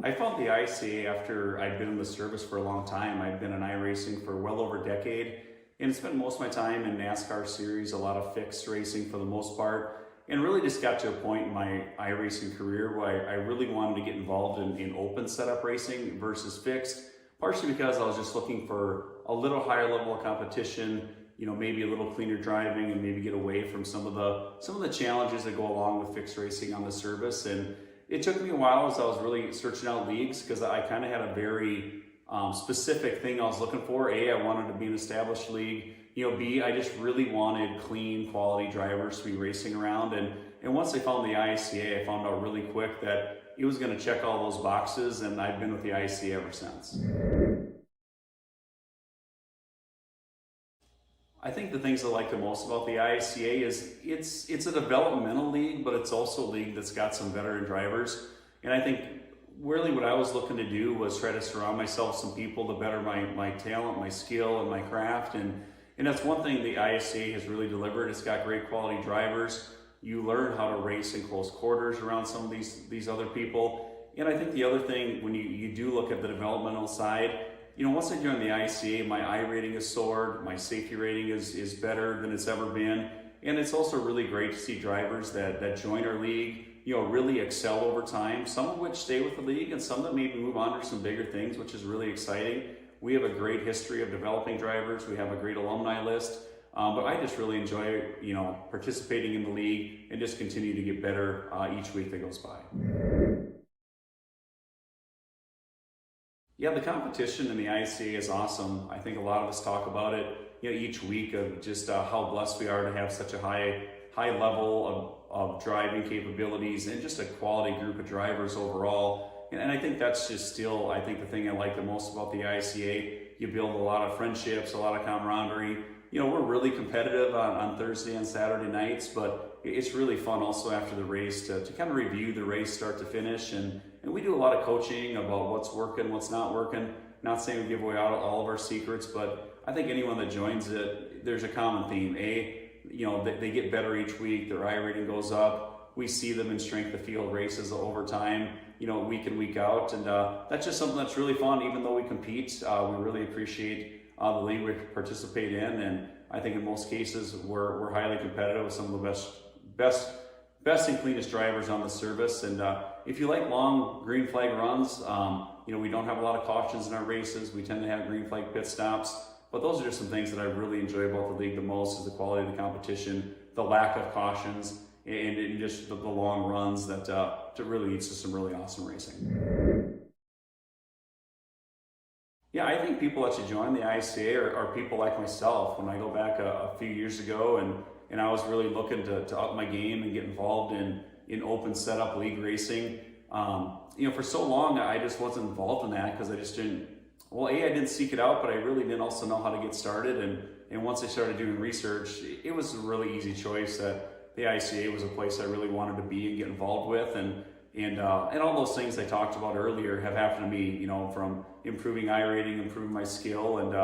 I found the ISCA after I'd been in the service for a long time. I'd been in iRacing for well over a decade and spent most of my time in NASCAR series, a lot of fixed racing for the most part, and really just got to a point in my iRacing career where I really wanted to get involved in open setup racing versus fixed, partially because I was just looking for a little higher level of competition, you know, maybe a little cleaner driving and maybe get away from some of the challenges that go along with fixed racing on the service. And it took me a while as I was really searching out leagues because I kind of had a very specific thing I was looking for. A, I wanted to be an established league. B, I just really wanted clean, quality drivers to be racing around. And once I found the ISCA, I found out really quick that it was going to check all those boxes, and I've been with the ISCA ever since. I think the things I like the most about the ISCA is it's a developmental league, but it's also a league that's got some veteran drivers. And I think really what I was looking to do was try to surround myself with some people to better my talent, my skill, and my craft. And that's one thing the ISCA has really delivered. It's got great quality drivers. You learn how to race in close quarters around some of these other people. And I think the other thing, when you do look at the developmental side, once I joined the ISCA, my I rating has soared, my safety rating is better than it's ever been. And it's also really great to see drivers that join our league, really excel over time, some of which stay with the league and some that maybe move on to some bigger things, which is really exciting. We have a great history of developing drivers. We have a great alumni list. But I just really enjoy, participating in the league and just continue to get better each week that goes by. Yeah, the competition in the ISCA is awesome. I think a lot of us talk about it, each week of just how blessed we are to have such a high level of driving capabilities and just a quality group of drivers overall. And I think that's just still, I think the thing I like the most about the ISCA. You build a lot of friendships, a lot of camaraderie. We're really competitive on Thursday and Saturday nights, but it's really fun also after the race to kind of review the race start to finish. And we do a lot of coaching about what's working, what's not working. Not saying we give away all of our secrets, but I think anyone that joins it, there's a common theme. They get better each week, their I rating goes up. We see them in strength of field races over time, week in, week out. And that's just something that's really fun. Even though we compete, we really appreciate the league we participate in, and I think in most cases we're highly competitive with some of the best and cleanest drivers on the service. And if you like long green flag runs, we don't have a lot of cautions in our races. We tend to have green flag pit stops, but those are just some things that I really enjoy about the league the most: is the quality of the competition, the lack of cautions, and just the long runs that really leads to some really awesome racing. Yeah, I think people that should join the ISCA are people like myself. When I go back a few years ago and I was really looking to up my game and get involved in open setup league racing, for so long I just wasn't involved in that because I just didn't, I didn't seek it out, but I really didn't also know how to get started. And once I started doing research, it was a really easy choice that the ISCA was a place I really wanted to be and get involved with. And all those things I talked about earlier have happened to me, from improving I rating, improving my skill. And,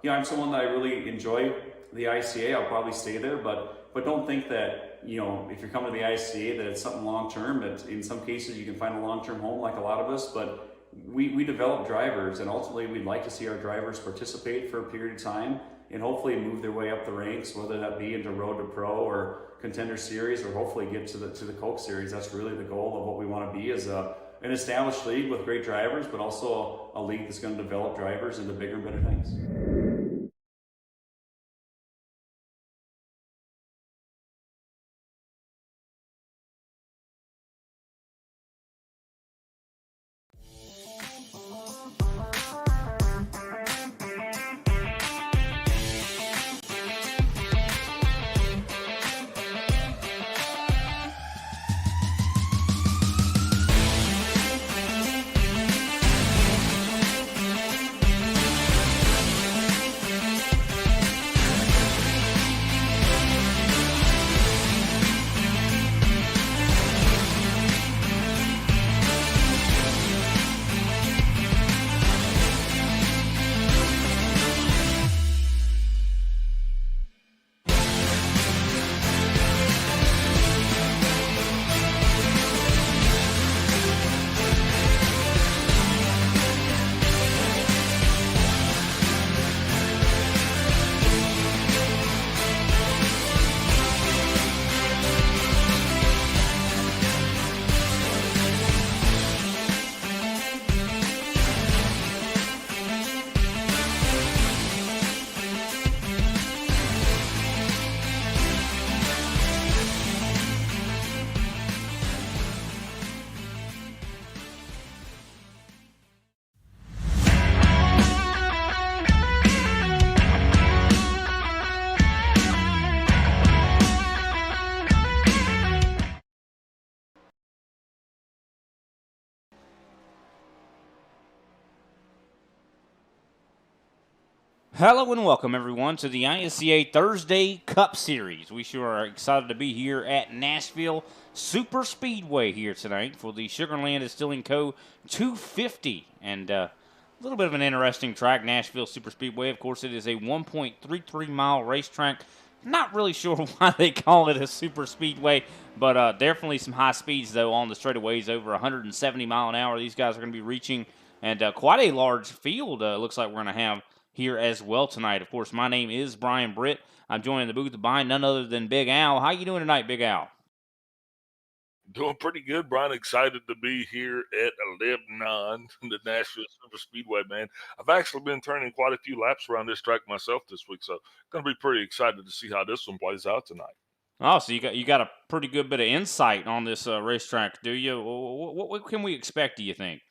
I'm someone that I really enjoy the ISCA. I'll probably stay there, but don't think that, if you're coming to the ISCA, that it's something long-term. That in some cases you can find a long-term home like a lot of us, but we develop drivers, and ultimately we'd like to see our drivers participate for a period of time and hopefully move their way up the ranks, whether that be into Road to Pro or Contender Series, or hopefully get to the Coke Series. That's really the goal of what we want to be, is an established league with great drivers, but also a league that's going to develop drivers into bigger and better things. Hello and welcome, everyone, to the ISCA Thursday Cup Series. We sure are excited to be here at Nashville Super Speedway here tonight for the Sugarlands Distilling Co. 250. And a little bit of an interesting track, Nashville Super Speedway. Of course, it is a 1.33-mile racetrack. Not really sure why they call it a super speedway, but definitely some high speeds, though, on the straightaways, over 170 mile an hour. These guys are going to be reaching, and quite a large field looks like we're going to have here as well tonight. Of course, my name is Brian Britt. I'm joining the booth by none other than Big Al. How you doing tonight, Big Al? Doing pretty good, Brian. Excited to be here at Lebanon, the Nashville Super Speedway, man. I've actually been turning quite a few laps around this track myself this week, so going to be pretty excited to see how this one plays out tonight. Oh, so you got a pretty good bit of insight on this racetrack, do you? What can we expect, do you think?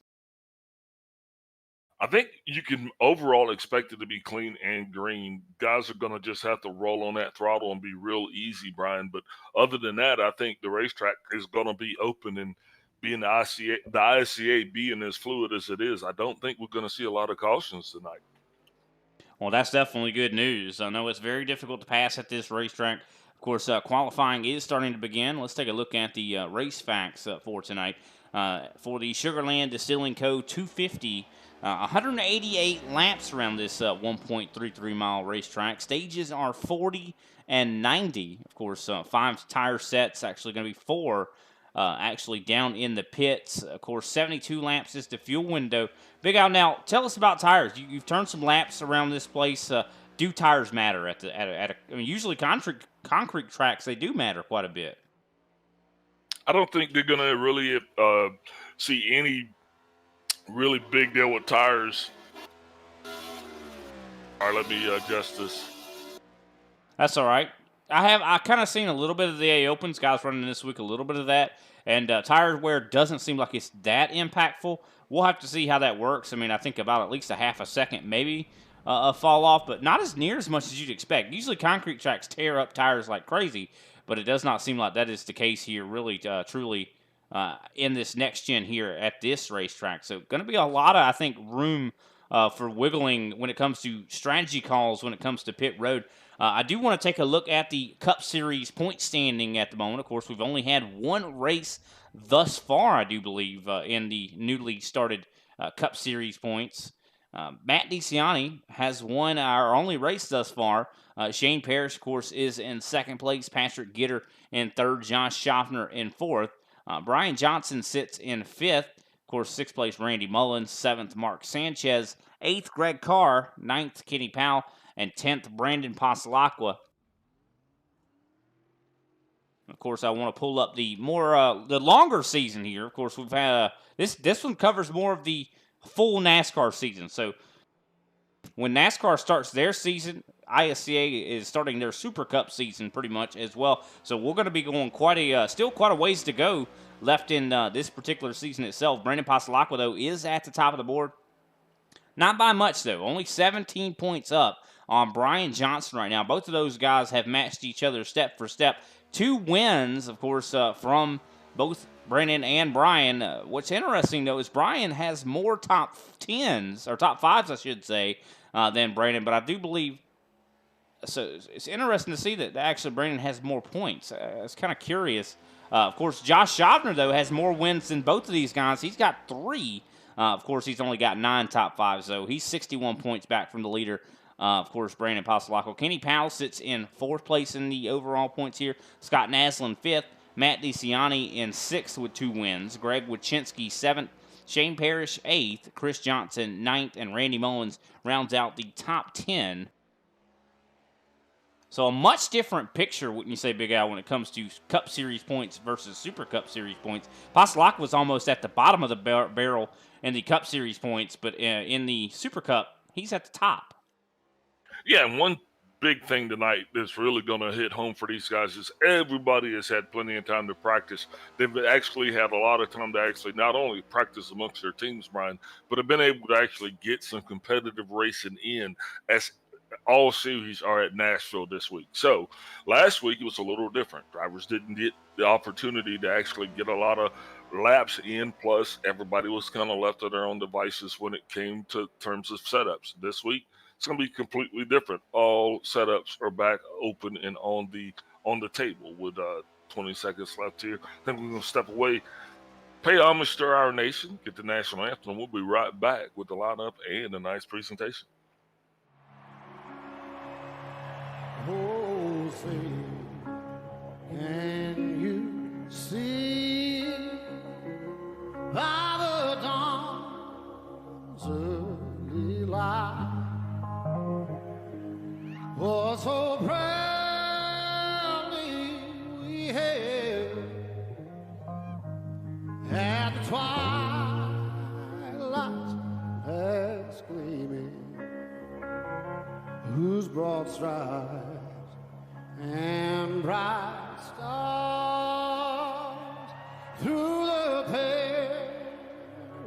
I think you can overall expect it to be clean and green. Guys are going to just have to roll on that throttle and be real easy, Brian. But other than that, I think the racetrack is going to be open, and being the ISCA being as fluid as it is, I don't think we're going to see a lot of cautions tonight. Well, that's definitely good news. I know it's very difficult to pass at this racetrack. Of course, qualifying is starting to begin. Let's take a look at the race facts for tonight. For the Sugarland Distilling Co. 250, 188 laps around this 1.33 mile racetrack. Stages are 40 and 90. Of course, 5 tire sets, actually going to be 4 actually down in the pits. Of course, 72 laps is the fuel window. Big Al, now tell us about tires. You've turned some laps around this place. Do tires matter I mean, usually concrete tracks, they do matter quite a bit. I don't think they're going to really see any really big deal with tires. All right, let me adjust this. That's all right. I kind of seen a little bit of the A Opens, guys running this week, a little bit of that, and tire wear doesn't seem like it's that impactful. We'll have to see how that works. I mean, I think about at least a half a second, maybe a fall off, but not as near as much as you'd expect. Usually, concrete tracks tear up tires like crazy, but it does not seem like that is the case here. Really, truly, in this next gen here at this racetrack. So, going to be a lot of, I think, room for wiggling when it comes to strategy calls when it comes to pit road. I do want to take a look at the Cup Series point standing at the moment. Of course, we've only had one race thus far, I do believe, in the newly started Cup Series points. Matt DeCiani has won our only race thus far. Shane Parrish, of course, is in second place. Patrick Gitter in third. Josh Schaffner in fourth. Brian Johnson sits in fifth. Of course, sixth place, Randy Mullins. Seventh, Mark Sanchez. Eighth, Greg Carr. Ninth, Kenny Powell. And 10th, Brandon Pasalacqua. Of course, I want to pull up the longer season here. Of course, we've had this one covers more of the full NASCAR season. So when NASCAR starts their season, ISCA is starting their Super Cup season pretty much as well. So we're going to be going still quite a ways to go left in this particular season itself. Brandon Pasalacqua, though, is at the top of the board. Not by much, though. Only 17 points up on Brian Johnson right now. Both of those guys have matched each other step for step. 2 wins, of course, from both Brandon and Brian. What's interesting, though, is Brian has more top 10s, or top 5s, I should say, than Brandon. But I do believe, so it's interesting to see that actually Brandon has more points. It's kind of curious. Of course, Josh Schaffner, though, has more wins than both of these guys. He's got 3. Of course, he's only got 9 top 5s, so he's 61 points back from the leader. Of course, Brandon Pasalacqua. Kenny Powell sits in 4th place in the overall points here. Scott Naslin 5th. Matt DeCiani in 6th with 2 wins. Greg Wachinski 7th. Shane Parrish 8th. Chris Johnson 9th. And Randy Mullins rounds out the top 10. So a much different picture, wouldn't you say, Big Al, when it comes to Cup Series points versus Super Cup Series points. Pasalacqua was almost at the bottom of the barrel in the Cup Series points, but in the Super Cup, he's at the top. Yeah, and one big thing tonight that's really going to hit home for these guys is everybody has had plenty of time to practice. They've actually had a lot of time to actually not only practice amongst their teams, Brian, but have been able to actually get some competitive racing in as all series are at Nashville this week. So last week it was a little different. Drivers didn't get the opportunity to actually get a lot of laps in. Plus, everybody was kind of left to their own devices when it came to terms of setups. This week, it's going to be completely different. All setups are back open and on the table with 20 seconds left here. Then we're going to step away, pay homage to our nation, get the national anthem, and we'll be right back with the lineup and a nice presentation. Oh, say, can you see by the dawn's early light, for so proudly we hailed at the twilight's last gleaming, whose broad stripes and bright stars through the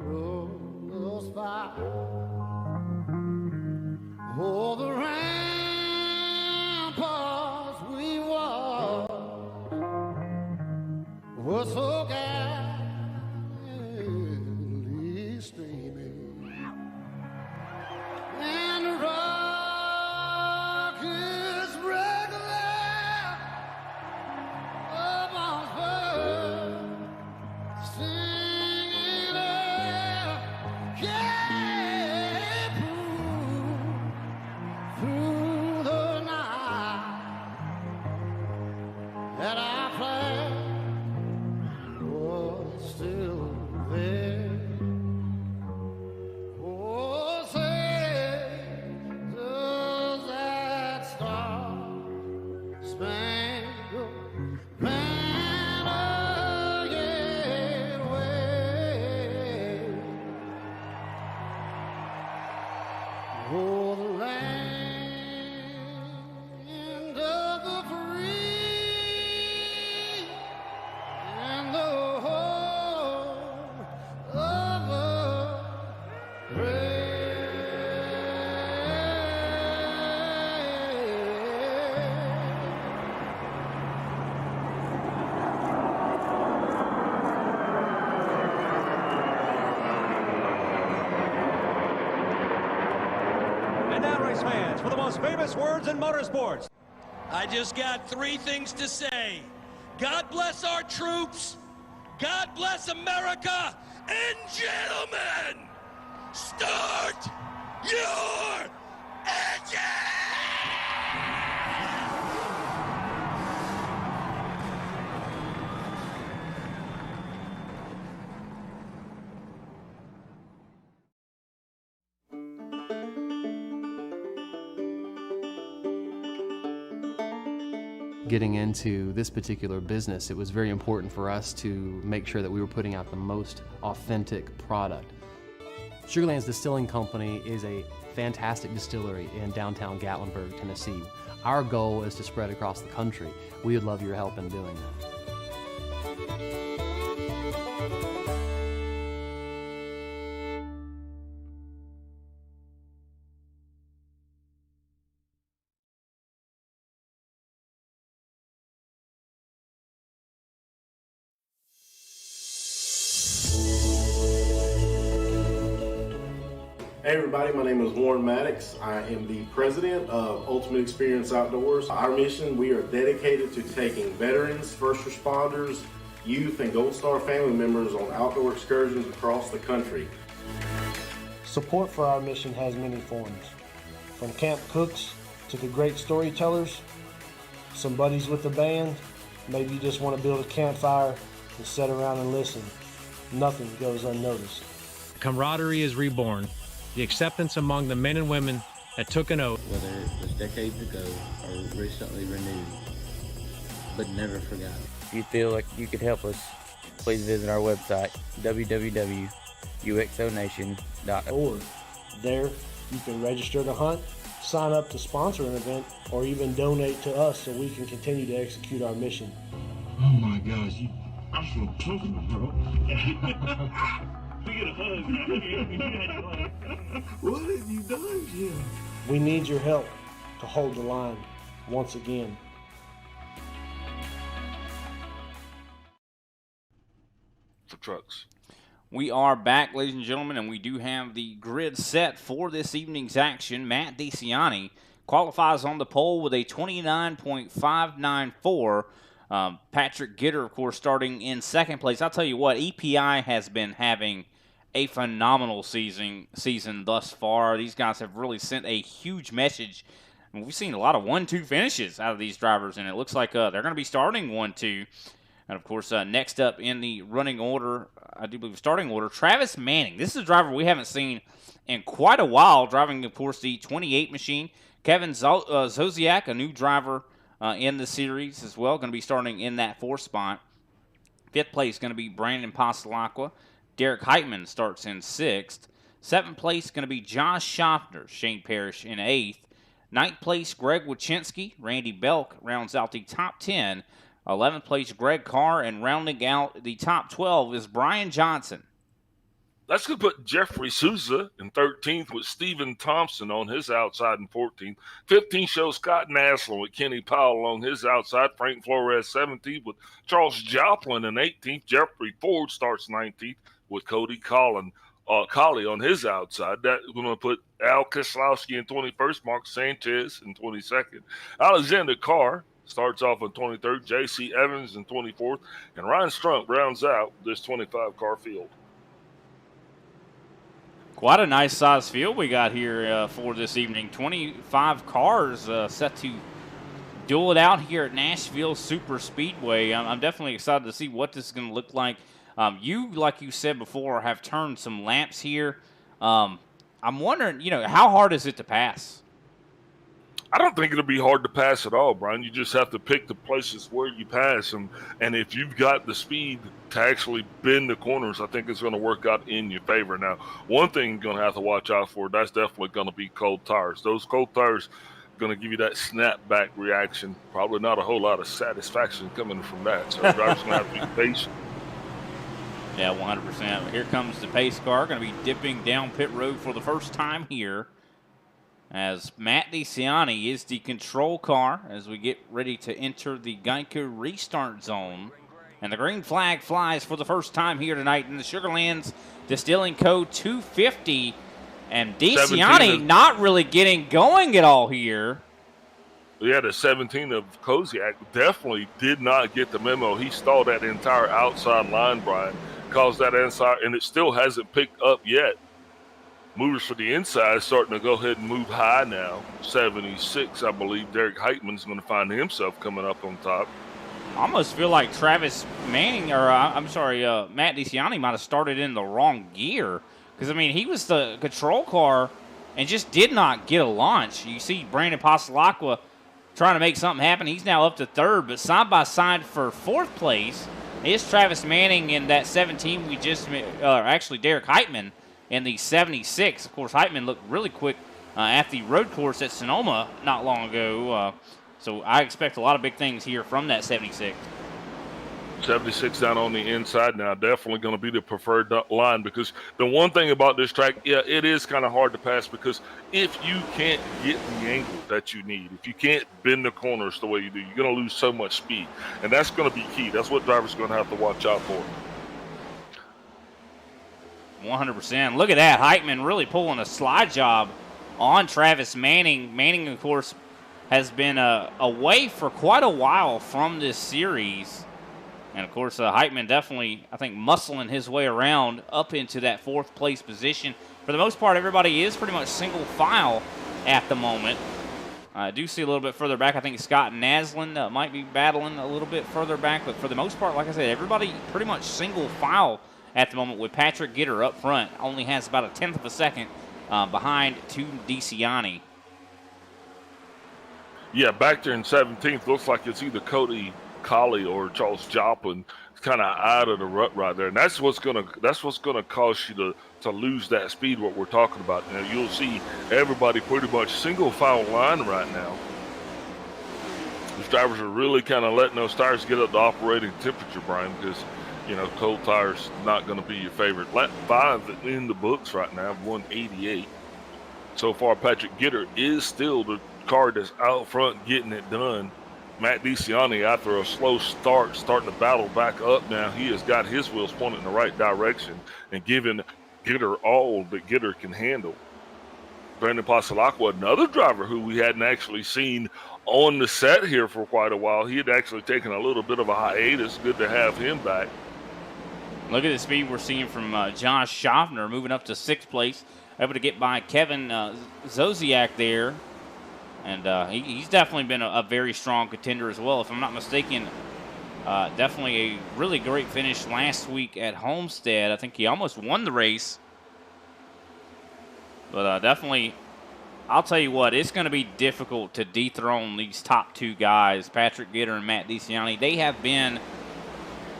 perilous fight, oh, the ramparts we walked were so gallantly streaming, and the rockets regular upon bird singing out, yeah, through the night that our flag was still there. Oh, say, does that star-spangled banner yet wave? Oh, the land of the free and the home of the And now, race fans, for the most famous words in motorsports. I just got three things to say. God bless our troops. God bless America. And gentlemen, start your engine! Getting into this particular business, it was very important for us to make sure that we were putting out the most authentic product. Sugarlands Distilling Company is a fantastic distillery in downtown Gatlinburg, Tennessee. Our goal is to spread across the country. We would love your help in doing that. Hey everybody, my name is Warren Maddox. I am the president of Ultimate Experience Outdoors. Our mission, we are dedicated to taking veterans, first responders, youth, and Gold Star family members on outdoor excursions across the country. Support for our mission has many forms, from camp cooks to the great storytellers, some buddies with the band, maybe you just want to build a campfire and sit around and listen. Nothing goes unnoticed. Camaraderie is reborn. The acceptance among the men and women that took an oath. Whether it was decades ago or recently renewed, but never forgotten. If you feel like you could help us, please visit our website, www.uxonation.org. There, you can register to hunt, sign up to sponsor an event, or even donate to us so we can continue to execute our mission. Oh my gosh, I'm so comfortable, bro. We get a hug, man. What have you done, Jim? We need your help to hold the line once again. For trucks. We are back, ladies and gentlemen, and we do have the grid set for this evening's action. Matt DeCiani qualifies on the pole with a 29.594. Patrick Gitter, of course, starting in second place. I'll tell you what, EPI has been having a phenomenal season thus far. These guys have really sent a huge message. And we've seen a lot of 1-2 finishes out of these drivers, and it looks like they're going to be starting 1-2. And, of course, next up in the running order, I do believe starting order, Travis Manning. This is a driver we haven't seen in quite a while, driving, of course, the 28 machine. Kevin Zosiak, a new driver in the series as well, going to be starting in that 4th spot. 5th place going to be Brandon Pastelacqua. Derek Heitman starts in 6th. 7th place going to be Josh Schaffner, Shane Parrish in 8th. 9th place, Greg Wachinski. Randy Belk rounds out the top 10. 11th place, Greg Carr, and rounding out the top 12 is Brian Johnson. That's going to put Jeffrey Souza in 13th with Stephen Thompson on his outside in 14th. 15th shows Scott Naslin with Kenny Powell on his outside. Frank Flores 17th with Charles Joplin in 18th. Jeffrey Ford starts 19th with Cody Colley on his outside. That's going to put Al Keselowski in 21st, Mark Sanchez in 22nd. Alexander Carr starts off in 23rd, J.C. Evans in 24th, and Ryan Strunk rounds out this 25-car field. Quite a nice size field we got here for this evening. 25 cars set to duel it out here at Nashville Super Speedway. I'm definitely excited to see what this is going to look like. You, like you said before, have turned some laps here. I'm wondering, how hard is it to pass? I don't think it'll be hard to pass at all, Brian. You just have to pick the places where you pass them. And if you've got the speed to actually bend the corners, I think it's going to work out in your favor. Now, one thing you're going to have to watch out for, that's definitely going to be cold tires. Those cold tires are going to give you that snapback reaction. Probably not a whole lot of satisfaction coming from that. So the driver's going to have to be patient. Yeah, 100%. Here comes the pace car, going to be dipping down pit road for the first time here, as Matt DeCiani is the control car as we get ready to enter the Geico restart zone. And the green flag flies for the first time here tonight in the Sugarlands Distilling Code 250. And DeCiani not really getting going at all here. Yeah, the 17 of Koziak definitely did not get the memo. He stalled that entire outside line, Brian, caused that inside, and it still hasn't picked up yet. Movers for the inside starting to go ahead and move high now. 76, I believe. Derek Heitman's going to find himself coming up on top. I almost feel like Travis Manning, Matt DeCiani might have started in the wrong gear. Because, he was the control car and just did not get a launch. You see Brandon Pastelacqua trying to make something happen. He's now up to 3rd, but side by side for 4th place is Travis Manning in that 17 we just Derek Heitman in the 76. Of course, Heitman looked really quick at the road course at Sonoma not long ago. So I expect a lot of big things here from that 76. 76 down on the inside now, definitely going to be the preferred line, because the one thing about this track, it is kind of hard to pass, because if you can't get the angle that you need, if you can't bend the corners the way you do, you're going to lose so much speed, and that's going to be key. That's what drivers are going to have to watch out for. 100%. Look at that. Heitman really pulling a slide job on Travis Manning. Manning, of course, has been away for quite a while from this series. And, of course, Heitman definitely, I think, muscling his way around up into that 4th place position. For the most part, everybody is pretty much single file at the moment. I do see a little bit further back. I think Scott Naslin might be battling a little bit further back. But for the most part, like I said, everybody pretty much single file at the moment, with Patrick Gitter up front. Only has about a 1/10 of a second behind to DeCiani. Yeah, back there in 17th, looks like it's either Cody Colley or Charles Joplin. It's kind of out of the rut right there, and that's what's gonna cause you to lose that speed. What we're talking about now, you'll see everybody pretty much single file line right now. These drivers are really kind of letting those tires get up to operating temperature, Brian, because cold tires not going to be your favorite. Lap 5 in the books right now, 188. So far, Patrick Gitter is still the car that's out front getting it done. Matt DeCiani, after a slow start, starting to battle back up now, he has got his wheels pointed in the right direction and giving Gitter all that Gitter can handle. Brandon Pasalacqua, another driver who we hadn't actually seen on the set here for quite a while. He had actually taken a little bit of a hiatus. Good to have him back. Look at the speed we're seeing from Josh Schaffner moving up to 6th place, able to get by Kevin Zosiak there. And he's definitely been a very strong contender as well. If I'm not mistaken, definitely a really great finish last week at Homestead. I think he almost won the race. But definitely, I'll tell you what, it's going to be difficult to dethrone these top 2 guys, Patrick Gitter and Matt DeCiani. They have been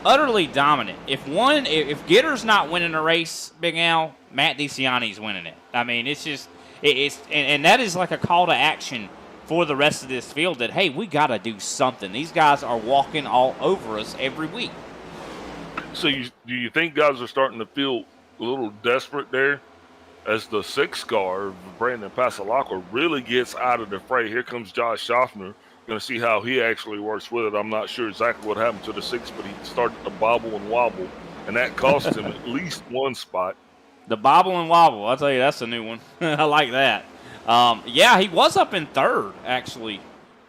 utterly dominant. If Gitter's not winning a race, Big Al, Matt DeCiani's winning it. I mean, it's just, and that is like a call to action for the rest of this field that, hey, we got to do something. These guys are walking all over us every week. So do you think guys are starting to feel a little desperate there? As the 6th car, Brandon Pasalacqua, really gets out of the fray. Here comes Josh Schaffner. Going to see how he actually works with it. I'm not sure exactly what happened to the 6, but he started to bobble and wobble, and that cost him at least 1 spot. The bobble and wobble, I'll tell you, that's a new one. I like that. Yeah, he was up in 3rd, actually.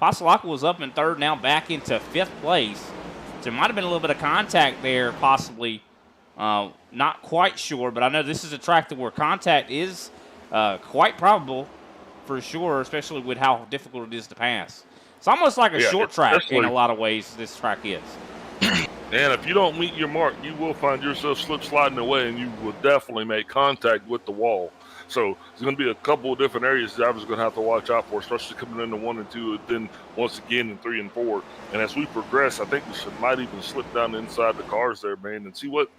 Pasalacqua was up in 3rd, now back into 5th place. So there might have been a little bit of contact there, possibly. Not quite sure, but I know this is a track that where contact is quite probable for sure, especially with how difficult it is to pass. It's almost like a short track in a lot of ways, this track is. And if you don't meet your mark, you will find yourself slip sliding away, and you will definitely make contact with the wall. So there's going to be a couple of different areas drivers are going to have to watch out for, especially coming into 1 and 2, and then once again in 3 and 4. And as we progress, I think we might even slip down inside the cars there, man, and see what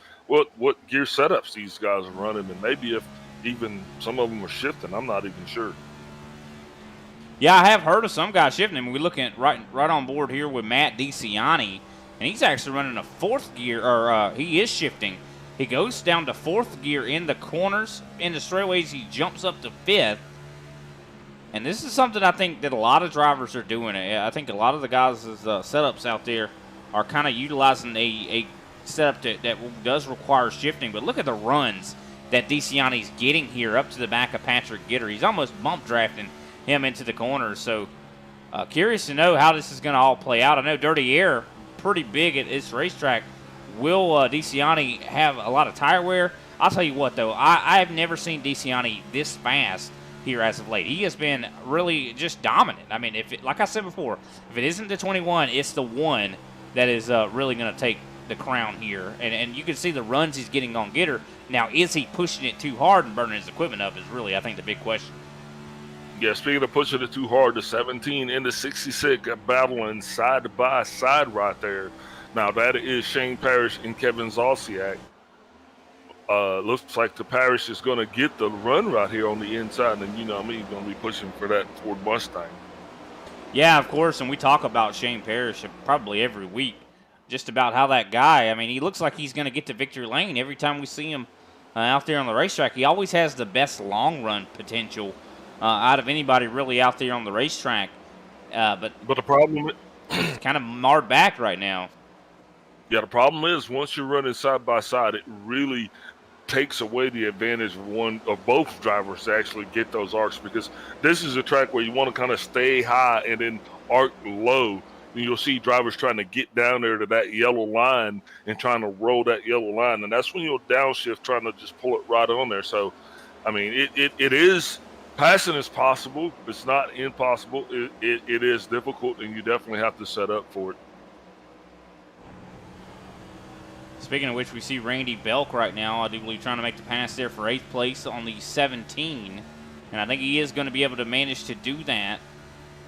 gear setups these guys are running, and maybe if even some of them are shifting. I'm not even sure. Yeah, I have heard of some guys shifting. I mean, we're looking at right on board here with Matt DeCiani, and he's actually running a 4th gear, or he is shifting. He goes down to 4th gear in the corners. In the straightaways, he jumps up to 5th. And this is something I think that a lot of drivers are doing. I think a lot of the guys' setups out there are kind of utilizing a setup that does require shifting. But look at the runs that DeCiani's getting here up to the back of Patrick Gitter. He's almost bump drafting him into the corners. So curious to know how this is going to all play out. I know Dirty Air, pretty big at this racetrack. Will DeCiani have a lot of tire wear? I'll tell you what, though. I have never seen DeCiani this fast here as of late. He has been really just dominant. I mean, like I said before, if it isn't the 21, it's the 1 that is really going to take the crown here. And you can see the runs he's getting on Gitter. Now, is he pushing it too hard and burning his equipment up is really, I think, the big question. Yeah, speaking of pushing it too hard, the 17 and the 66 are battling side by side right there. Now, that is Shane Parrish and Kevin Zosiak. Looks like the Parrish is going to get the run right here on the inside, and you know me, he's going to be pushing for that Ford Mustang. Yeah, of course, and we talk about Shane Parrish probably every week, just about how that guy, I mean, he looks like he's going to get to victory lane every time we see him out there on the racetrack. He always has the best long-run potential out of anybody really out there on the racetrack. But the problem is it's kind of marred back right now. Yeah, the problem is once you're running side by side, it really takes away the advantage of both drivers to actually get those arcs, because this is a track where you want to kind of stay high and then arc low. And you'll see drivers trying to get down there to that yellow line and trying to roll that yellow line, and that's when you'll downshift trying to just pull it right on there. So, I mean, it is passing is possible. It's not impossible. It is difficult, and you definitely have to set up for it. Speaking of which, we see Randy Belk right now, I do believe, trying to make the pass there for 8th place on the 17. And I think he is going to be able to manage to do that.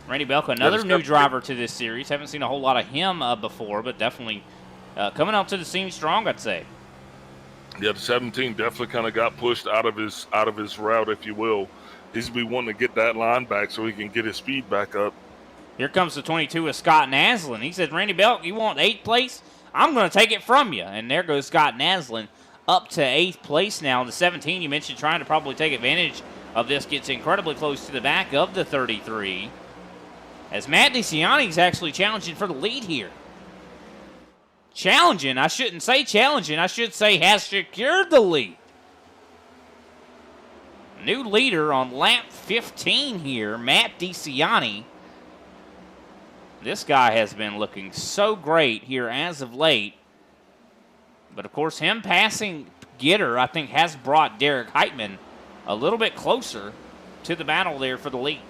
Randy Belk, another new driver to this series. Haven't seen a whole lot of him before, but definitely coming out to the scene strong, I'd say. Yeah, the 17 definitely kind of got pushed out of his route, if you will. He's be wanting to get that line back so he can get his speed back up. Here comes the 22 of Scott Naslin. He says, Randy Belk, you want 8th place? I'm going to take it from you. And there goes Scott Naslin up to 8th place now. The 17, you mentioned, trying to probably take advantage of this, gets incredibly close to the back of the 33. as Matt DeCiani is actually challenging for the lead here. Challenging, I shouldn't say challenging, I should say has secured the lead. New leader on lap 15 here, Matt DeCiani. This guy has been looking so great here as of late. But of course, him passing Gitter, I think, has brought Derek Heitman a little bit closer to the battle there for the lead.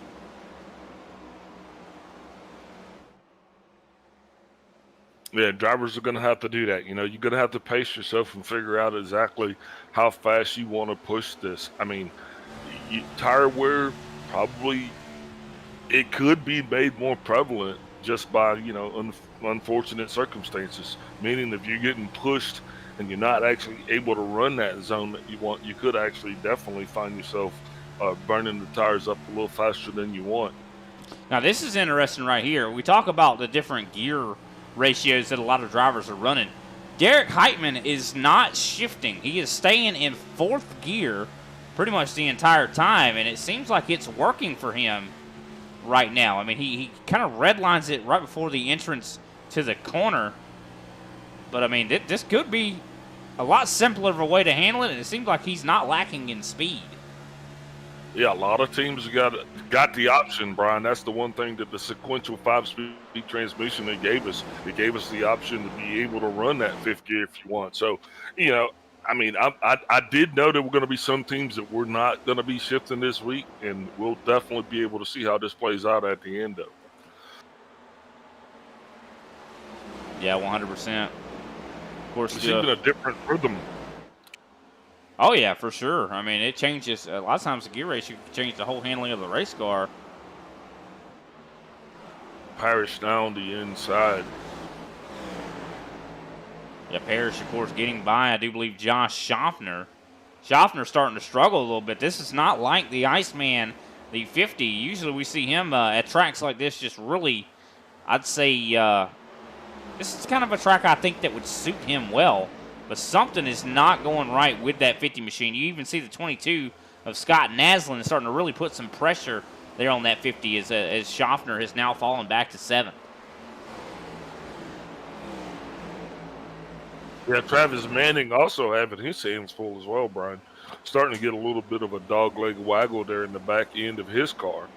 Yeah, drivers are going to have to do that. You know, you're going to have to pace yourself and figure out exactly how fast you want to push this. I mean, tire wear probably, it could be made more prevalent just by, you know, unfortunate circumstances. Meaning if you're getting pushed and you're not actually able to run that zone that you want, you could actually definitely find yourself burning the tires up a little faster than you want. Now, this is interesting right here. We talk about the different gear ratios that a lot of drivers are running. Derek Heitman is not shifting. He is staying in fourth gear pretty much the entire time, and it seems like it's working for him right now. I mean, he kind of redlines it right before the entrance to the corner. But, I mean, this could be a lot simpler of a way to handle it, and it seems like he's not lacking in speed. Yeah, a lot of teams got the option, Brian. That's the one thing that the sequential 5-speed transmission they gave us. It gave us the option to be able to run that fifth gear if you want. So, you know, I mean, I did know there were going to be some teams that were not going to be shifting this week, and we'll definitely be able to see how this plays out at the end, though. Yeah, 100%. Of course, it's even a different rhythm. Oh, yeah, for sure. I mean, it changes. A lot of times the gear ratio can change the whole handling of the race car. Parrish down the inside. Yeah, Parrish, of course, getting by, I do believe, Josh Schaffner. Schaffner's starting to struggle a little bit. This is not like the Iceman, the 50. Usually we see him at tracks like this just really, I'd say, this is kind of a track I think that would suit him well. But something is not going right with that 50 machine. You even see the 22 of Scott Naslin starting to really put some pressure there on that 50 as Schaffner has now fallen back to 7th. Yeah, Travis Manning also having his hands full as well, Brian. Starting to get a little bit of a dog-leg waggle there in the back end of his car.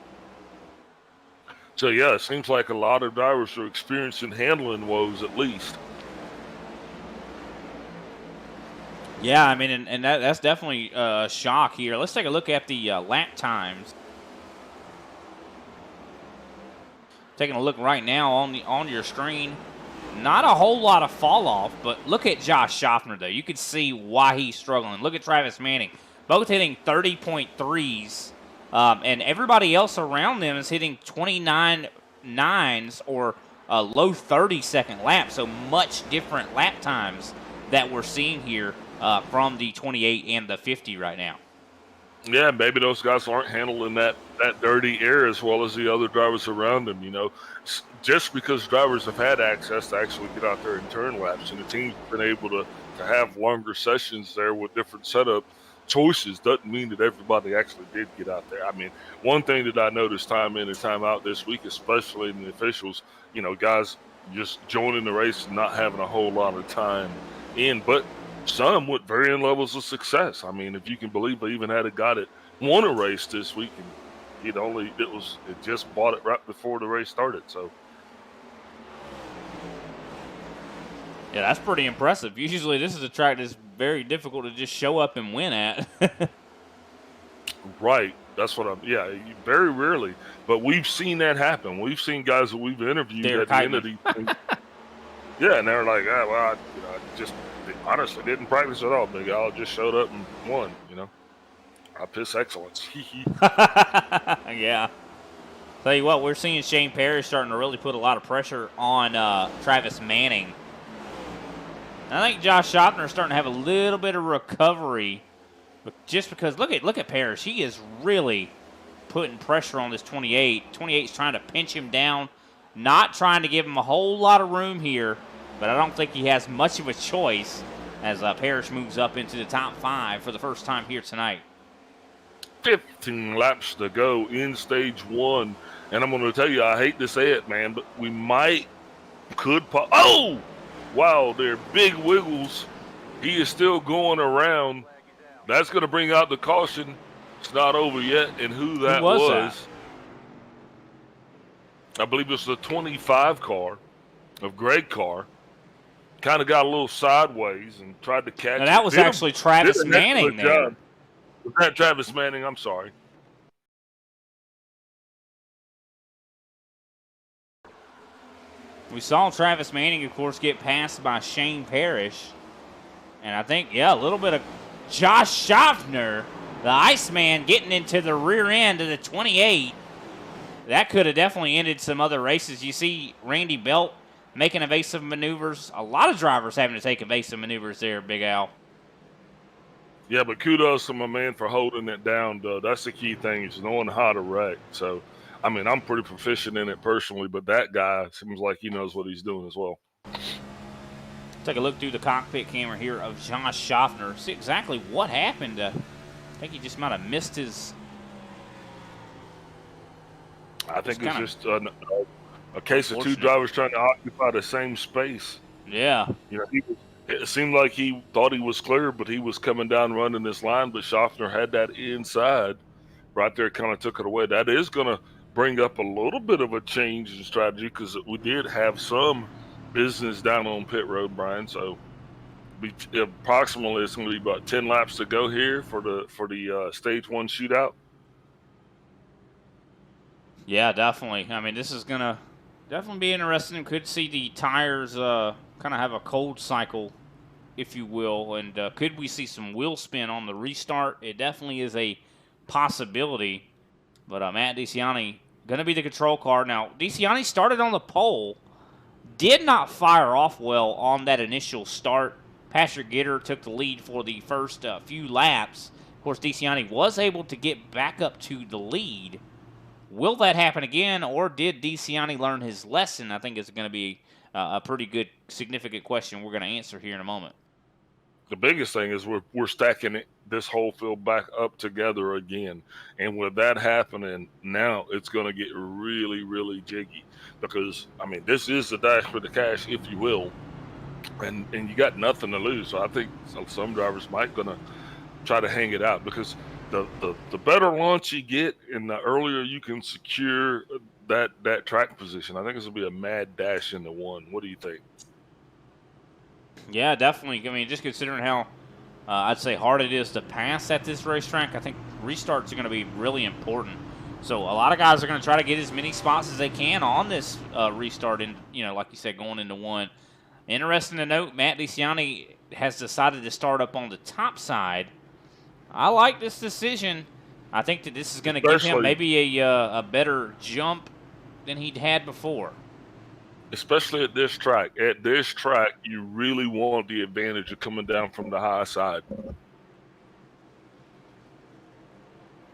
So, yeah, it seems like a lot of drivers are experiencing handling woes at least. Yeah, I mean, and that's definitely a shock here. Let's take a look at the lap times. Taking a look right now on your screen. Not a whole lot of fall off, but look at Josh Schaffner, though. You can see why he's struggling. Look at Travis Manning. Both hitting 30.3s, and everybody else around them is hitting 29.9s or low 30-second laps, so much different lap times that we're seeing here from the 28 and the 50 right now. Yeah, maybe those guys aren't handling that dirty air as well as the other drivers around them, you know. Just because drivers have had access to actually get out there and turn laps, and the team's been able to have longer sessions there with different setup choices, doesn't mean that everybody actually did get out there. I mean, one thing that I noticed time in and time out this week, especially in the officials, you know, guys just joining the race and not having a whole lot of time in, but some with varying levels of success. I mean, if you can believe, I even had a guy that won a race this week, and it just bought it right before the race started. So, yeah, that's pretty impressive. Usually, this is a track that's very difficult to just show up and win at. Right. That's what very rarely. But we've seen that happen. We've seen guys that we've interviewed Derek at the end of these things. Yeah, and they're like, I just honestly didn't practice at all, big guy. I just showed up and won, you know. I piss excellence. Yeah. Tell you what, we're seeing Shane Parrish starting to really put a lot of pressure on Travis Manning. I think Josh Schaffner is starting to have a little bit of recovery, but just because look at Parrish, he is really putting pressure on this 28. 28's trying to pinch him down, not trying to give him a whole lot of room here, but I don't think he has much of a choice as Parrish moves up into the top 5 for the first time here tonight. 15 laps to go in stage 1. And I'm going to tell you, I hate to say it, man, but we could pop. Oh, wow, they're big wiggles. He is still going around. That's going to bring out the caution. It's not over yet. And who that was, I believe it was the 25 car of Greg Carr. Kind of got a little sideways and tried to catch it. That was actually Travis Manning there. Was that Travis Manning? I'm sorry. We saw Travis Manning, of course, get passed by Shane Parrish. And I think, a little bit of Josh Schaffner, the Iceman, getting into the rear end of the 28. That could have definitely ended some other races. You see Randy Belt making evasive maneuvers. A lot of drivers having to take evasive maneuvers there, Big Al. Yeah, but kudos to my man for holding it down, though. That's the key thing, is knowing how to wreck. So, I mean, I'm pretty proficient in it personally, but that guy seems like he knows what he's doing as well. Take a look through the cockpit camera here of Josh Schaffner. See exactly what happened. I think he just might have missed his... I think it's just a case of two drivers trying to occupy the same space. Yeah. You know, it seemed like he thought he was clear, but he was coming down running this line, but Schaffner had that inside right there, kind of took it away. That is going to bring up a little bit of a change in strategy, because we did have some business down on pit road, Brian. So approximately it's going to be about 10 laps to go here for the stage 1 shootout. Yeah, definitely. I mean, this is going to definitely be interesting. Could see the tires kind of have a cold cycle, if you will. And could we see some wheel spin on the restart? It definitely is a possibility. But Matt DeCiani going to be the control car. Now, DeCiani started on the pole. Did not fire off well on that initial start. Patrick Gitter took the lead for the first few laps. Of course, DeCiani was able to get back up to the lead. Will that happen again, or did DeCiani learn his lesson? I think it's going to be a pretty good, significant question we're going to answer here in a moment. The biggest thing is we're stacking this whole field back up together again. And with that happening, now it's going to get really, really jiggy. Because, I mean, this is the dash for the cash, if you will. And you got nothing to lose. So I think some drivers might going to try to hang it out, because the better launch you get and the earlier you can secure that track position, I think this will be a mad dash into one. What do you think? Yeah, definitely. I mean, just considering how I'd say hard it is to pass at this racetrack, I think restarts are going to be really important. So a lot of guys are going to try to get as many spots as they can on this restart, and like you said, going into one. Interesting to note, Matt DeCiani has decided to start up on the top side. I like this decision. I think that this is going to give him maybe a better jump than he'd had before. Especially at this track. At this track, you really want the advantage of coming down from the high side.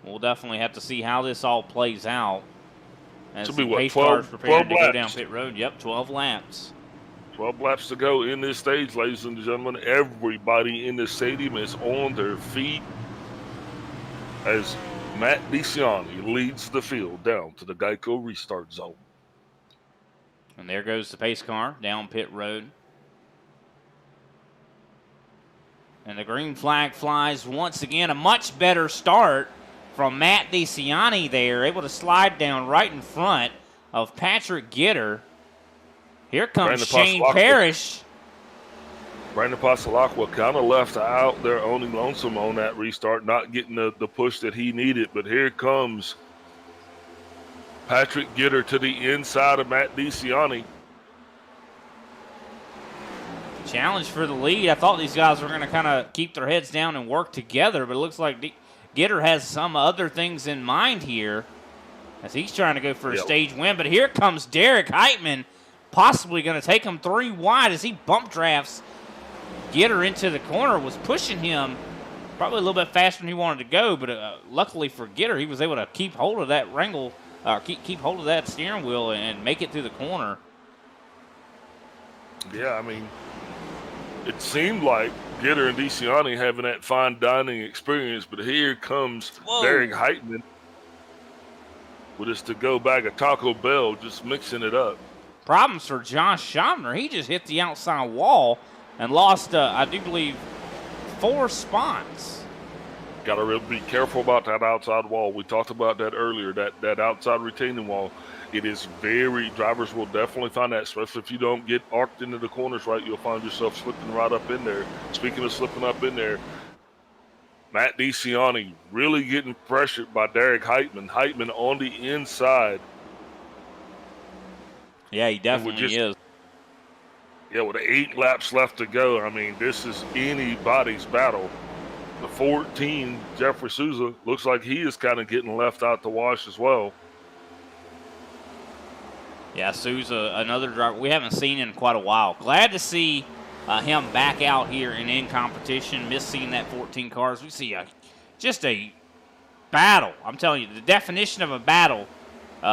We'll definitely have to see how this all plays out. As this will be the pace 12 cars prepare to laps. go down pit road. Yep, 12 laps. 12 laps to go in this stage, ladies and gentlemen. Everybody in the stadium is on their feet as Matt DeCiani leads the field down to the Geico restart zone. And there goes the pace car down pit road. And the green flag flies once again. A much better start from Matt DeCiani there, able to slide down right in front of Patrick Gitter. Here comes Shane Parrish. Brandon Pasalacqua kind of left out there owning lonesome on that restart, not getting the push that he needed. But here comes Patrick Gitter to the inside of Matt DeCiani. Challenge for the lead. I thought these guys were going to kind of keep their heads down and work together, but it looks like Gitter has some other things in mind here as he's trying to go for a stage win. But here comes Derek Heitman, possibly going to take him 3 wide as he bump drafts Gitter into the corner, was pushing him probably a little bit faster than he wanted to go, but luckily for Gitter, he was able to keep hold of that keep hold of that steering wheel and make it through the corner. Yeah, I mean, it seemed like Gitter and DeCiani having that fine dining experience, but here comes Derek Heitman with his to-go bag of Taco Bell, just mixing it up. Problems for John Schomner. He just hit the outside wall and lost, I do believe, 4 spots. Got to really be careful about that outside wall. We talked about that earlier, that outside retaining wall. It is drivers will definitely find that, especially if you don't get arced into the corners right, you'll find yourself slipping right up in there. Speaking of slipping up in there, Matt DeCiani really getting pressured by Derek Heitman. Heitman on the inside. Yeah, he definitely is. Yeah, with 8 laps left to go, I mean, this is anybody's battle. The 14, Jeffrey Souza, looks like he is kind of getting left out to wash as well. Yeah, Souza, another driver we haven't seen in quite a while. Glad to see him back out here and in competition. Miss seeing that 14 cars. We see just a battle. I'm telling you, the definition of a battle.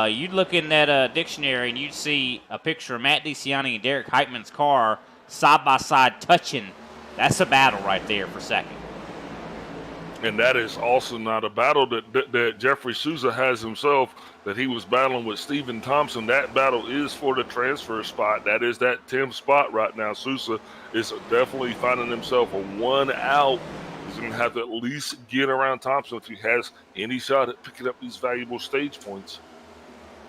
You'd look in that dictionary and you'd see a picture of Matt DeCiani and Derek Heitman's car side by side touching. That's a battle right there for second. And that is also not a battle that Jeffrey Souza has himself, that he was battling with Stephen Thompson. That battle is for the transfer spot. That is that 10th spot right now. Souza is definitely finding himself a 1 out. He's going to have to at least get around Thompson if he has any shot at picking up these valuable stage points.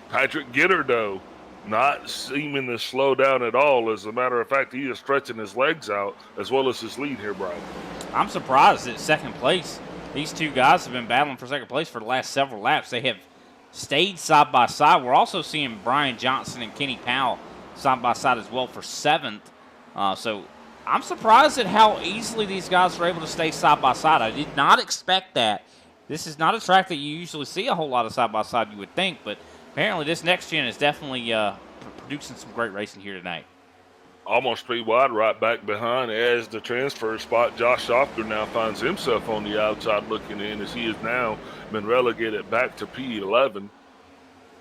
Patrick Gitter, though, not seeming to slow down at all. As a matter of fact, he is stretching his legs out as well as his lead here, Brian. I'm surprised at second place. These two guys have been battling for second place for the last several laps. They have stayed side by side. We're also seeing Brian Johnson and Kenny Powell side by side as well for 7th. So I'm surprised at how easily these guys are able to stay side by side. I did not expect that. This is not a track that you usually see a whole lot of side by side, you would think, but apparently this next gen is definitely producing some great racing here tonight. Almost 3 wide right back behind as the transfer spot. Josh Schofter now finds himself on the outside looking in as he has now been relegated back to P11.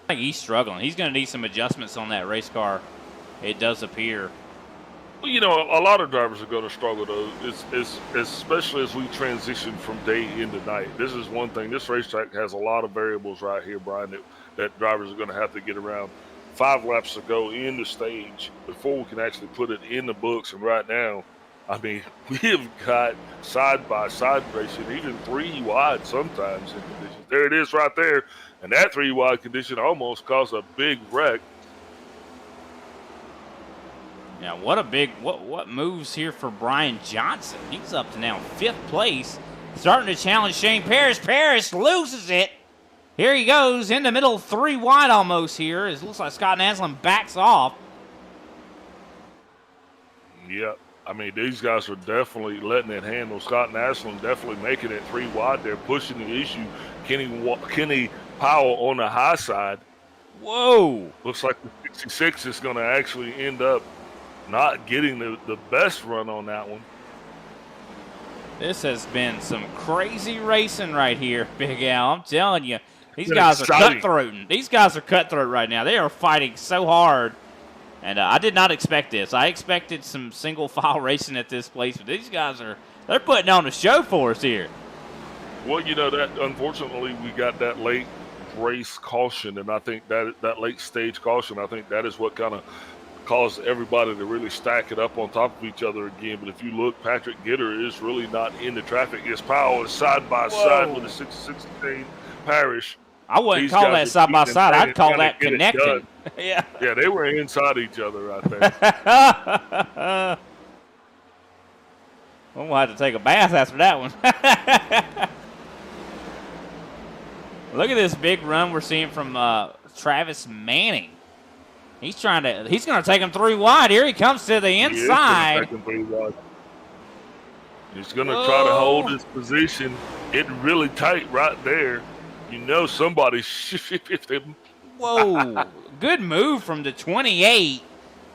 I think he's struggling. He's going to need some adjustments on that race car, it does appear. Well, you know, a lot of drivers are going to struggle, though, especially as we transition from day into night. This is one thing. This racetrack has a lot of variables right here, Brian, that drivers are going to have to get around. 5 laps to go in the stage before we can actually put it in the books. And right now, I mean, we have got side-by-side racing, even 3 wide sometimes in conditions. There it is right there. And that 3 wide condition almost caused a big wreck. Now, what moves here for Brian Johnson? He's up to now 5th place, starting to challenge Shane Parrish. Parrish loses it. Here he goes in the middle, 3 wide almost here. It looks like Scott Naslund backs off. Yep. I mean, these guys are definitely letting it handle. Scott Naslund definitely making it 3 wide. They're pushing the issue. Kenny Powell on the high side. Whoa. Looks like the 66 is going to actually end up not getting the best run on that one. This has been some crazy racing right here, Big Al. I'm telling you. These guys are cutthroating. These guys are cutthroat right now. They are fighting so hard. And I did not expect this. I expected some single file racing at this place, but these guys they're putting on a show for us here. Well, you know, that unfortunately we got that late race caution, and I think that late stage caution, I think that is what kind of caused everybody to really stack it up on top of each other again. But if you look, Patrick Gitter is really not in the traffic. Yes, Powell is side by side with the 616 Parrish. I wouldn't call that side by side. I'd call that connecting. Yeah, they were inside each other right there. We'll have to take a bath after that one. Look at this big run we're seeing from Travis Manning. He's going to take him 3 wide. Here he comes to the inside. He's going to try to hold his position. Getting really tight right there. You know somebody shifted him. Whoa. Good move from the 28.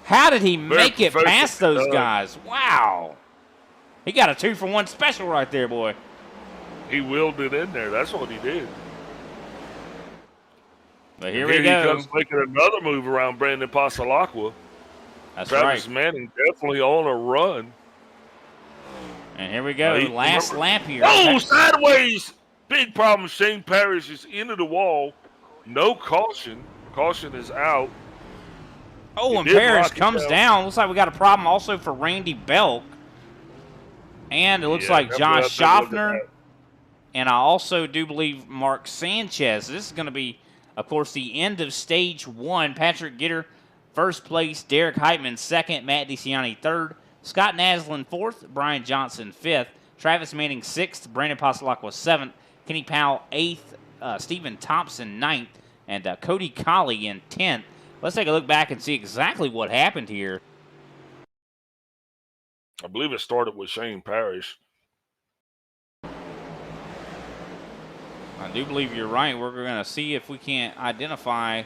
How did he make it past those guys? Wow. He got a 2-for-1 special right there, boy. He willed it in there. That's what he did. But here we go. He comes making another move around Brandon Pasalacqua. That's Travis right. Manning definitely on a run. And here we go. Last lap here. Oh, sideways. Big problem. Shane Parrish is into the wall. No caution. Caution is out. Oh, He and did Parrish lock it comes down. Looks like we got a problem also for Randy Belk. And it looks Yeah, like definitely Josh have to look at Schaffner. that. And I also do believe Mark Sanchez. This is going to be, of course, the end of stage 1. Patrick Gitter, first place. Derek Heitman, second. Matt DeCiani, third. Scott Naslin, fourth. Brian Johnson, fifth. Travis Manning, sixth. Brandon Passalacqua, seventh. Kenny Powell, eighth. Stephen Thompson, ninth. And Cody Colley in 10th. Let's take a look back and see exactly what happened here. I believe it started with Shane Parrish. I do believe you're right. We're going to see if we can't identify.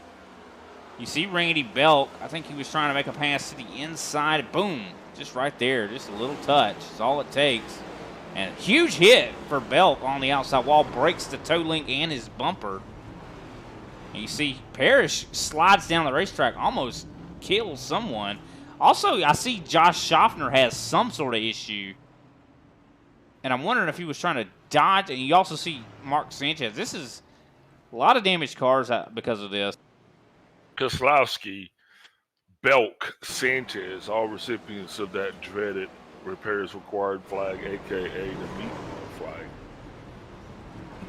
You see Randy Belk. I think he was trying to make a pass to the inside. Boom. Just right there. Just a little touch. That's all it takes. And a huge hit for Belk on the outside wall. Breaks the toe link and his bumper. And you see Parrish slides down the racetrack. Almost kills someone. Also, I see Josh Schaffner has some sort of issue. And I'm wondering if he was trying to dodge. And you also see Mark Sanchez. This is a lot of damaged cars because of this. Kozlowski, Belk, Sanchez, all recipients of that dreaded repairs required flag, a.k.a. the meat flag.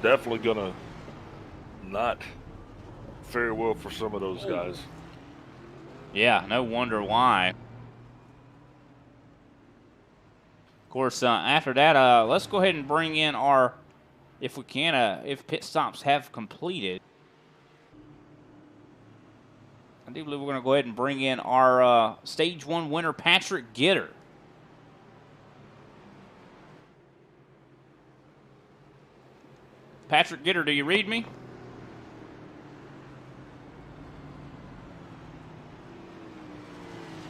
Definitely going to not fare well for some of those guys. Yeah, no wonder why. Of course, after that, let's go ahead and bring in our, if we can, if pit stops have completed. I do believe we're going to go ahead and bring in our Stage 1 winner, Patrick Gitter. Patrick Gitter, do you read me?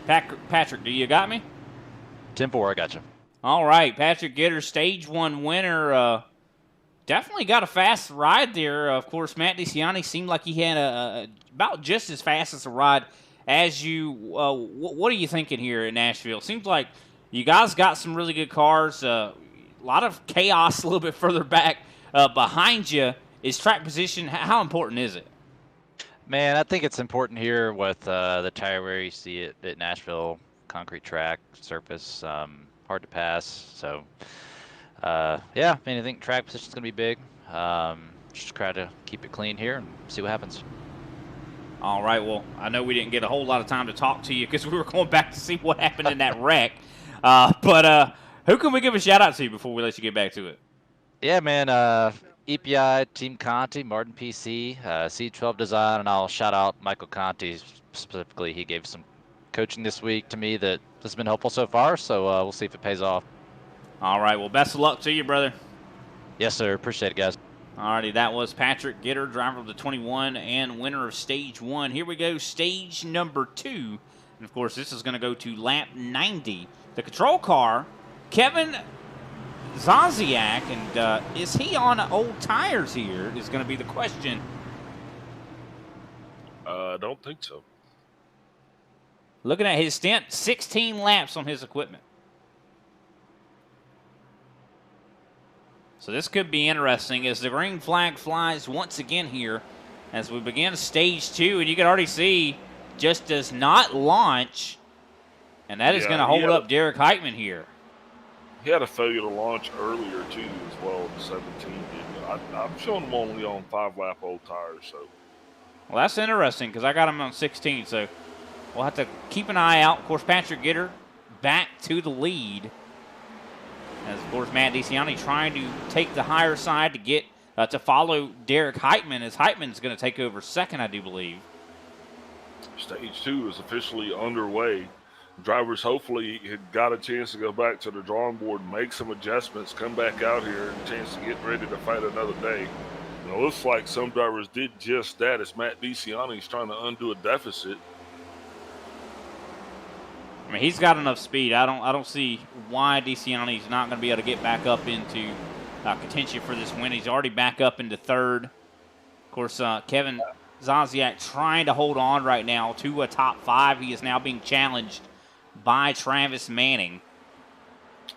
Patrick, do you got me? 10-4, I got you. All right, Patrick Gitter, Stage 1 winner. Definitely got a fast ride there. Of course, Matt DeCiani seemed like he had about just as fast as a ride as you. What are you thinking here in Nashville? Seems like you guys got some really good cars. A lot of chaos a little bit further back behind you. Is track position, how important is it? Man, I think it's important here with the tire wear. You see it at Nashville, concrete track, surface, hard to pass. So, yeah, I mean, I think track position is going to be big. Just try to keep it clean here and see what happens. All right, well, I know we didn't get a whole lot of time to talk to you because we were going back to see what happened in that wreck. But who can we give a shout-out to before we let you get back to it? Yeah, man, EPI, Team Conti, Martin PC, C12 Design, and I'll shout out Michael Conti specifically. He gave some coaching this week to me that has been helpful so far, so we'll see if it pays off. All right, well, best of luck to you, brother. Yes, sir. Appreciate it, guys. All righty, that was Patrick Gitter, driver of the 21 and winner of Stage 1. Here we go, Stage number 2. And, of course, this is going to go to lap 90. The control car, Kevin Zaziak, and is he on old tires here is going to be the question. I don't think so. Looking at his stint, 16 laps on his equipment. So this could be interesting as the green flag flies once again here as we begin Stage 2, and you can already see just does not launch, and that is going to hold up Derek Heitman here. He had a failure to launch earlier, too, as well. The 17 did. I'm showing him only on 5-lap old tires. So, well, that's interesting because I got him on 16, so we'll have to keep an eye out. Of course, Patrick Gitter back to the lead. As, of course, Matt DeCiani trying to take the higher side to get to follow Derek Heitman, as Heitman's going to take over second, I do believe. Stage 2 is officially underway. Drivers hopefully had got a chance to go back to the drawing board, make some adjustments, come back out here, and a chance to get ready to fight another day. And it looks like some drivers did just that as Matt DeCiani's trying to undo a deficit. I mean, he's got enough speed. I don't see why DeCiani's not going to be able to get back up into contention for this win. He's already back up into third. Of course, Kevin Zaziak trying to hold on right now to a top 5. He is now being challenged by Travis Manning.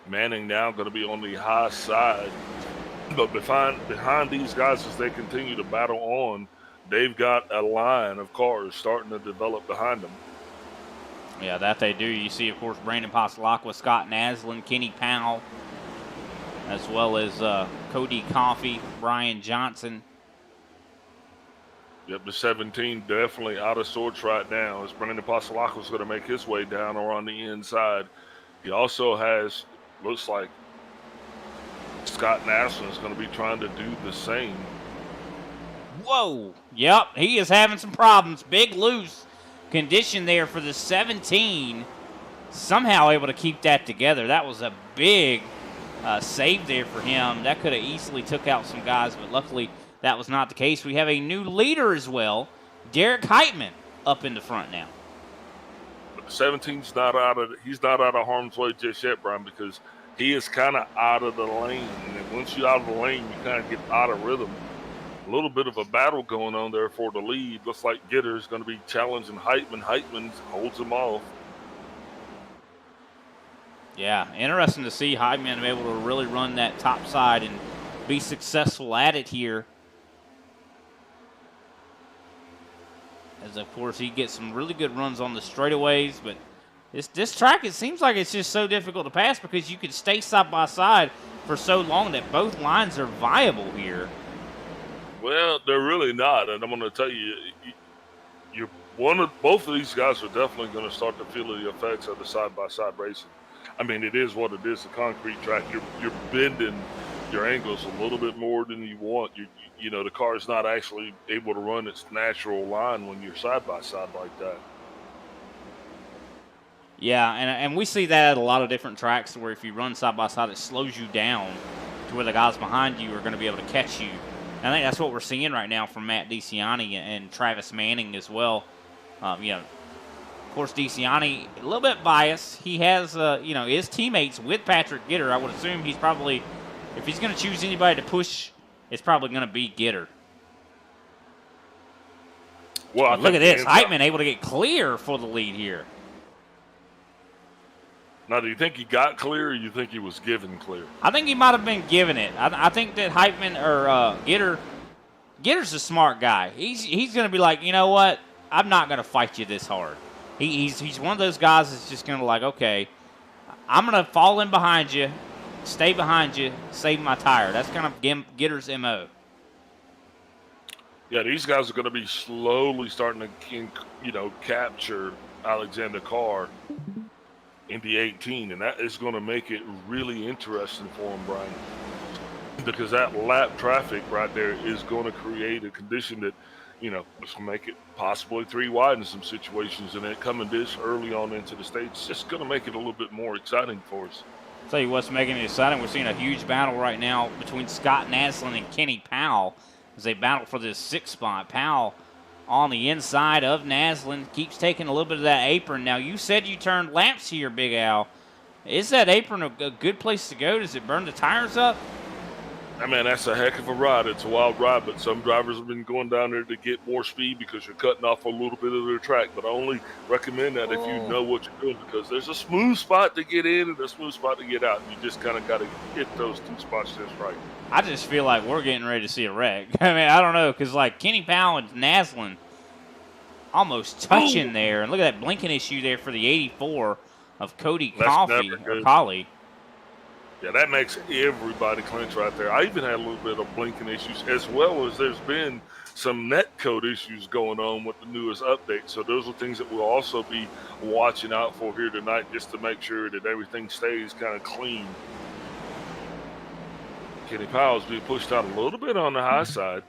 Manning now going to be on the high side. But behind these guys as they continue to battle on, they've got a line of cars starting to develop behind them. Yeah, that they do. You see, of course, Brandon Passalacqua, Scott Naslin, Kenny Powell, as well as Cody Coffey, Brian Johnson. Yep, the 17 definitely out of sorts right now as Brandon Passalacqua is going to make his way down or on the inside. He also has, looks like Scott Naslin is going to be trying to do the same. Whoa. Yep, he is having some problems. Big loose condition there for the 17. Somehow able to keep that together. That was a big save there for him. That could have easily took out some guys, but luckily that was not the case. We have a new leader as well, Derek Heitman, up in the front now. But the 17's not out of harm's way just yet, Brian, because he is kind of out of the lane. And once you're out of the lane, you kind of get out of rhythm. A little bit of a battle going on there for the lead. Looks like Gitter's going to be challenging Heitman. Heitman holds him off. Yeah, interesting to see Heitman able to really run that top side and be successful at it here. As, of course, he gets some really good runs on the straightaways, but this track, it seems like it's just so difficult to pass because you could stay side by side for so long that both lines are viable here. Well, they're really not, and I'm going to tell you, both of these guys are definitely going to start to feel the effects of the side-by-side racing. I mean, it is what it is, a concrete track. You're bending your angles a little bit more than you want. You know, the car is not actually able to run its natural line when you're side-by-side like that. Yeah, and we see that at a lot of different tracks where if you run side-by-side, it slows you down to where the guys behind you are going to be able to catch you. And I think that's what we're seeing right now from Matt DeCiani and Travis Manning as well. You know, of course, DeCiani, a little bit biased. He has, you know, his teammates with Patrick Gitter. I would assume he's probably, if he's going to choose anybody to push, it's probably going to be Gitter. Well, look at this. Heitman able to get clear for the lead here. Now, do you think he got clear or you think he was given clear? I think he might have been given it. I think that Heitman or Gitter's a smart guy. He's going to be like, you know what? I'm not going to fight you this hard. He's one of those guys that's just going to like, okay, I'm going to fall in behind you, stay behind you, save my tire. That's kind of Gitter's MO. Yeah, these guys are going to be slowly starting to, you know, capture Alexander Carr in the 18, and that is going to make it really interesting for him, Brian, because that lap traffic right there is going to create a condition that, you know, it's going to make it possibly 3 wide in some situations, and then coming this early on into the stage, it's just going to make it a little bit more exciting for us. I'll tell you what's making it exciting. We're seeing a huge battle right now between Scott Naslin and Kenny Powell as they battle for this 6th spot. Powell on the inside of Naslin keeps taking a little bit of that apron. Now, you said you turned laps here, Big Al. Is that apron a good place to go? Does it burn the tires up? I mean, that's a heck of a ride. It's a wild ride, but some drivers have been going down there to get more speed because you're cutting off a little bit of their track. But I only recommend that if you know what you're doing, because there's a smooth spot to get in and a smooth spot to get out. You just kind of got to hit those 2 spots just right. I just feel like we're getting ready to see a wreck. I mean, I don't know, because like Kenny Powell and Naslin almost touching there. And look at that blinking issue there for the 84 of Cody Colley. Yeah, that makes everybody clinch right there. I even had a little bit of blinking issues, as well as there's been some net code issues going on with the newest update. So those are things that we'll also be watching out for here tonight, just to make sure that everything stays kind of clean. Kenny Powell's being pushed out a little bit on the high side.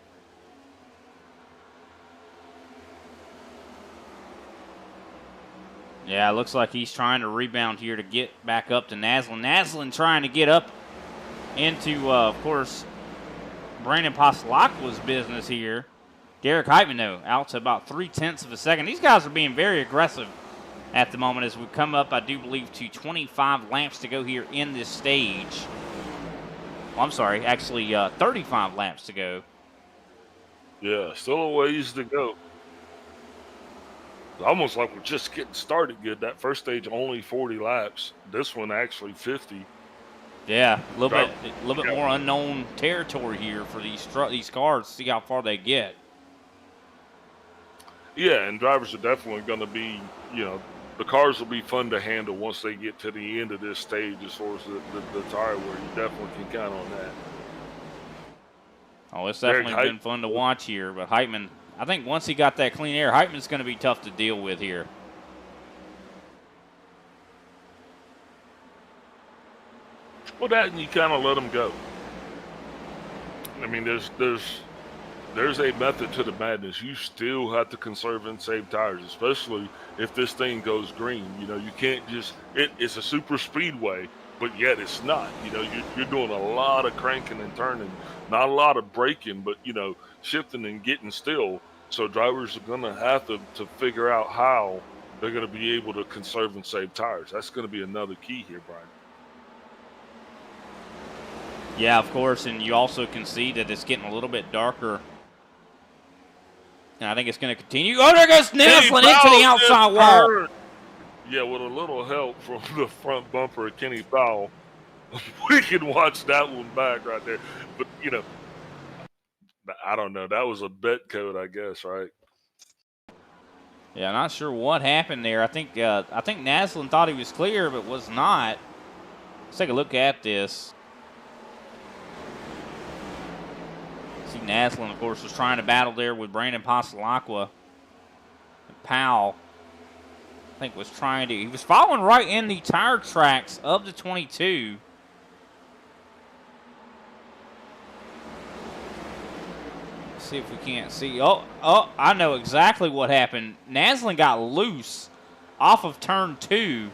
Yeah, it looks like he's trying to rebound here to get back up to Naslin. Naslin trying to get up into, of course, Brandon Passalacqua's business here. Derek Heitman, though, out to about 0.3 of a second. These guys are being very aggressive at the moment as we come up, I do believe, to 25 laps to go here in this stage. Well, I'm sorry, actually 35 laps to go. Yeah, still a ways to go. It's almost like we're just getting started good. That first stage only 40 laps. This one actually 50. Yeah, a little bit more unknown territory here for these cars. See how far they get. Yeah, and drivers are definitely going to be, the cars will be fun to handle once they get to the end of this stage as far as the tire wear. You definitely can count on that. Oh, it's definitely been fun to watch here. But Heitman, I think once he got that clean air, Heitman's going to be tough to deal with here. Well, that and you kind of let them go. I mean, there's a method to the madness. You still have to conserve and save tires, especially if this thing goes green. You can't just it's a super speedway, but yet it's not. You're doing a lot of cranking and turning, not a lot of braking, but shifting and getting still. So drivers are gonna have to figure out how they're gonna be able to conserve and save tires. That's gonna be another key here, Brian. Yeah, of course, and you also can see that it's getting a little bit darker. And I think it's going to continue. Oh, there goes Naslin into the outside wall. Yeah, with a little help from the front bumper of Kenny Powell, we can watch that one back right there. But, I don't know. That was a bet code, I guess, right? Yeah, I'm not sure what happened there. I think Naslin thought he was clear, but was not. Let's take a look at this. See, Naslin, of course, was trying to battle there with Brandon Pasalacqua. And Powell, I think, was trying to. He was following right in the tire tracks of the 22. Let's see if we can't see. Oh, I know exactly what happened. Naslin got loose off of turn 2,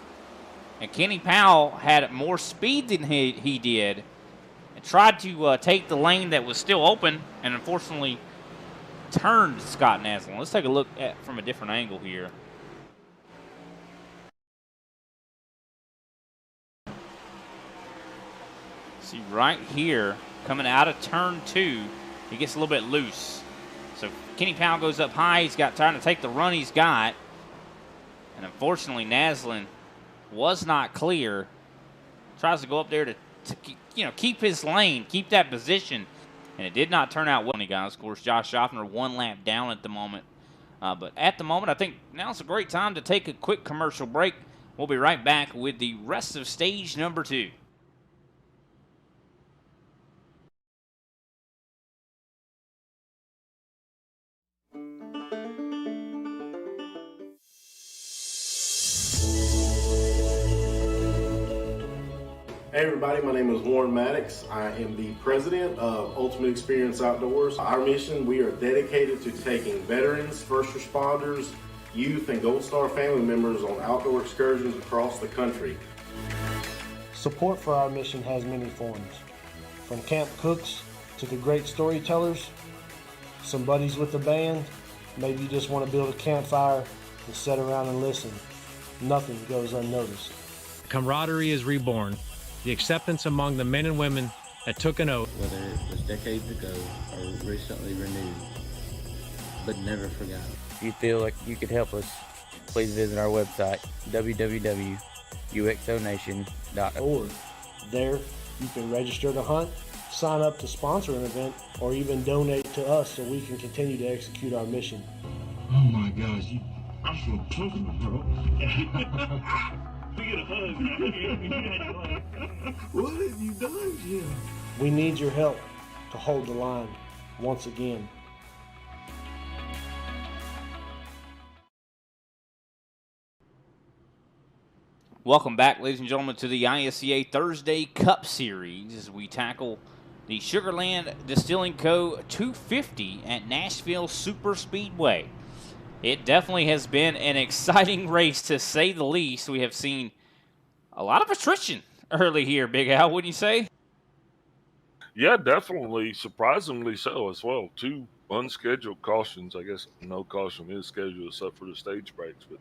and Kenny Powell had more speed than he did. Tried to take the lane that was still open and unfortunately turned Scott Naslin. Let's take a look at from a different angle here. See right here, coming out of turn 2, he gets a little bit loose. So Kenny Powell goes up high. He's got trying to take the run he's got. And unfortunately, Naslin was not clear. Tries to go up there to keep his lane, keep that position, and it did not turn out well, guys. Of course, Josh Schaffner 1 lap down at the moment. But at the moment, I think now's a great time to take a quick commercial break. We'll be right back with the rest of stage number 2. Hey everybody, my name is Warren Maddox. I am the president of Ultimate Experience Outdoors. Our mission, we are dedicated to taking veterans, first responders, youth, and Gold Star family members on outdoor excursions across the country. Support for our mission has many forms. From camp cooks to the great storytellers, some buddies with the band, maybe you just want to build a campfire and sit around and listen. Nothing goes unnoticed. Camaraderie is reborn. The acceptance among the men and women that took an oath. Whether it was decades ago or recently renewed, but never forgot. If you feel like you could help us, please visit our website, www.uxonation.org. There, you can register to hunt, sign up to sponsor an event, or even donate to us so we can continue to execute our mission. Oh my gosh, I'm so talking, bro. We get a hug, man. What have you done, Jim? We need your help to hold the line once again. Welcome back, ladies and gentlemen, to the ISCA Thursday Cup Series as we tackle the Sugarland Distilling Co. 250 at Nashville Super Speedway. It definitely has been an exciting race, to say the least. We have seen a lot of attrition early here, Big Al, wouldn't you say? Yeah, definitely. Surprisingly so as well. 2 unscheduled cautions. I guess no caution is scheduled except for the stage breaks, but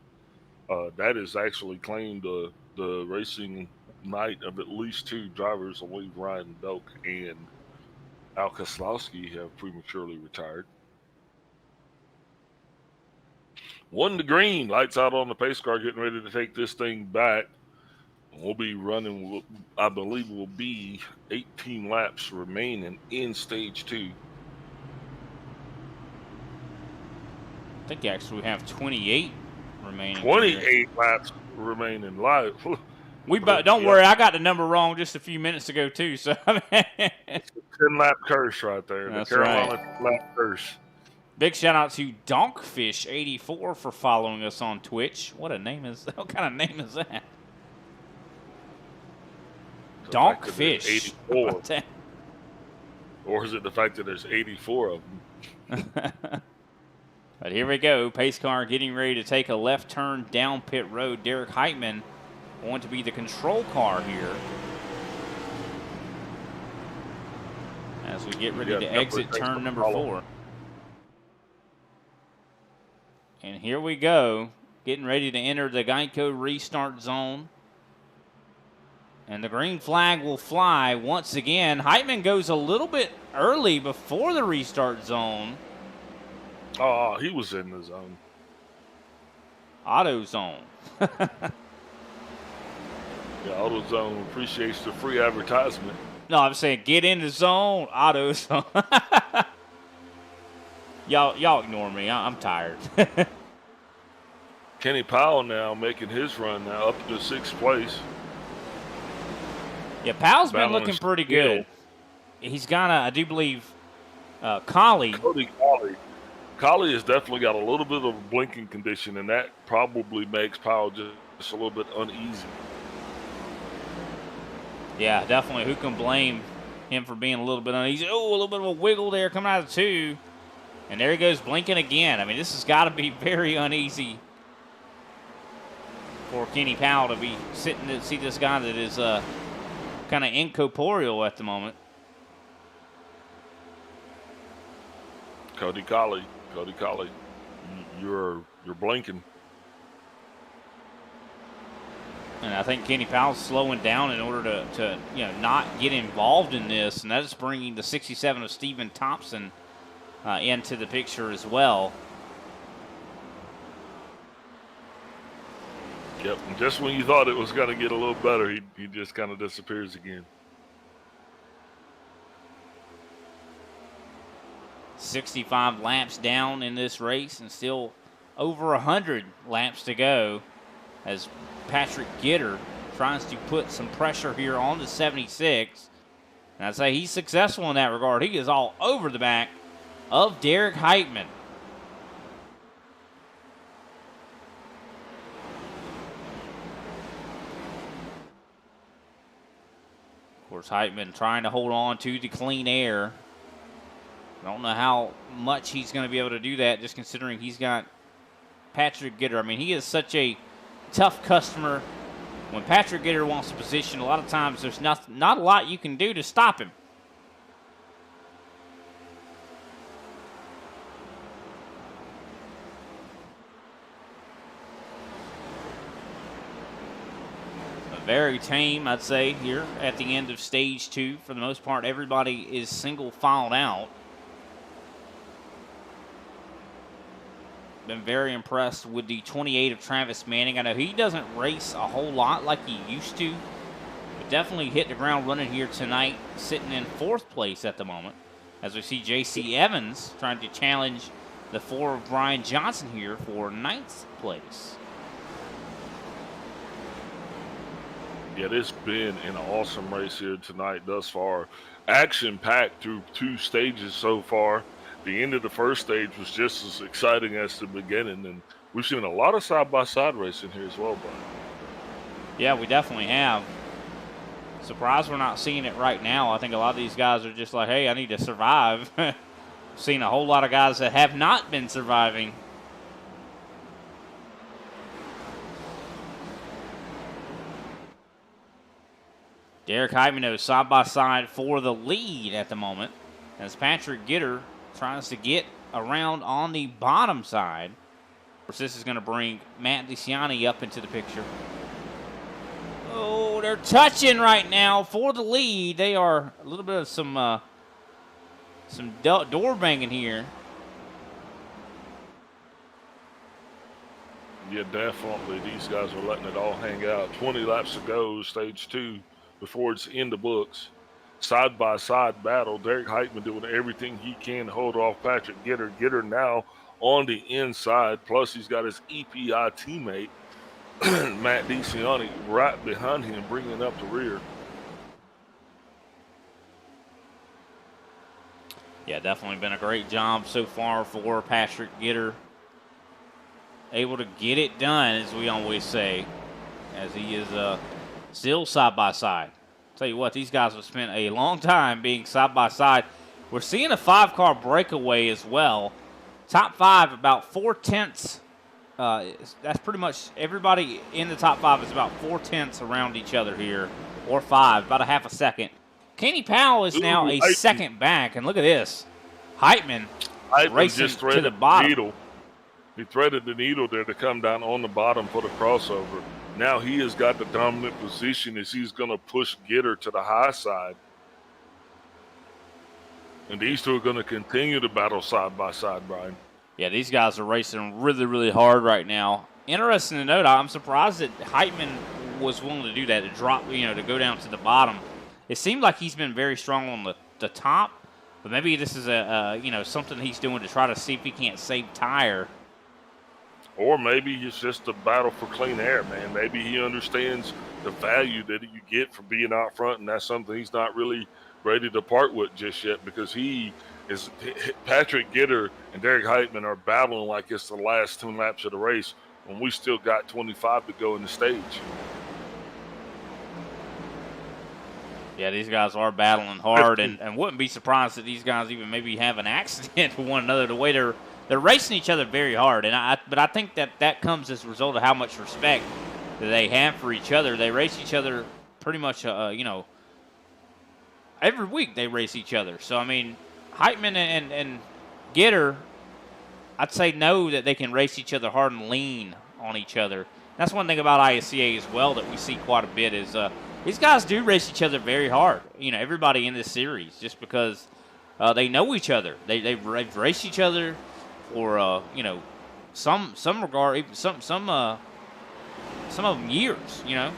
that is actually claimed the racing night of at least 2 drivers. I believe Ryan Doak and Al Koslowski have prematurely retired. 1 to green, lights out on the pace car, getting ready to take this thing back. We'll be running, I believe, will be 18 laps remaining in stage 2. I think actually we have 28 remaining. 28 laps remaining live. Don't worry, I got the number wrong just a few minutes ago too. So it's a 10-lap curse right there. That's the Carolina right. 10-lap curse. Big shout out to Donkfish84 for following us on Twitch. What kind of name is that? Donkfish. 84. Or is it the fact that there's 84 of them? But here we go. Pace car getting ready to take a left turn down pit road. Derek Heitman going to be the control car here as we get ready to exit turn number 4. And here we go, getting ready to enter the Geico restart zone. And the green flag will fly once again. Heitman goes a little bit early before the restart zone. Oh, he was in the zone. Auto zone. Yeah, AutoZone appreciates the free advertisement. No, I'm saying get in the zone, auto zone. Y'all ignore me. I'm tired. Kenny Powell now making his run now up to 6th place. Yeah, Powell's been looking pretty good. He's got I do believe, Collie. Cody Collie. Collie has definitely got a little bit of a blinking condition, and that probably makes Powell just a little bit uneasy. Yeah, definitely. Who can blame him for being a little bit uneasy? Oh, a little bit of a wiggle there coming out of 2. And there he goes blinking again. I mean, this has got to be very uneasy for Kenny Powell to be sitting to see this guy that is kind of incorporeal at the moment. Cody Collie, you're blinking. And I think Kenny Powell's slowing down in order to not get involved in this, and that is bringing the 67 of Stephen Thompson into the picture as well. Yep, and just when you thought it was going to get a little better, he just kind of disappears again. 65 laps down in this race and still over 100 laps to go as Patrick Gitter tries to put some pressure here on the 76. And I'd say he's successful in that regard. He is all over the back of Derek Heitman. Of course, Heitman trying to hold on to the clean air. I don't know how much he's going to be able to do that, just considering he's got Patrick Gitter. I mean, he is such a tough customer. When Patrick Gitter wants to position, a lot of times there's not a lot you can do to stop him. Very tame, I'd say, here at the end of stage 2. For the most part, everybody is single filed out. Been very impressed with the 28 of Travis Manning. I know he doesn't race a whole lot like he used to, but definitely hit the ground running here tonight, sitting in 4th place at the moment. As we see J.C. Evans trying to challenge the 4 of Brian Johnson here for 9th place. Yeah, it's been an awesome race here tonight thus far. Action-packed through 2 stages so far. The end of the first stage was just as exciting as the beginning, and we've seen a lot of side-by-side racing here as well, Brian. Yeah, we definitely have. Surprised we're not seeing it right now. I think a lot of these guys are just like, hey, I need to survive. Seen a whole lot of guys that have not been surviving. Derek Heitman is side-by-side for the lead at the moment as Patrick Gitter tries to get around on the bottom side. Of course, this is going to bring Matt DeCiani up into the picture. Oh, they're touching right now for the lead. They are a little bit of some door banging here. Yeah, definitely. These guys are letting it all hang out. 20 laps to go, stage 2, before it's in the books. Side-by-side battle. Derek Heitman doing everything he can to hold off Patrick Gitter. Gitter now on the inside. Plus, he's got his EPI teammate, Matt DeCiani, right behind him, bringing up the rear. Yeah, definitely been a great job so far for Patrick Gitter. Able to get it done, as we always say, as he is still side by side. Tell you what, these guys have spent a long time being side by side. We're seeing a 5-car breakaway as well. Top 5, about 4/10. That's pretty much everybody in the top 5 is about 4/10 around each other here, or 5, about a half a second. Kenny Powell is now a second back, and look at this. Heitman racing just to the bottom. needle. He threaded the needle there to come down on the bottom for the crossover. Now he has got the dominant position as he's going to push Gitter to the high side. And these two are going to continue to battle side by side, Brian. Yeah, these guys are racing really, really hard right now. Interesting to note, I'm surprised that Heitman was willing to do that, to drop, to go down to the bottom. It seemed like he's been very strong on the top, but maybe this is something he's doing to try to see if he can't save tire. Or maybe it's just a battle for clean air, man. Maybe he understands the value that you get from being out front, and that's something he's not really ready to part with just yet, because Patrick Gitter and Derek Heitman are battling like it's the last 2 laps of the race when we still got 25 to go in the stage. Yeah, these guys are battling hard, and wouldn't be surprised that these guys even maybe have an accident with one another. The way they're racing each other very hard, but I think that comes as a result of how much respect that they have for each other. They race each other pretty much, every week they race each other. So I mean, Heitman and Gitter, I'd say know that they can race each other hard and lean on each other. That's one thing about ISCA as well that we see quite a bit is these guys do race each other very hard. Everybody in this series, just because they know each other. They've raced each other for some regard, even some of them years. Yeah,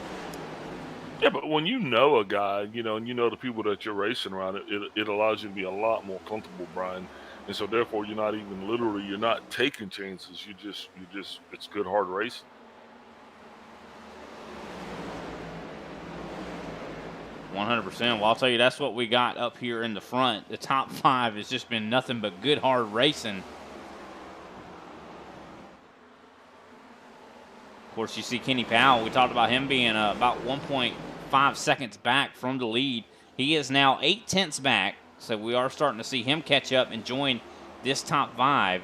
but when you know a guy, and you know the people that you're racing around, it allows you to be a lot more comfortable, Brian. And so therefore, you're not taking chances. You just it's good hard racing. $100%. Well, I'll tell you, that's what we got up here in the front. The top 5 has just been nothing but good, hard racing. Of course, you see Kenny Powell. We talked about him being about 1.5 seconds back from the lead. He is now 0.8 back, so we are starting to see him catch up and join this top 5.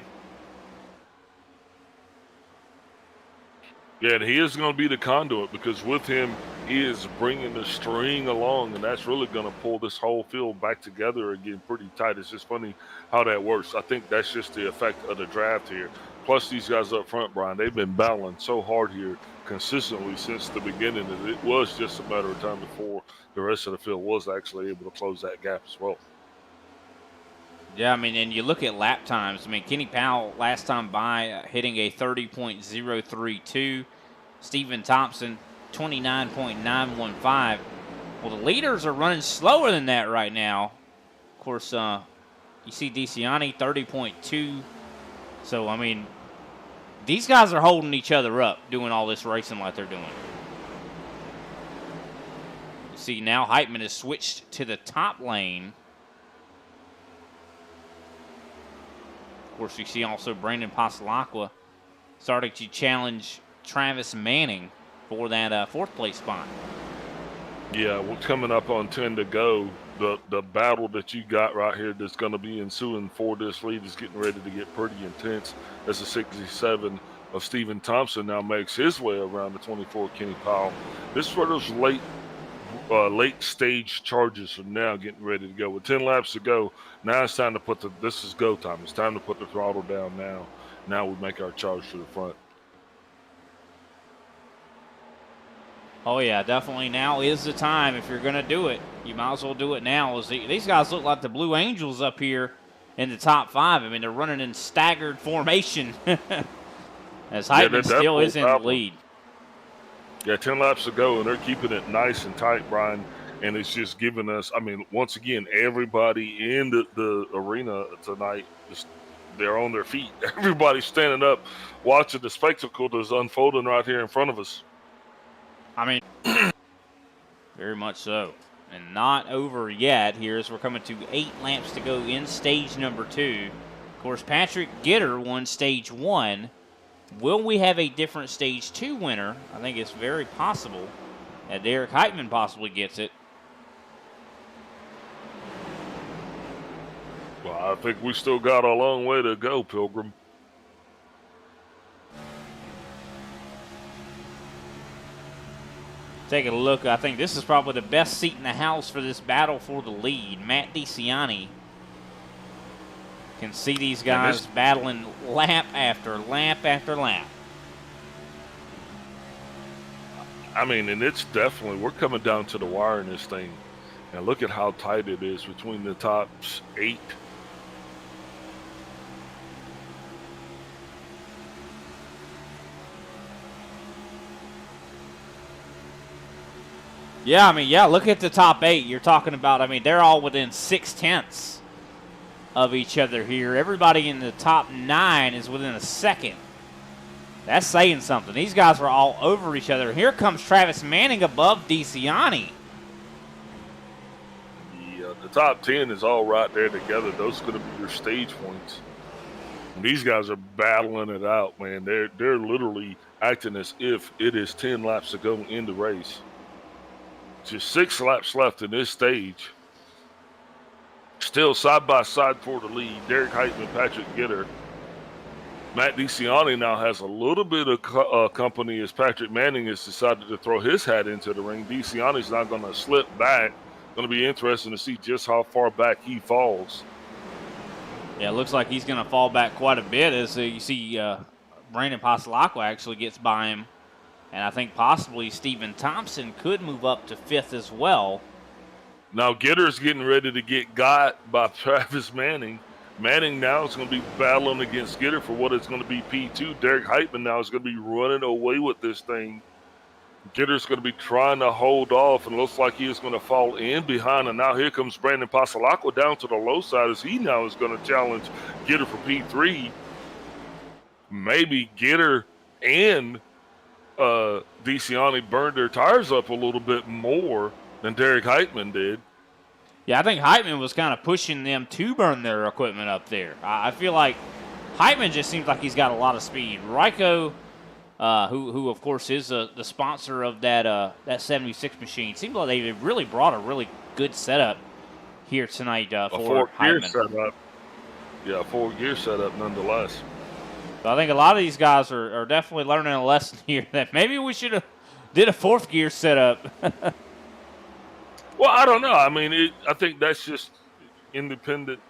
Yeah, and he is going to be the conduit, because with him, he is bringing the string along, and that's really going to pull this whole field back together again pretty tight. It's just funny how that works. I think that's just the effect of the draft here. Plus, these guys up front, Brian, they've been battling so hard here consistently since the beginning that it was just a matter of time before the rest of the field was actually able to close that gap as well. Yeah, I mean, and you look at lap times. I mean, Kenny Powell last time by hitting a 30.032. Stephen Thompson, 29.915. Well, the leaders are running slower than that right now. Of course, you see DeCiani, 30.2. So, I mean, these guys are holding each other up doing all this racing like they're doing. You see now Heitman has switched to the top lane. Of course, you see also Brandon Pasalacqua starting to challenge Travis Manning for that 4th place spot. Yeah, we're coming up on 10 to go. The battle that you got right here that's going to be ensuing for this lead is getting ready to get pretty intense as the 67 of Stephen Thompson now makes his way around the 24 Kenny Powell. This is where those late stage charges are now getting ready to go. With 10 laps to go, now it's time to this is go time. It's time to put the throttle down now. Now we make our charge to the front. Oh, yeah, definitely now is the time. If you're going to do it, you might as well do it now. These guys look like the Blue Angels up here in the top 5. I mean, they're running in staggered formation as Heitman still is in the lead. Yeah, 10 laps to go, and they're keeping it nice and tight, Brian. And it's just giving us, I mean, once again, everybody in the arena tonight is they're on their feet. Everybody's standing up watching the spectacle that's unfolding right here in front of us. I mean, very much so. And not over yet here as we're coming to 8 laps to go in stage number 2. Of course, Patrick Gitter won stage 1. Will we have a different stage 2 winner? I think it's very possible that Derek Heitman possibly gets it. Well, I think we still got a long way to go, Pilgrim. Taking a look, I think this is probably the best seat in the house for this battle for the lead. Matt DeCiani can see these guys battling lap after lap after lap. I mean, and it's definitely, we're coming down to the wire in this thing. And look at how tight it is between the top 8. Yeah, I mean, look at the top 8 you're talking about. I mean, they're all within 0.6 of each other here. Everybody in the top 9 is within a second. That's saying something. These guys are all over each other. Here comes Travis Manning above DeCiani. Yeah, the top 10 is all right there together. Those are going to be your stage points. And these guys are battling it out, man. They're literally acting as if it is 10 laps to go in the race. Just 6 laps left in this stage. Still side by side for the lead. Derek Heitman, Patrick Gitter. Matt DeCiani now has a little bit of company as Patrick Manning has decided to throw his hat into the ring. DeCiani's not going to slip back. Going to be interesting to see just how far back he falls. Yeah, it looks like he's going to fall back quite a bit as you see Brandon Pasalacqua actually gets by him. And I think possibly Stephen Thompson could move up to 5th as well. Now Gitter's getting ready to get got by Travis Manning. Manning now is going to be battling against Gitter for what is going to be P2. Derek Heitman now is going to be running away with this thing. Gitter's going to be trying to hold off and looks like he is going to fall in behind. And now here comes Brandon Pasalacqua down to the low side as he now is going to challenge Gitter for P3. Maybe Gitter and DeCiani burned their tires up a little bit more than Derek Heitman did. Yeah, I think Heitman was kind of pushing them to burn their equipment up there. I feel like Heitman just seems like he's got a lot of speed. Ryko, who of course is the sponsor of that 76 machine, seems like they really brought a really good setup here tonight for Heitman. Setup. Yeah, 4-gear setup nonetheless. So I think a lot of these guys are definitely learning a lesson here that maybe we should have did a 4th gear setup. Well, I don't know. I mean, I think that's just independent,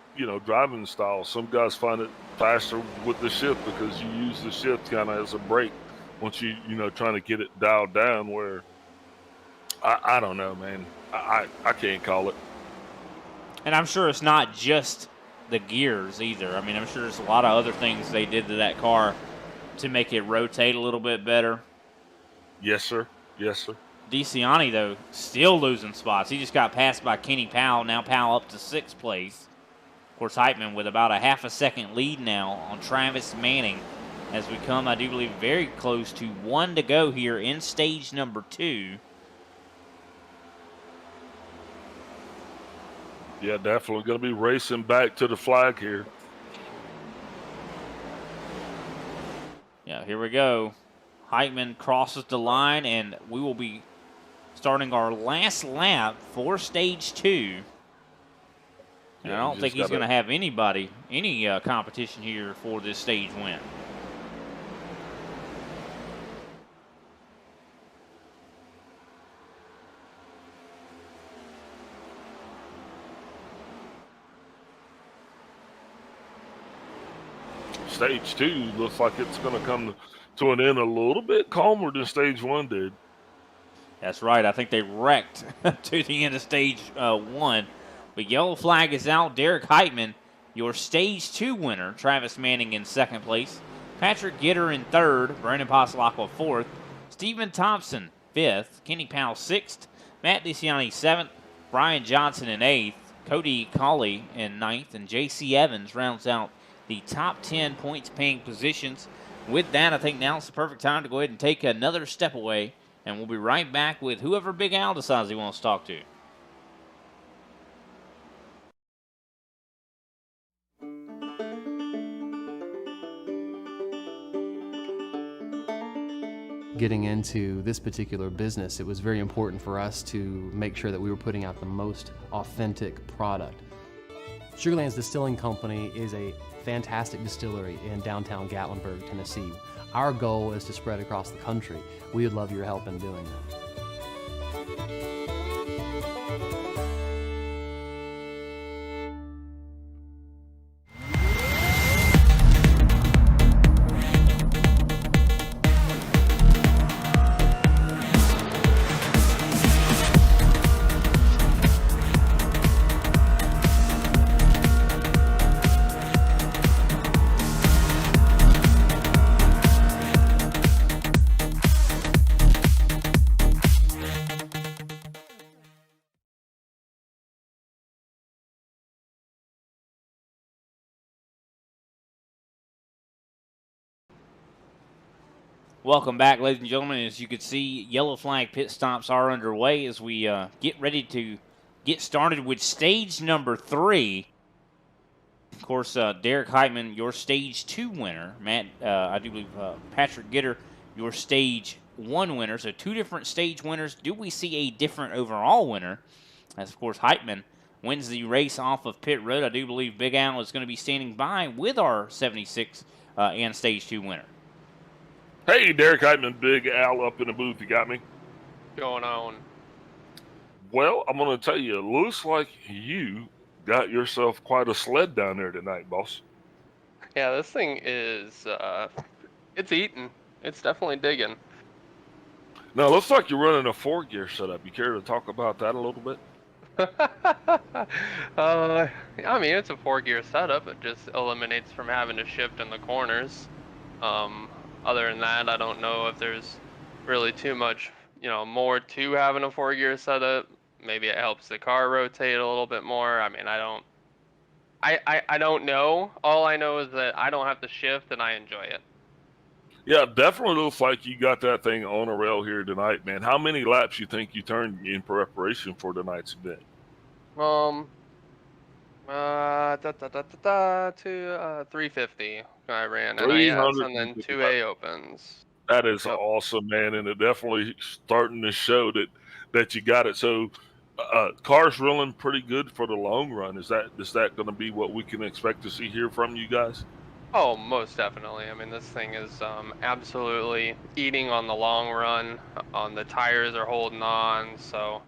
driving style. Some guys find it faster with the shift because you use the shift kind of as a brake once you trying to get it dialed down. Where I don't know, man. I can't call it. And I'm sure it's not just the gears either. I mean, I'm sure there's a lot of other things they did to that car to make it rotate a little bit better. Yes, sir. Yes, sir. DeCiani, though, still losing spots. He just got passed by Kenny Powell. Now Powell up to 6th place. Of course, Heitman with about a half a second lead now on Travis Manning as we come, I do believe, very close to 1 to go here in stage number 2. Yeah, definitely going to be racing back to the flag here. Yeah, here we go. Heitman crosses the line, and we will be starting our last lap for stage 2. And I don't think he's going to have any competition here for this stage win. Stage 2 looks like it's going to come to an end a little bit calmer than stage 1 did. That's right. I think they wrecked to the end of stage 1. But yellow flag is out. Derek Heitman, your stage 2 winner. Travis Manning in 2nd place. Patrick Gitter in 3rd. Brandon Pasalacqua 4th. Stephen Thompson 5th. Kenny Powell 6th. Matt DeCiani 7th. Brian Johnson in 8th. Cody Colley in 9th. And J.C. Evans rounds out the top 10 points paying positions. With that, I think now it's the perfect time to go ahead and take another step away, and we'll be right back with whoever Big Al decides he wants to talk to. Getting into this particular business, it was very important for us to make sure that we were putting out the most authentic product. Sugarlands Distilling Company is a fantastic distillery in downtown Gatlinburg, Tennessee. Our goal is to spread across the country. We would love your help in doing that. Welcome back, ladies and gentlemen. As you can see, yellow flag pit stops are underway as we get ready to get started with stage number 3. Of course, Derek Heitman, your stage 2 winner. Matt, I do believe Patrick Gitter, your stage 1 winner. So 2 different stage winners. Do we see a different overall winner? As, of course, Heitman wins the race off of pit road. I do believe Big Al is going to be standing by with our 76 and stage 2 winner. Hey, Derek Heitman, Big Al up in the booth. You got me? Going on? Well, I'm going to tell you, it looks like you got yourself quite a sled down there tonight, boss. Yeah, this thing is, it's eating. It's definitely digging. Now, it looks like you're running a 4-gear setup. You care to talk about that a little bit? I mean, it's a 4-gear setup. It just eliminates from having to shift in the corners. Other than that, I don't know if there's really too much, more to having a 4-gear setup. Maybe it helps the car rotate a little bit more. I mean, I don't know. All I know is that I don't have to shift and I enjoy it. Yeah, definitely looks like you got that thing on a rail here tonight, man. How many laps you think you turned in preparation for tonight's event? 350 I ran, and and then 2A opens. That is awesome, man, and it definitely starting to show that you got it. So, car's rolling pretty good for the long run. Is that going to be what we can expect to see here from you guys? Oh, most definitely. I mean, this thing is absolutely eating on the long run. The tires are holding on, so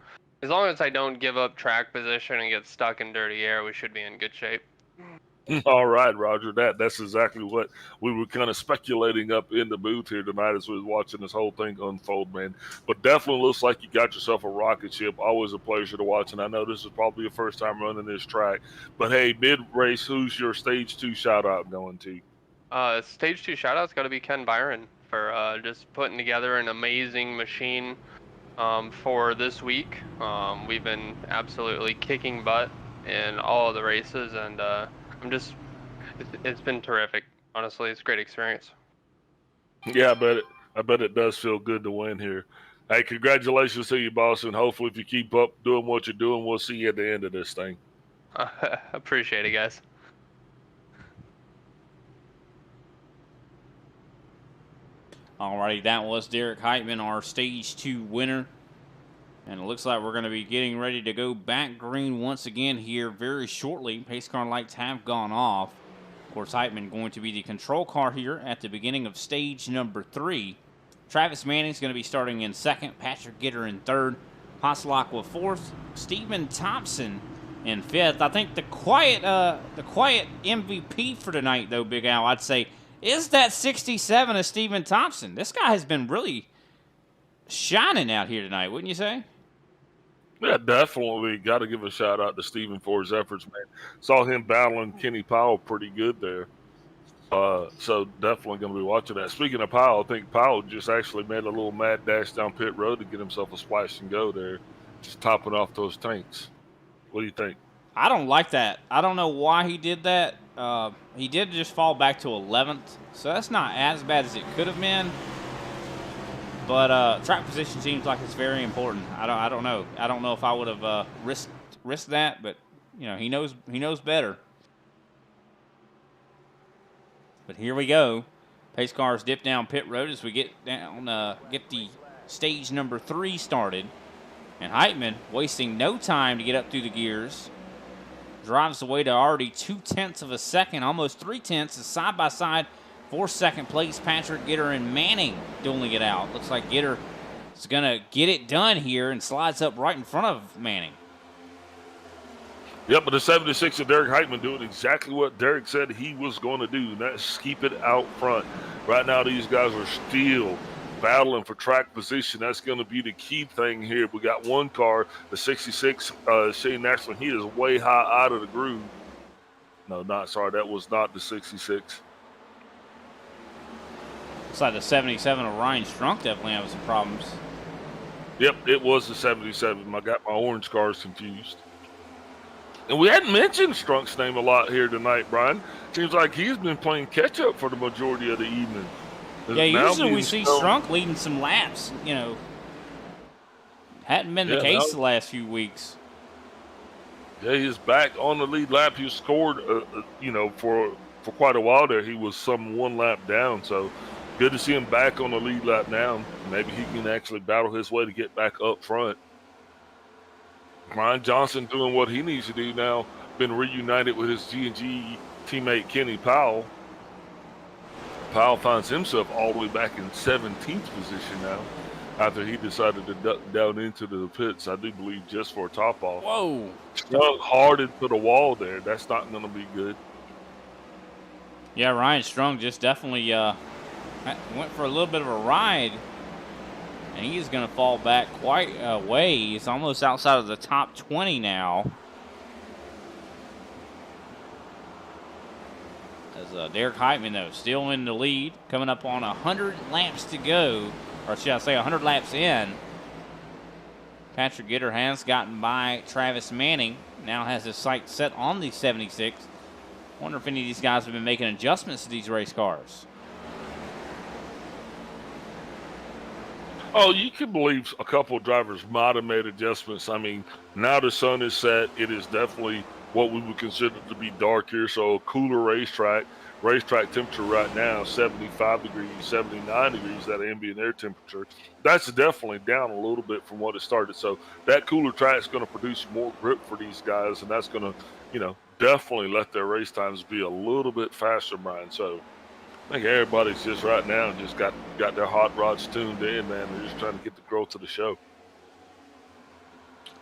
as long as I don't give up track position and get stuck in dirty air, we should be in good shape. All right, Roger. That's exactly what we were kind of speculating up in the booth here tonight as we was watching this whole thing unfold, man. But definitely looks like you got yourself a rocket ship. Always a pleasure to watch, and I know this is probably your first time running this track. But hey, mid-race, who's your stage 2 shout-out going to? Stage 2 shout-out's got to be Ken Byron for just putting together an amazing machine for this week. We've been absolutely kicking butt in all of the races, and it's been terrific. Honestly, it's a great experience. Yeah, I bet it does feel good to win here. Hey, congratulations to you, boss, and hopefully if you keep up doing what you're doing, we'll see you at the end of this thing. Appreciate it, guys. Alrighty, that was Derek Heitman, our stage 2 winner. And it looks like we're going to be getting ready to go back green once again here very shortly. Pace car lights have gone off. Of course, Heitman going to be the control car here at the beginning of stage number 3. Travis Manning's going to be starting in 2nd. Patrick Gitter in 3rd. Haslakwa 4th. Stephen Thompson in 5th. I think the quiet MVP for tonight, though, Big Al, I'd say, is that 67 of Stephen Thompson. This guy has been really shining out here tonight, wouldn't you say? Yeah, definitely. Got to give a shout out to Stephen for his efforts, man. Saw him battling Kenny Powell pretty good there. So definitely going to be watching that. Speaking of Powell, I think Powell just actually made a little mad dash down pit road to get himself a splash and go there, just topping off those tanks. What do you think? I don't like that. I don't know why he did that. He did just fall back to 11th, so that's not as bad as it could have been. But track position seems like it's very important. I don't know. I don't know if I would have risked that, but you know, he knows better. But here we go. Pace cars dip down pit road as we get the stage number 3 started. And Heitman, wasting no time to get up through the gears, drives away to already 0.2 of a second, almost 0.3, is side by side for second place. Patrick Gitter and Manning dueling it out. Looks like Gitter is going to get it done here and slides up right in front of Manning. Yep, but the 76 of Derek Heitman doing exactly what Derek said he was going to do, and that's keep it out front. Right now, these guys are still battling for track position. That's going to be the key thing here. We got one car, the 66, Shane Nashville. He is way high out of the groove. No, that was not the 66. Looks like the 77 of Ryan Strunk definitely having some problems. Yep, it was the 77. I got my orange cars confused. And we hadn't mentioned Strunk's name a lot here tonight, Brian. Seems like he's been playing catch-up for the majority of the evening. Yeah, usually we see Strunk leading some laps, you know. Hadn't been the case the last few weeks. Yeah, he's back on the lead lap. He scored, for quite a while there. He was some one lap down, so good to see him back on the lead lap now. Maybe he can actually battle his way to get back up front. Ryan Johnson doing what he needs to do now, been reunited with his G&G teammate Kenny Powell. Powell finds himself all the way back in 17th position now after he decided to duck down into the pits, I do believe, just for a top off. Whoa. Stuck hard into the wall there. That's not going to be good. Yeah, Ryan Strong just definitely went for a little bit of a ride. And he is going to fall back quite a way. He's almost outside of the top 20 now. As Derek Heitman, though, still in the lead, coming up on 100 laps to go. Or should I say 100 laps in. Patrick Gitter has gotten by Travis Manning. Now has his sights set on the 76. Wonder if any of these guys have been making adjustments to these race cars. Oh, you can believe a couple of drivers might have made adjustments. I mean, now the sun is set. It is definitely what we would consider to be dark here. So a cooler racetrack. Racetrack temperature right now, 75 degrees, 79 degrees, that ambient air temperature. That's definitely down a little bit from what it started. So that cooler track is going to produce more grip for these guys, and that's going to, definitely let their race times be a little bit faster, Brian. So I think everybody's just right now just got their hot rods tuned in, man. They're just trying to get the growth to the show.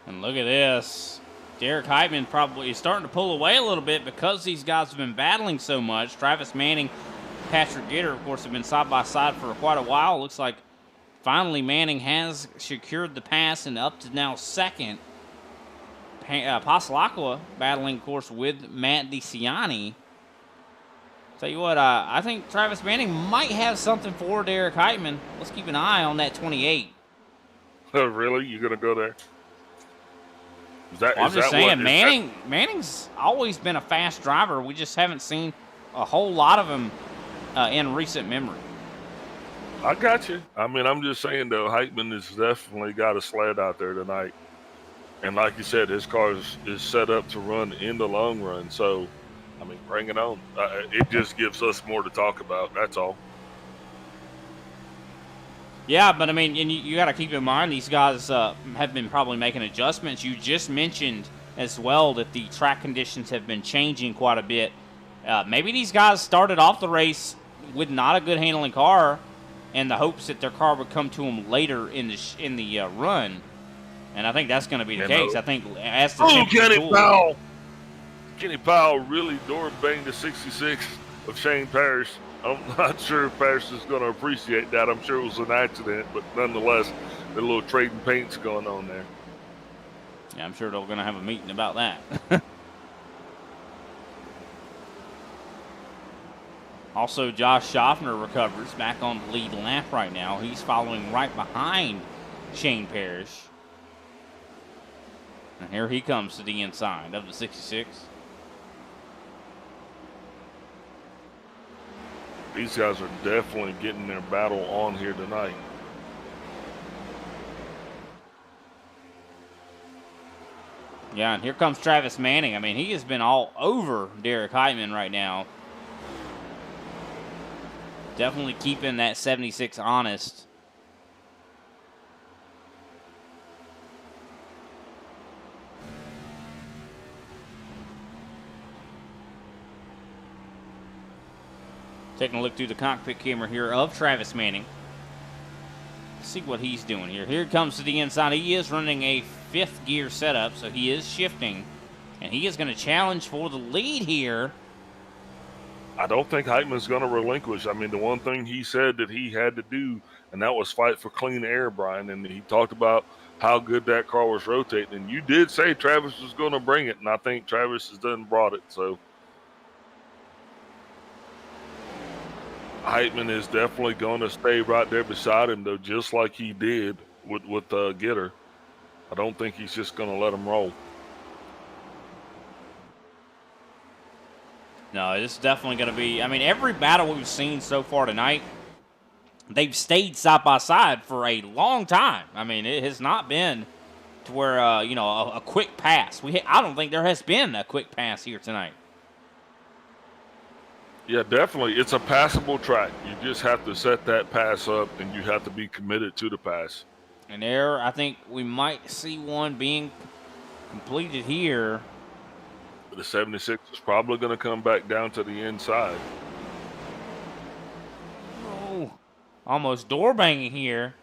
And look at this. Derek Heitman probably is starting to pull away a little bit because these guys have been battling so much. Travis Manning, Patrick Gitter, of course, have been side by side for quite a while. Looks like finally Manning has secured the pass and up to now second. Pasalacqua battling, of course, with Matt DeCiani. Tell you what, I think Travis Manning might have something for Derek Heitman. Let's keep an eye on that 28. Oh, really? You're going to go there? I'm just saying, Manning's always been a fast driver. We just haven't seen a whole lot of him in recent memory. I got you. I mean, I'm just saying, though, Heitman has definitely got a sled out there tonight. And like you said, his car is set up to run in the long run. So, I mean, bring it on. It just gives us more to talk about. That's all. Yeah, but I mean, and you got to keep in mind, these guys have been probably making adjustments. You just mentioned as well that the track conditions have been changing quite a bit. Maybe these guys started off the race with not a good handling car, in the hopes that their car would come to them later in the run. And I think that's going to be the case. I think as the Kenny Powell really door banged the 66 of Shane Parrish. I'm not sure if Parrish is going to appreciate that. I'm sure it was an accident, but nonetheless, the little trading paint's going on there. Yeah, I'm sure they're going to have a meeting about that. Also, Josh Schaffner recovers back on the lead lap right now. He's following right behind Shane Parrish. And here he comes to the inside of the 66. these guys are definitely getting their battle on here tonight. Yeah, and here comes Travis Manning. I mean, he has been all over Derek Heitman right now. Definitely keeping that 76 honest. Taking a look through the cockpit camera here of Travis Manning. See what he's doing here. Here it comes to the inside. He is running a 5th gear setup, so he is shifting. And he is going to challenge for the lead here. I don't think Heitman's going to relinquish. I mean, the one thing he said that he had to do, and that was fight for clean air, Brian. And he talked about how good that car was rotating. And you did say Travis was going to bring it, and I think Travis has done brought it. So Heitman is definitely going to stay right there beside him, though, just like he did with Gitter. I don't think he's just going to let him roll. No, it's definitely going to be, I mean, every battle we've seen so far tonight, they've stayed side by side for a long time. I mean, it has not been to where, you know, a quick pass. I don't think there has been a quick pass here tonight. Yeah, definitely. It's a passable track. You just have to set that pass up, and you have to be committed to the pass. And there, I think we might see one being completed here. The 76 is probably going to come back down to the inside. Oh, almost door banging here.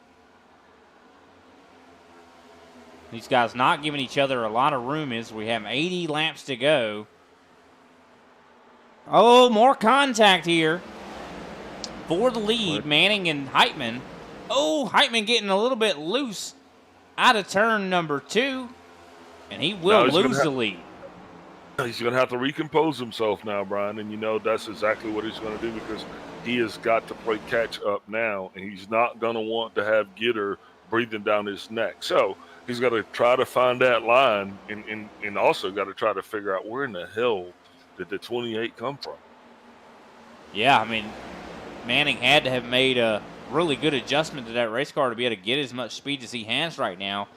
These guys not giving each other a lot of room as we have 80 laps to go. Oh, more contact here for the lead, Manning and Heitman. Oh, Heitman getting a little bit loose out of turn number 2, and he will lose the lead. He's going to have to recompose himself now, Brian, and you know that's exactly what he's going to do because he has got to play catch up now, and he's not going to want to have Gitter breathing down his neck. So he's got to try to find that line and also got to try to figure out where in the hell did the 28 come from. Yeah, I mean, Manning had to have made a really good adjustment to that race car to be able to get as much speed as he has right now.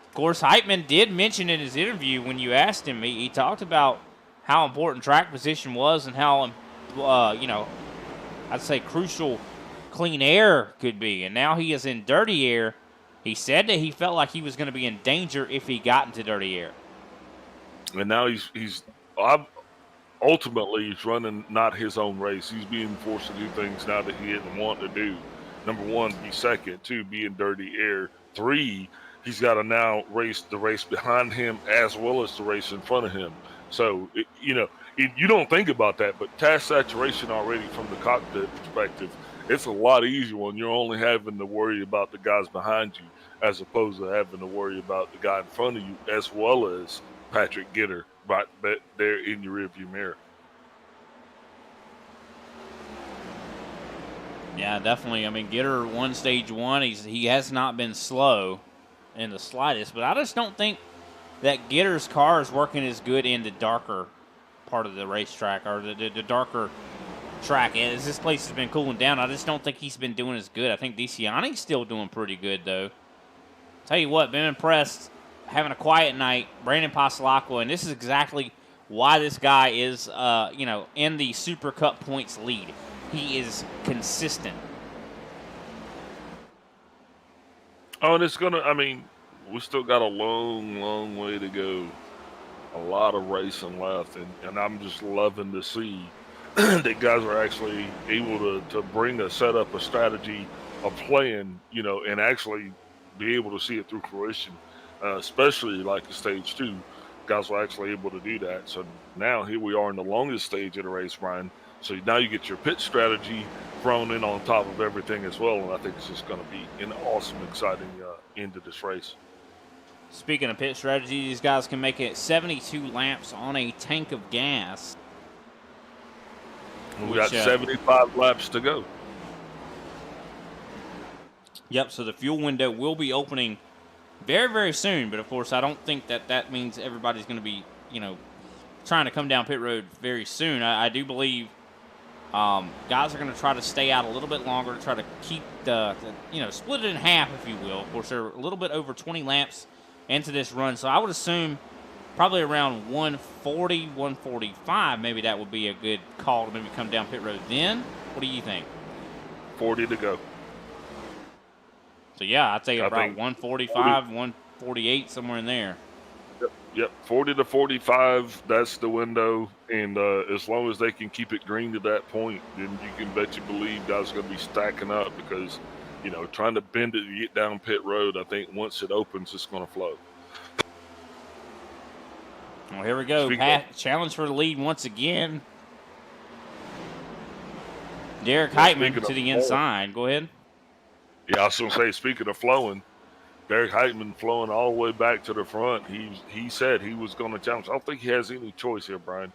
Of course, Heitman did mention in his interview when you asked him, he talked about how important track position was and how, you know, I'd say crucial clean air could be. And now he is in dirty air. He said that he felt like he was going to be in danger if he got into dirty air. And now he's ultimately he's running not his own race. He's being forced to do things now that he didn't want to do. Number 1, be second. 2, be in dirty air. 3, he's got to now race the race behind him as well as the race in front of him. So, you don't think about that, but task saturation already from the cockpit perspective, it's a lot easier when you're only having to worry about the guys behind you as opposed to having to worry about the guy in front of you as well as Patrick Gitter right there in your rearview mirror. Yeah, definitely. I mean, Gitter won stage 1. He has not been slow in the slightest, but I just don't think that Gitter's car is working as good in the darker part of the racetrack or the darker track. And as this place has been cooling down, I just don't think he's been doing as good. I think DeCiani's still doing pretty good, though. Tell you what, been impressed. Having a quiet night, Brandon Pasalacqua, and this is exactly why this guy is, in the Super Cup points lead. He is consistent. Oh, and it's we still got a long, long way to go. A lot of racing left, and I'm just loving to see that guys are actually able to bring a setup, a strategy, a plan, and actually be able to see it through fruition. Especially like the stage 2, guys were actually able to do that. So now here we are in the longest stage of the race, Brian. So now you get your pit strategy thrown in on top of everything as well, and I think it's just going to be an awesome, exciting end to this race. Speaking of pit strategy, these guys can make it 72 laps on a tank of gas. We got 75 laps to go. Yep, so the fuel window will be opening very, very soon, but of course I don't think that means everybody's going to be, trying to come down pit road very soon. I do believe Guys are going to try to stay out a little bit longer to try to keep split it in half, if you will. Of course, they're a little bit over 20 laps into this run, so I would assume probably around 140, 145, maybe that would be a good call to maybe come down pit road then. What do you think? 40 to go. So, yeah, I'd say about 145, 40. 148, somewhere in there. Yep, 40 to 45, that's the window. And as long as they can keep it green to that point, then you can bet you believe guys are going to be stacking up because, trying to bend it to get down pit road, I think once it opens, it's going to flow. Well, here we go. Challenge for the lead once again. Derek Heitman to the inside. Go ahead. Yeah, I was going to say, speaking of flowing, Derek Heitman flowing all the way back to the front. He said he was going to challenge. I don't think he has any choice here, Brian.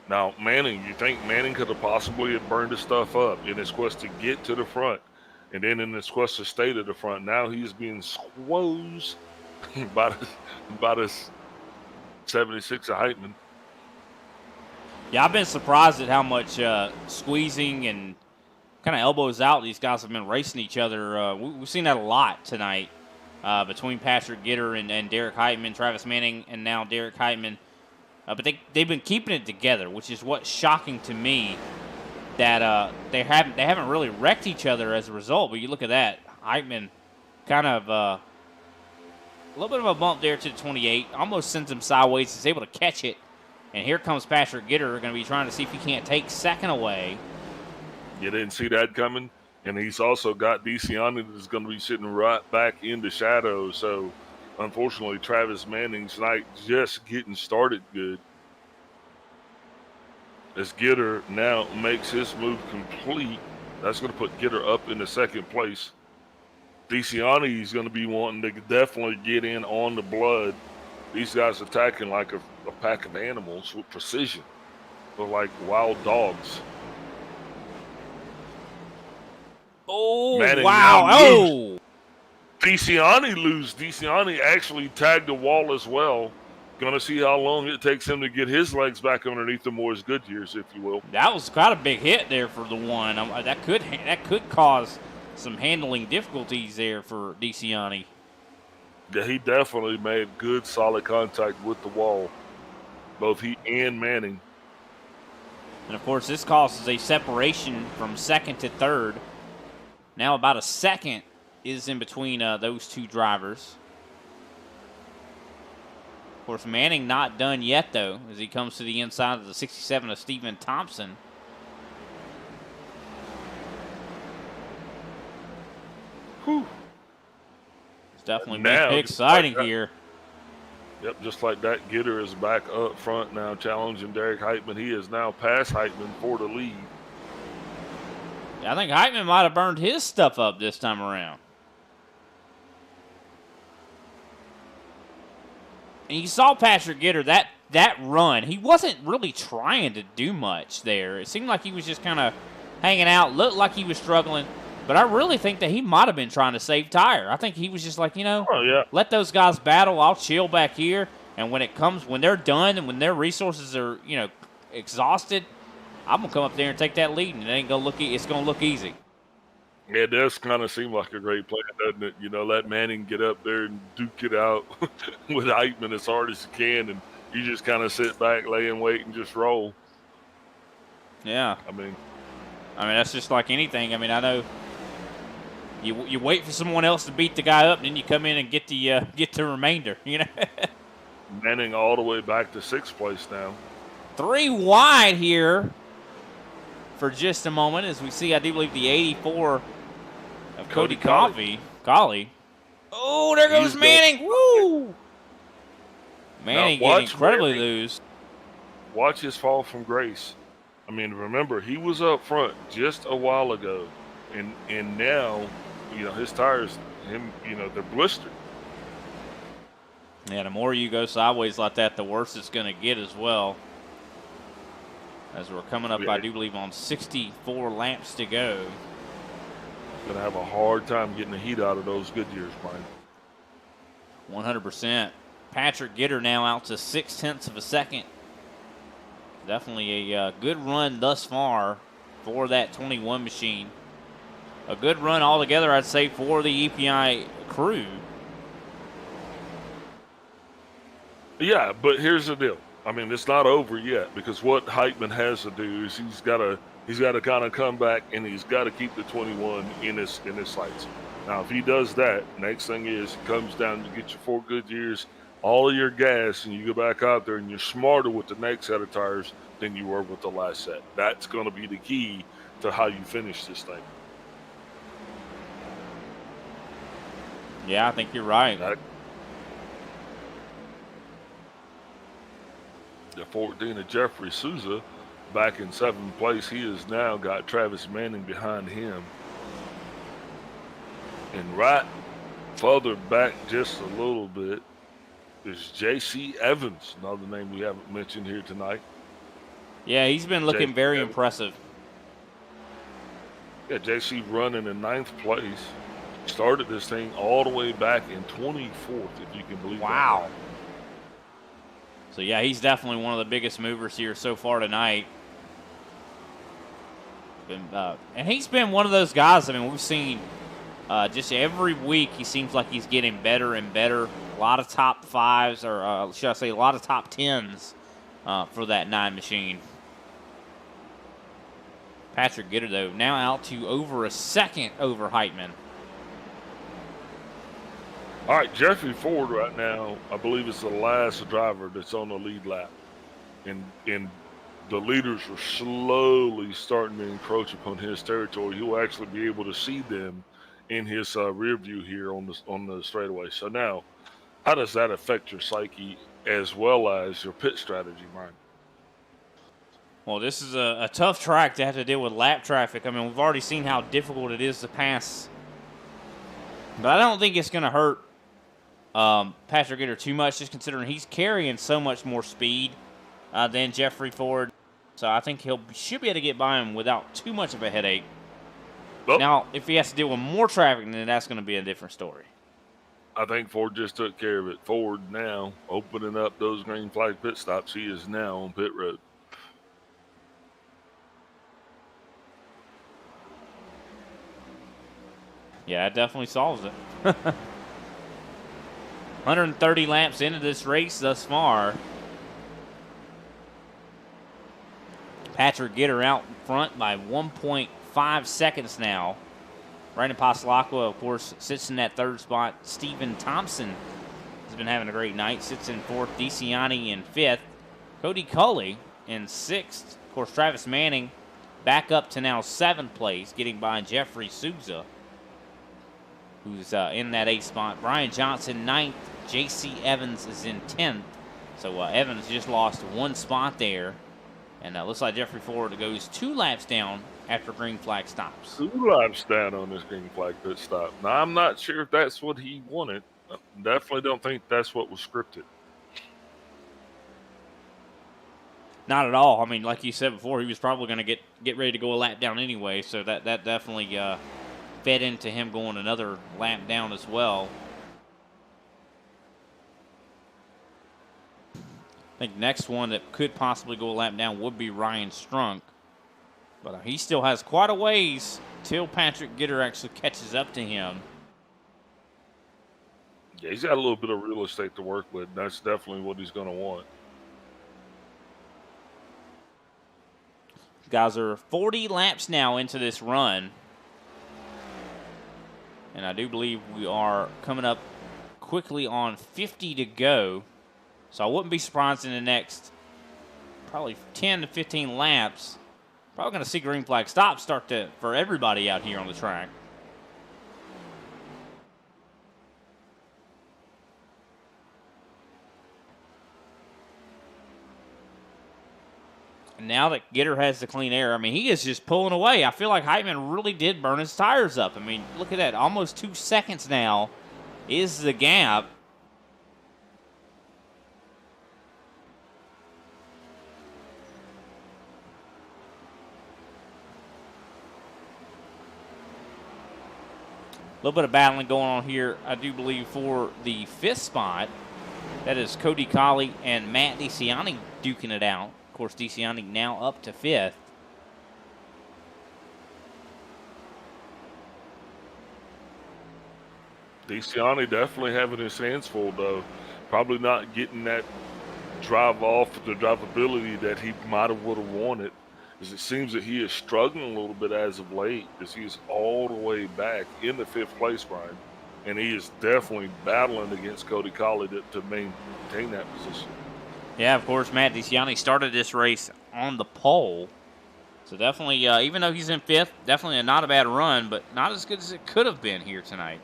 Now, Manning, you think Manning could have possibly have burned his stuff up in his quest to get to the front, and then in his quest to stay to the front? Now he's being squoze by the 76 of Heitman. Yeah, I've been surprised at how much squeezing and kind of elbows out these guys have been racing each other. We've seen that a lot tonight between Patrick Gitter and Derek Heitman, Travis Manning, and now Derek Heitman. But they've been keeping it together, which is what's shocking to me, that they haven't really wrecked each other as a result. But you look at that, Heitman kind of a little bit of a bump there to the 28, almost sends him sideways. He's able to catch it, and here comes Patrick Gitter, going to be trying to see if he can't take second away. You didn't see that coming, and he's also got DeCiani that's going to be sitting right back in the shadow. So, unfortunately, Travis Manning's night just getting started good. As Gitter now makes his move complete, that's going to put Gitter up in the second place. DeCiani is going to be wanting to definitely get in on the blood. These guys attacking like a pack of animals with precision. They're like wild dogs. Oh, Manning wow. Oh! DeCiani actually tagged the wall as well. Going to see how long it takes him to get his legs back underneath him, or his good years, if you will. That was quite a big hit there for the one. That could cause some handling difficulties there for DeCiani. Yeah, he definitely made good, solid contact with the wall. Both he and Manning. And, of course, this causes a separation from second to third. Now about a second is in between those two drivers. Of course, Manning not done yet, though, as he comes to the inside of the 67 of Stephen Thompson. Whew. It's definitely been exciting here. Yep, just like that, Gitter is back up front now challenging Derek Heitman. He is now past Heitman for the lead. I think Heitman might have burned his stuff up this time around. And you saw Patrick Gitter, that run, he wasn't really trying to do much there. It seemed like he was just kind of hanging out, looked like he was struggling. But I really think that he might have been trying to save tire. I think he was just like, let those guys battle. I'll chill back here. And when they're done and when their resources are, exhausted, I'm going to come up there and take that lead, and it's going to look easy. Yeah, it does kind of seem like a great plan, doesn't it? Let Manning get up there and duke it out with Heitman as hard as you can, and you just kind of sit back, lay in wait, and just roll. Yeah. I mean, that's just like anything. I know you wait for someone else to beat the guy up, and then you come in and get the remainder, Manning all the way back to sixth place now. 3 wide here for just a moment as we see, I do believe, the 84 of Cody Colley. Oh, there goes Manning. Woo! Manning getting incredibly loose. Watch his fall from grace. Remember, he was up front just a while ago, and now, his tires, they're blistered. Yeah, the more you go sideways like that, the worse it's going to get as well. As we're coming up, I do believe, on 64 laps to go. Going to have a hard time getting the heat out of those good years, Brian. 100%. Patrick Gitter now out to 0.6 of a second. Definitely a good run thus far for that 21 machine. A good run altogether, I'd say, for the EPI crew. Yeah, but here's the deal. I mean, it's not over yet, because what Heitman has to do is he's got to kind of come back, and he's got to keep the 21 in his sights. Now, if he does that, next thing is it comes down to get your 4 good years, all of your gas, and you go back out there and you're smarter with the next set of tires than you were with the last set. That's going to be the key to how you finish this thing. Yeah, I think you're right. The 14 of Jeffrey Souza back in 7th place. He has now got Travis Manning behind him. And right further back just a little bit is J.C. Evans, another name we haven't mentioned here tonight. Yeah, he's been looking very impressive. Yeah, J.C. running in 9th place. Started this thing all the way back in 24th, if you can believe that. Wow. So, yeah, he's definitely one of the biggest movers here so far tonight. And he's been one of those guys, I mean, we've seen just every week he seems like he's getting better and better. A lot of top 5s, or should I say a lot of top 10s for that 9 machine. Patrick Gitter, though, now out to over a second over Heitman. All right, Jeffrey Ford right now, I believe is the last driver that's on the lead lap. And the leaders are slowly starting to encroach upon his territory. He'll actually be able to see them in his rear view here on the straightaway. So now, how does that affect your psyche as well as your pit strategy, Brian? Well, this is a tough track to have to deal with lap traffic. I mean, we've already seen how difficult it is to pass. But I don't think it's going to hurt Patrick Gitter too much, just considering he's carrying so much more speed than Jeffrey Ford. So I think should be able to get by him without too much of a headache. Oh. Now, if he has to deal with more traffic, then that's going to be a different story. I think Ford just took care of it. Ford now opening up those green flag pit stops. He is now on pit road. Yeah, it definitely solves it. 130 laps into this race thus far. Patrick Gitter out in front by 1.5 seconds now. Brandon Pasalacqua, of course, sits in that 3rd spot. Stephen Thompson has been having a great night. Sits in 4th. DeCiani in 5th. Cody Culley in 6th. Of course, Travis Manning back up to now 7th place, getting by Jeffrey Souza, who's in that 8th spot. Brian Johnson, 9th. J.C. Evans is in 10th. So Evans just lost 1 spot there. And looks like Jeffrey Ford goes 2 laps down after green flag stops. 2 laps down on this green flag pit stop. Now, I'm not sure if that's what he wanted. I definitely don't think that's what was scripted. Not at all. I mean, like you said before, he was probably going to get ready to go a lap down anyway. So that definitely fed into him going another lap down as well. I think next one that could possibly go a lap down would be Ryan Strunk. But he still has quite a ways till Patrick Gitter actually catches up to him. Yeah, he's got a little bit of real estate to work with. That's definitely what he's going to want. Guys are 40 laps now into this run. And I do believe we are coming up quickly on 50 to go. So I wouldn't be surprised in the next probably 10 to 15 laps. Probably going to see green flag stops start for everybody out here on the track. And now that Gitter has the clean air, I mean, he is just pulling away. I feel like Heitman really did burn his tires up. I mean, look at that. Almost 2 seconds now is the gap. A little bit of battling going on here, I do believe, for the 5th spot. That is Cody Colley and Matt DeCiani duking it out. Of course, DeCiani now up to 5th. DeCiani definitely having his hands full, though. Probably not getting that drive off, the drivability that he might have would have wanted. As it seems that he is struggling a little bit as of late, as he is all the way back in the 5th place, Brian. And he is definitely battling against Cody Colley to maintain that position. Yeah, of course, Matt DeCiani started this race on the pole. So definitely, even though he's in 5th, definitely not a bad run, but not as good as it could have been here tonight.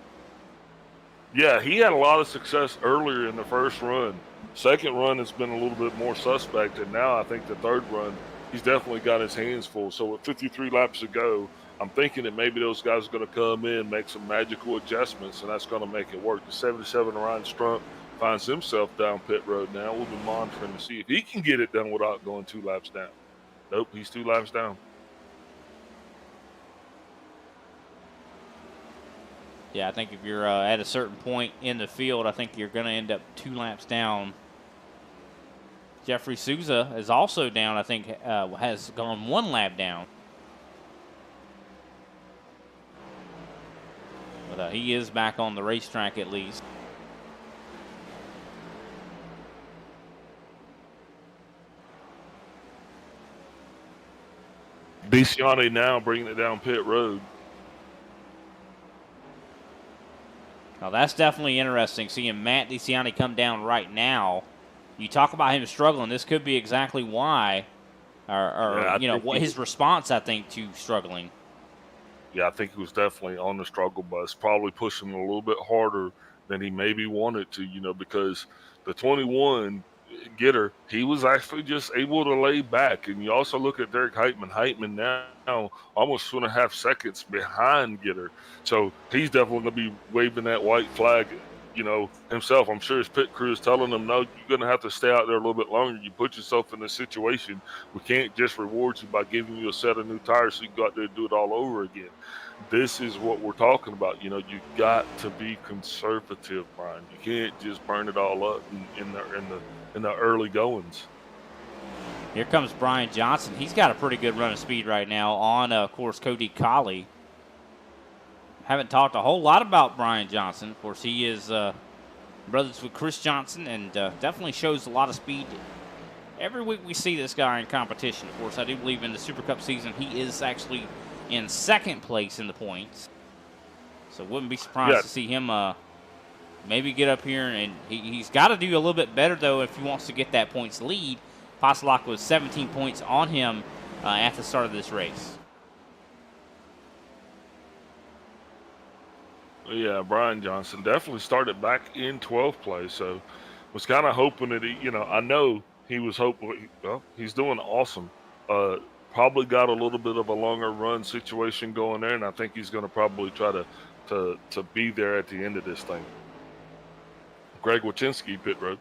Yeah, he had a lot of success earlier in the first run. Second run has been a little bit more suspect, and now I think the third run, he's definitely got his hands full. So with 53 laps to go, I'm thinking that maybe those guys are going to come in, make some magical adjustments, and that's going to make it work. The 77 Ryan Strunk finds himself down pit road now. We'll be monitoring to see if he can get it done without going 2 laps down. Nope, he's 2 laps down. Yeah, I think if you're at a certain point in the field, I think you're going to end up 2 laps down. Jeffrey Souza is also down, I think, has gone 1 lap down. But he is back on the racetrack at least. DeCiani now bringing it down pit road. Now that's definitely interesting, seeing Matt DeCiani come down right now. You talk about him struggling. This could be exactly why, or you know, what his response, I think, to struggling. Yeah, I think he was definitely on the struggle bus, probably pushing a little bit harder than he maybe wanted to, you know, because the 21 getter, he was actually just able to lay back. And you also look at Derek Heitman. Heitman now almost 2.5 seconds behind getter. So he's definitely going to be waving that white flag, you know, himself. I'm sure his pit crew is telling him, no, you're going to have to stay out there a little bit longer. You put yourself in this situation. We can't just reward you by giving you a set of new tires so you can go out there and do it all over again. This is what we're talking about. You know, you got to be conservative, Brian. You can't just burn it all up in the early goings. Here comes Brian Johnson. He's got a pretty good run of speed right now on, of course, Cody Colley. Haven't talked a whole lot about Brian Johnson. Of course, he is brothers with Chris Johnson and definitely shows a lot of speed. Every week we see this guy in competition. Of course, I do believe in the Super Cup season he is actually in 2nd place in the points. So wouldn't be surprised to see him maybe get up here. And he's got to do a little bit better, though, if he wants to get that points lead. Pasalak was 17 points on him at the start of this race. Yeah, Brian Johnson definitely started back in 12th place, so was kind of hoping that he, you know, I know he was hoping, well, he's doing awesome. Probably got a little bit of a longer run situation going there, and I think he's going to probably try to be there at the end of this thing. Greg Wachinski, pit road.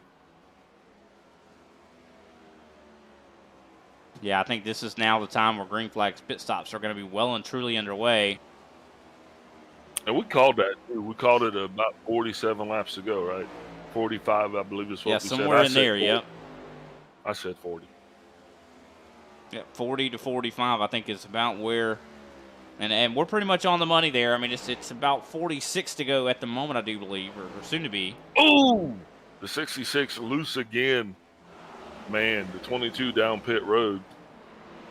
Yeah, I think this is now the time where green flags pit stops are going to be well and truly underway. And we called that. We called it about 47 laps ago, right? 45, I believe is what we said. Yeah, somewhere in there, yep. I said 40. Yeah, 40 to 45, I think is about where, and we're pretty much on the money there. I mean, it's about 46 to go at the moment, I do believe, or soon to be. Oh, the 66 loose again. Man, the 22 down pit road.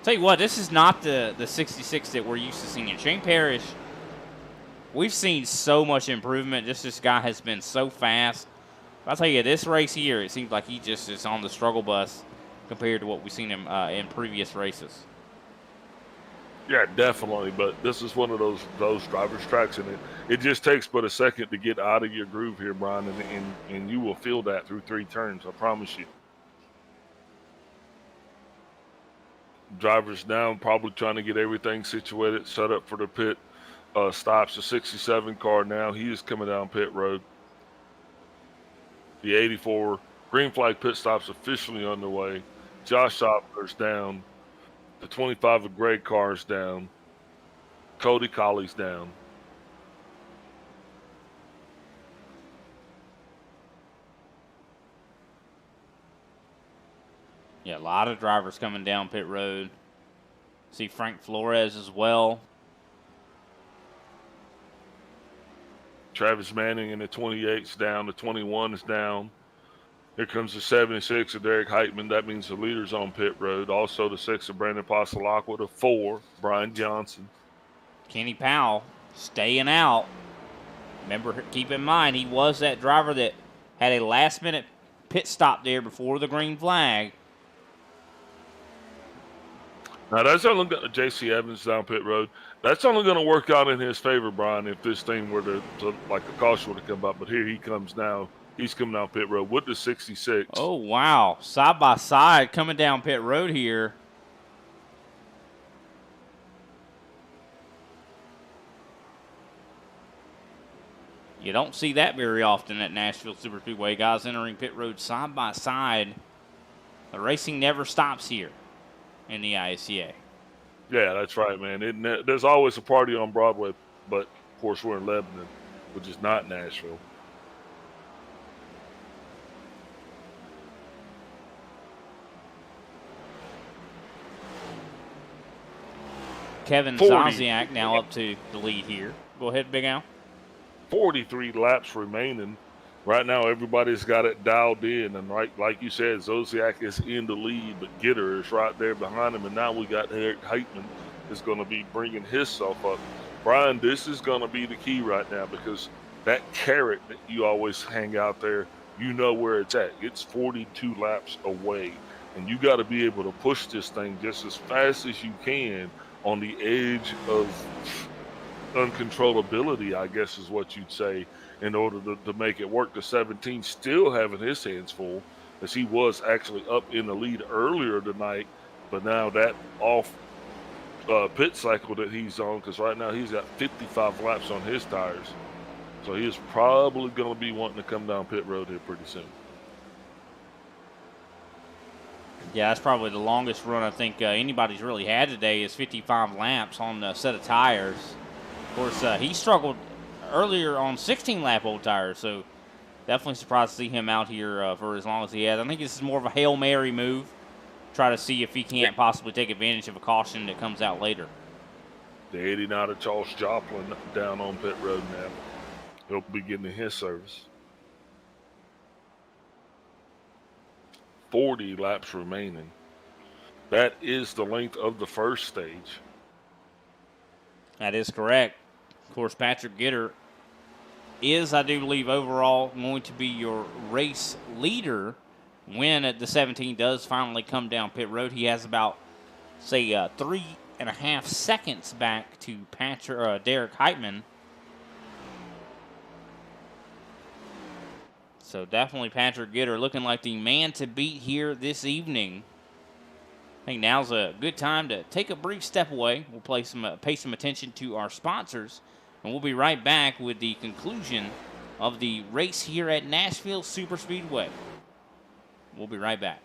Tell you what, this is not the 66 that we're used to seeing. Shane Parrish, we've seen so much improvement. This guy has been so fast. I'll tell you, this race here, it seems like he just is on the struggle bus compared to what we've seen him in previous races. Yeah, definitely. But this is one of those drivers' tracks, and it just takes but a second to get out of your groove here, Brian, and you will feel that through 3 turns. I promise you. Drivers now probably trying to get everything situated, set up for the pit stops. The 67 car now, he is coming down pit road. The 84 green flag pit stops officially underway. Josh Opler's down. The 25 of Greg Carr's down. Cody Colley's down. Yeah, a lot of drivers coming down pit road. See Frank Flores as well. Travis Manning in the 28's down. The 21 is down. Here comes the 76 of Derek Heitman. That means the leader's on pit road. Also the 6 of Brandon Passalacqua. The 4, Brian Johnson. Kenny Powell staying out. Remember, keep in mind, he was that driver that had a last-minute pit stop there before the green flag. Now, that's only going to J.C. Evans down pit road. That's only going to work out in his favor, Brian, if this thing were to like a caution were to come up. But here he comes now. He's coming down pit road with the 66. Oh, wow. Side by side coming down pit road here. You don't see that very often at Nashville Superspeedway. Guys entering pit road side by side. The racing never stops here in the ISCA. Yeah, that's right, man. There's always a party on Broadway, but of course we're in Lebanon, which is not Nashville. Kevin Zaziak now up to the lead here. Go ahead, Big Al. 43 laps remaining. Right now, everybody's got it dialed in, and right, like you said, Zosiak is in the lead, but Gitter is right there behind him, and now we got Eric Heitman is going to be bringing himself up. Brian, this is going to be the key right now, because that carrot that you always hang out there, you know where it's at. It's 42 laps away, and you got to be able to push this thing just as fast as you can on the edge of uncontrollability, I guess is what you'd say, in order to make it work. The 17 still having his hands full, as he was actually up in the lead earlier tonight, but now that off pit cycle that he's on, because right now he's got 55 laps on his tires, so he is probably going to be wanting to come down pit road here pretty soon. Yeah, that's probably the longest run I think anybody's really had today, is 55 laps on a set of tires. Of course, he struggled earlier on 16-lap old tires, so definitely surprised to see him out here for as long as he has. I think this is more of a Hail Mary move. Try to see if he can't possibly take advantage of a caution that comes out later. The 89 of Charles Joplin down on pit road now. He'll be getting his service. 40 laps remaining. That is the length of the first stage. That is correct. Of course, Patrick Gitter is, I do believe, overall going to be your race leader when the 17 does finally come down pit road. He has about, say, 3.5 seconds back to Derek Heitman. So definitely Patrick Gitter looking like the man to beat here this evening. I think now's a good time to take a brief step away. We'll pay some attention to our sponsors, and we'll be right back with the conclusion of the race here at Nashville Superspeedway. We'll be right back.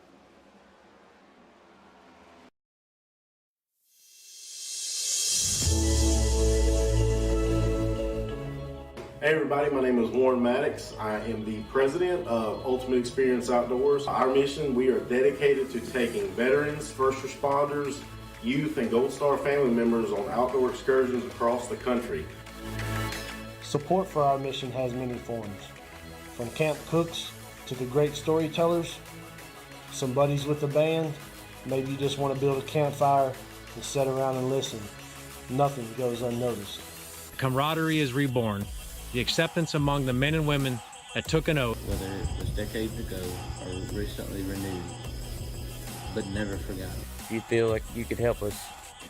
Hey everybody, my name is Warren Maddox. I am the president of Ultimate Experience Outdoors. Our mission, we are dedicated to taking veterans, first responders, youth, and Gold Star family members on outdoor excursions across the country. Support for our mission has many forms, from camp cooks to the great storytellers, some buddies with the band, maybe you just want to build a campfire and sit around and listen. Nothing goes unnoticed. Camaraderie is reborn. The acceptance among the men and women that took an oath. Whether it was decades ago or recently renewed, but never forgotten. If you feel like you could help us,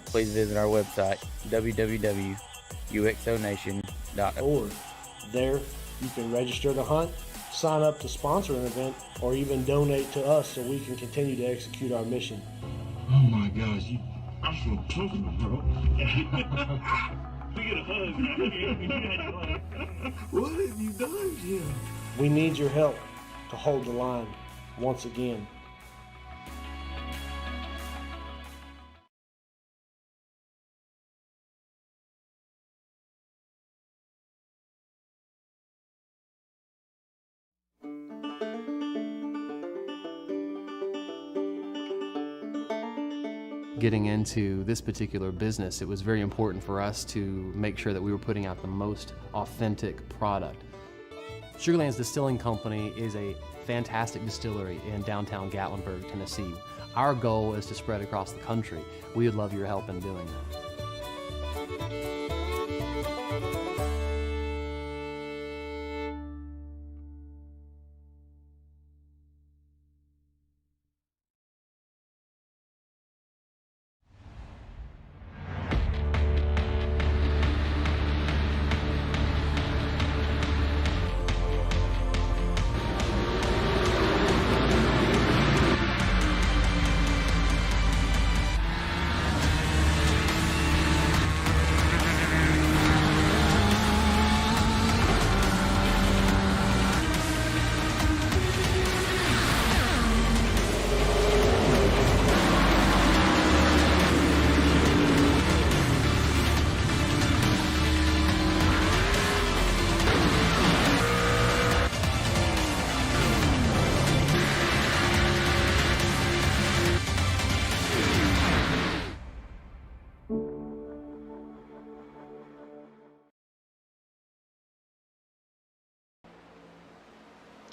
please visit our website, www.uxonation.org. There, you can register to hunt, sign up to sponsor an event, or even donate to us so we can continue to execute our mission. Oh my gosh, I feel talking, bro. We get a hug. What have you done, Jim? We need your help to hold the line once again. getting into this particular business, it was very important for us to make sure that we were putting out the most authentic product. Sugarlands Distilling Company is a fantastic distillery in downtown Gatlinburg, Tennessee. Our goal is to spread across the country. We would love your help in doing that.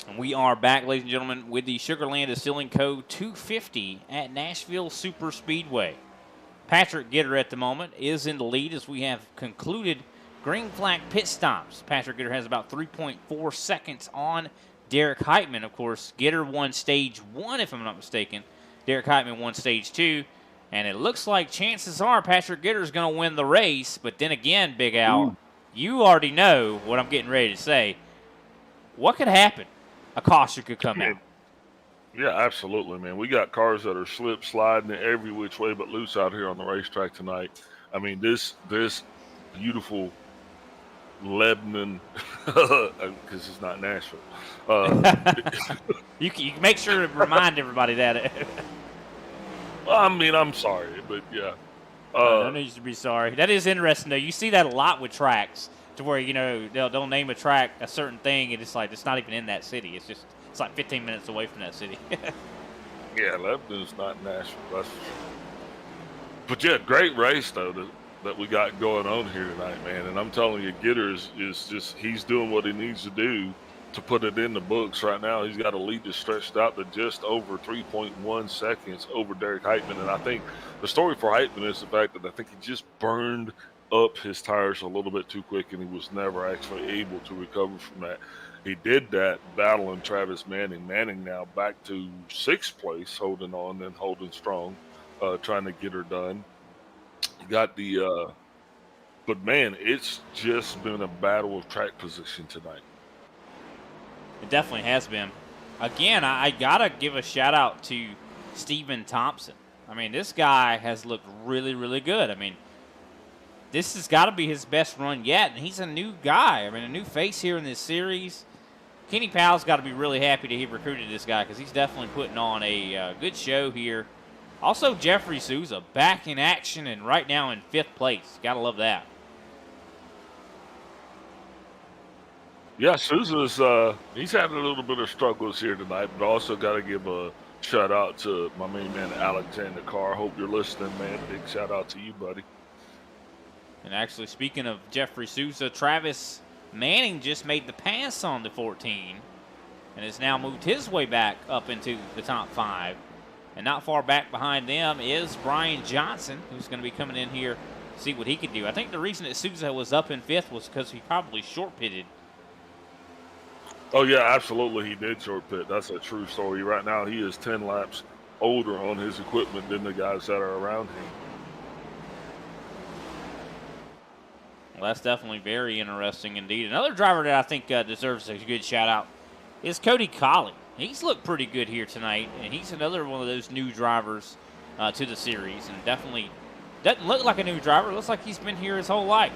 And we are back, ladies and gentlemen, with the Sugarland Distilling Co. 250 at Nashville Super Speedway. Patrick Gitter at the moment is in the lead as we have concluded green flag pit stops. Patrick Gitter has about 3.4 seconds on Derek Heitman. Of course, Gitter won stage 1, if I'm not mistaken. Derek Heitman won stage 2. And it looks like chances are Patrick Gitter is going to win the race. But then again, Big Al, you already know what I'm getting ready to say. What could happen? A caution could come out. Yeah, absolutely, man. We got cars that are slip sliding every which way but loose out here on the racetrack tonight. I mean, this beautiful Lebanon, because it's not Nashville. You can make sure to remind everybody that. Well, I mean, I'm sorry, but yeah. No need to be sorry. That is interesting, though. You see that a lot with tracks, to where, you know, they'll name a track a certain thing, and it's like it's not even in that city. It's like 15 minutes away from that city. Yeah, Lebanon's not Nashville. That's for sure. But yeah, great race though that we got going on here tonight, man. And I'm telling you, Gitter is just, he's doing what he needs to do to put it in the books right now. He's got a lead that's stretched out to just over 3.1 seconds over Derek Heitman. And I think the story for Heitman is the fact that I think he just burned up his tires a little bit too quick, and he was never actually able to recover from that. He did that battling Travis Manning. Manning now back to 6th place, holding on and holding strong, trying to get her done. Got the, but man, it's just been a battle of track position tonight. It definitely has been. Again, I gotta give a shout out to Stephen Thompson. I mean, this guy has looked really, really good. I mean, this has got to be his best run yet, and he's a new guy. I mean, a new face here in this series. Kenny Powell's got to be really happy that he recruited this guy, because he's definitely putting on a good show here. Also, Jeffrey Souza back in action and right now in 5th place. Got to love that. Yeah, Souza's he's having a little bit of struggles here tonight, but also got to give a shout out to my main man Alexander Carr. Hope you're listening, man. Big shout out to you, buddy. And actually, speaking of Jeffrey Souza, Travis Manning just made the pass on the 14 and has now moved his way back up into the top 5. And not far back behind them is Brian Johnson, who's going to be coming in here to see what he can do. I think the reason that Souza was up in 5th was because he probably short pitted. Oh, yeah, absolutely. He did short pit. That's a true story. Right now, he is 10 laps older on his equipment than the guys that are around him. Well, that's definitely very interesting indeed. Another driver that I think deserves a good shout out is Cody Colley. He's looked pretty good here tonight, and he's another one of those new drivers to the series, and definitely doesn't look like a new driver. It looks like he's been here his whole life.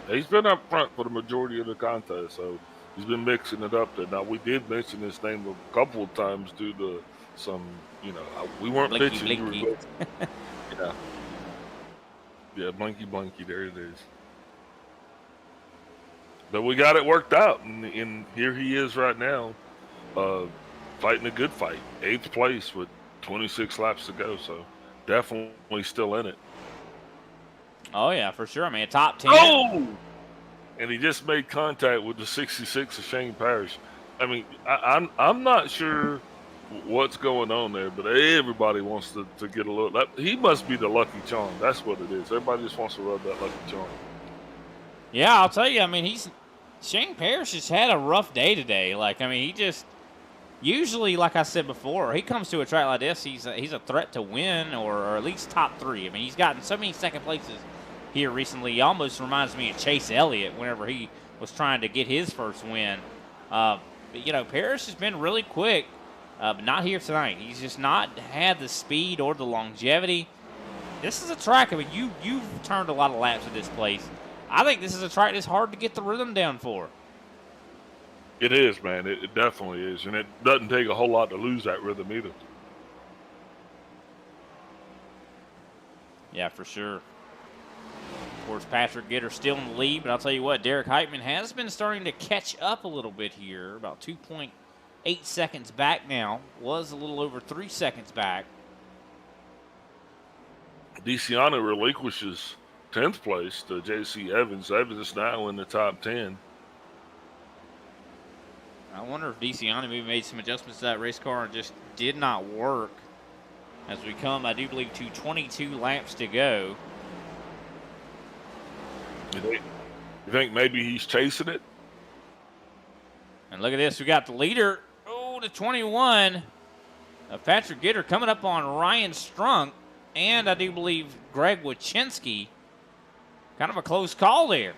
He's been up front for the majority of the contest, so he's been mixing it up there. Now, we did mention his name a couple of times due to some, you know, we weren't pitching. Blinky. Yeah. Yeah, blinky, there it is. But we got it worked out, and here he is right now, fighting a good fight. 8th place with 26 laps to go, so definitely still in it. Oh yeah, for sure. I mean, a top 10. Oh! And he just made contact with the 66 of Shane Parrish. I mean, I'm not sure what's going on there, but everybody wants to get a little. He must be the lucky charm. That's what it is. Everybody just wants to rub that lucky charm. Yeah, I'll tell you. I mean, Shane Parrish has had a rough day today. Like, I mean, he just usually, like I said before, he comes to a track like this, he's a threat to win or at least top 3. I mean, he's gotten so many second places here recently. He almost reminds me of Chase Elliott whenever he was trying to get his first win. But, you know, Parrish has been really quick, but not here tonight. He's just not had the speed or the longevity. This is a track, I mean, you've turned a lot of laps at this place. I think this is a track that's hard to get the rhythm down for. It is, man. It definitely is. And it doesn't take a whole lot to lose that rhythm either. Yeah, for sure. Of course, Patrick Gitter still in the lead, but I'll tell you what, Derek Heitman has been starting to catch up a little bit here. About 2.8 seconds back now. Was a little over 3 seconds back. DeCiano relinquishes 10th place to J.C. Evans. Evans is now in the top 10. I wonder if DeCiano maybe made some adjustments to that race car and just did not work. As we come, I do believe, to 22 laps to go. You think maybe he's chasing it? And look at this. We got the leader, to 21. Patrick Gitter coming up on Ryan Strunk. And I do believe Greg Wachinski. Kind of a close call there.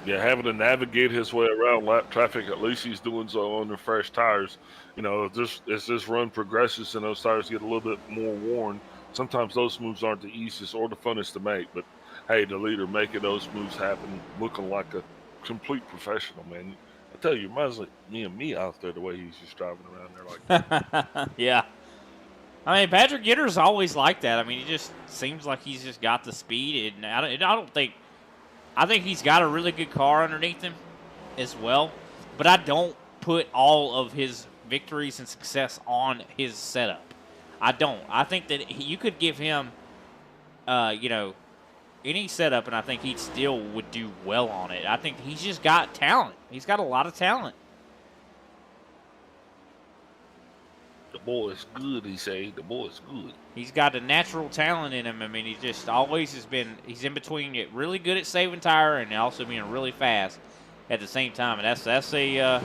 Yeah, having to navigate his way around lap traffic, at least he's doing so on the fresh tires. You know, as this run progresses and those tires get a little bit more worn, sometimes those moves aren't the easiest or the funnest to make. But, hey, the leader making those moves happen, looking like a complete professional, man. I tell you, reminds like me out there, the way he's just driving around there like that. Yeah. I mean, Patrick Gitter's always like that. I mean, he just seems like he's just got the speed. And I think he's got a really good car underneath him as well. But I don't put all of his victories and success on his setup. I don't. I think that you could give him, any setup, and I think he still would do well on it. I think he's just got talent. He's got a lot of talent. The boy's good, he say. The boy's good. He's got a natural talent in him. I mean, he just always has been, he's in between it really good at saving tire and also being really fast at the same time. And that's a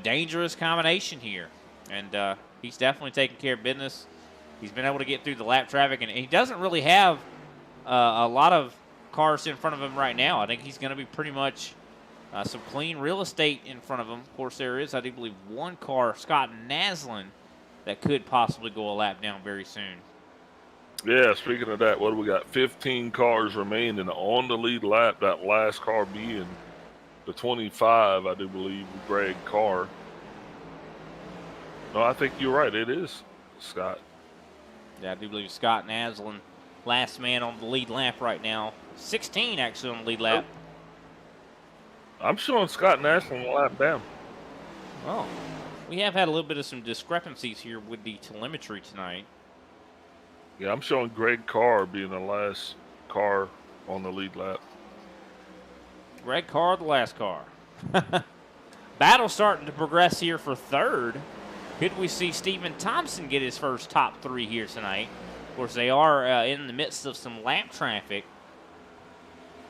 dangerous combination here. And he's definitely taking care of business. He's been able to get through the lap traffic, and he doesn't really have a lot of cars in front of him right now. I think he's going to be pretty much some clean real estate in front of him. Of course, there is, I do believe, one car, Scott Naslin, that could possibly go a lap down very soon. Yeah, speaking of that, what do we got? 15 cars remaining on the lead lap, that last car being the 25, I do believe, Greg Carr. No, I think you're right. It is Scott. Yeah, I do believe Scott Naslin, last man on the lead lap right now. 16, actually, on the lead lap. I'm showing Scott Naslin a lap down. Oh. We have had a little bit of some discrepancies here with the telemetry tonight. Yeah, I'm showing Greg Carr being the last car on the lead lap. Greg Carr, the last car. Battle starting to progress here for third. Could we see Stephen Thompson get his first top 3 here tonight? Of course, they are in the midst of some lap traffic.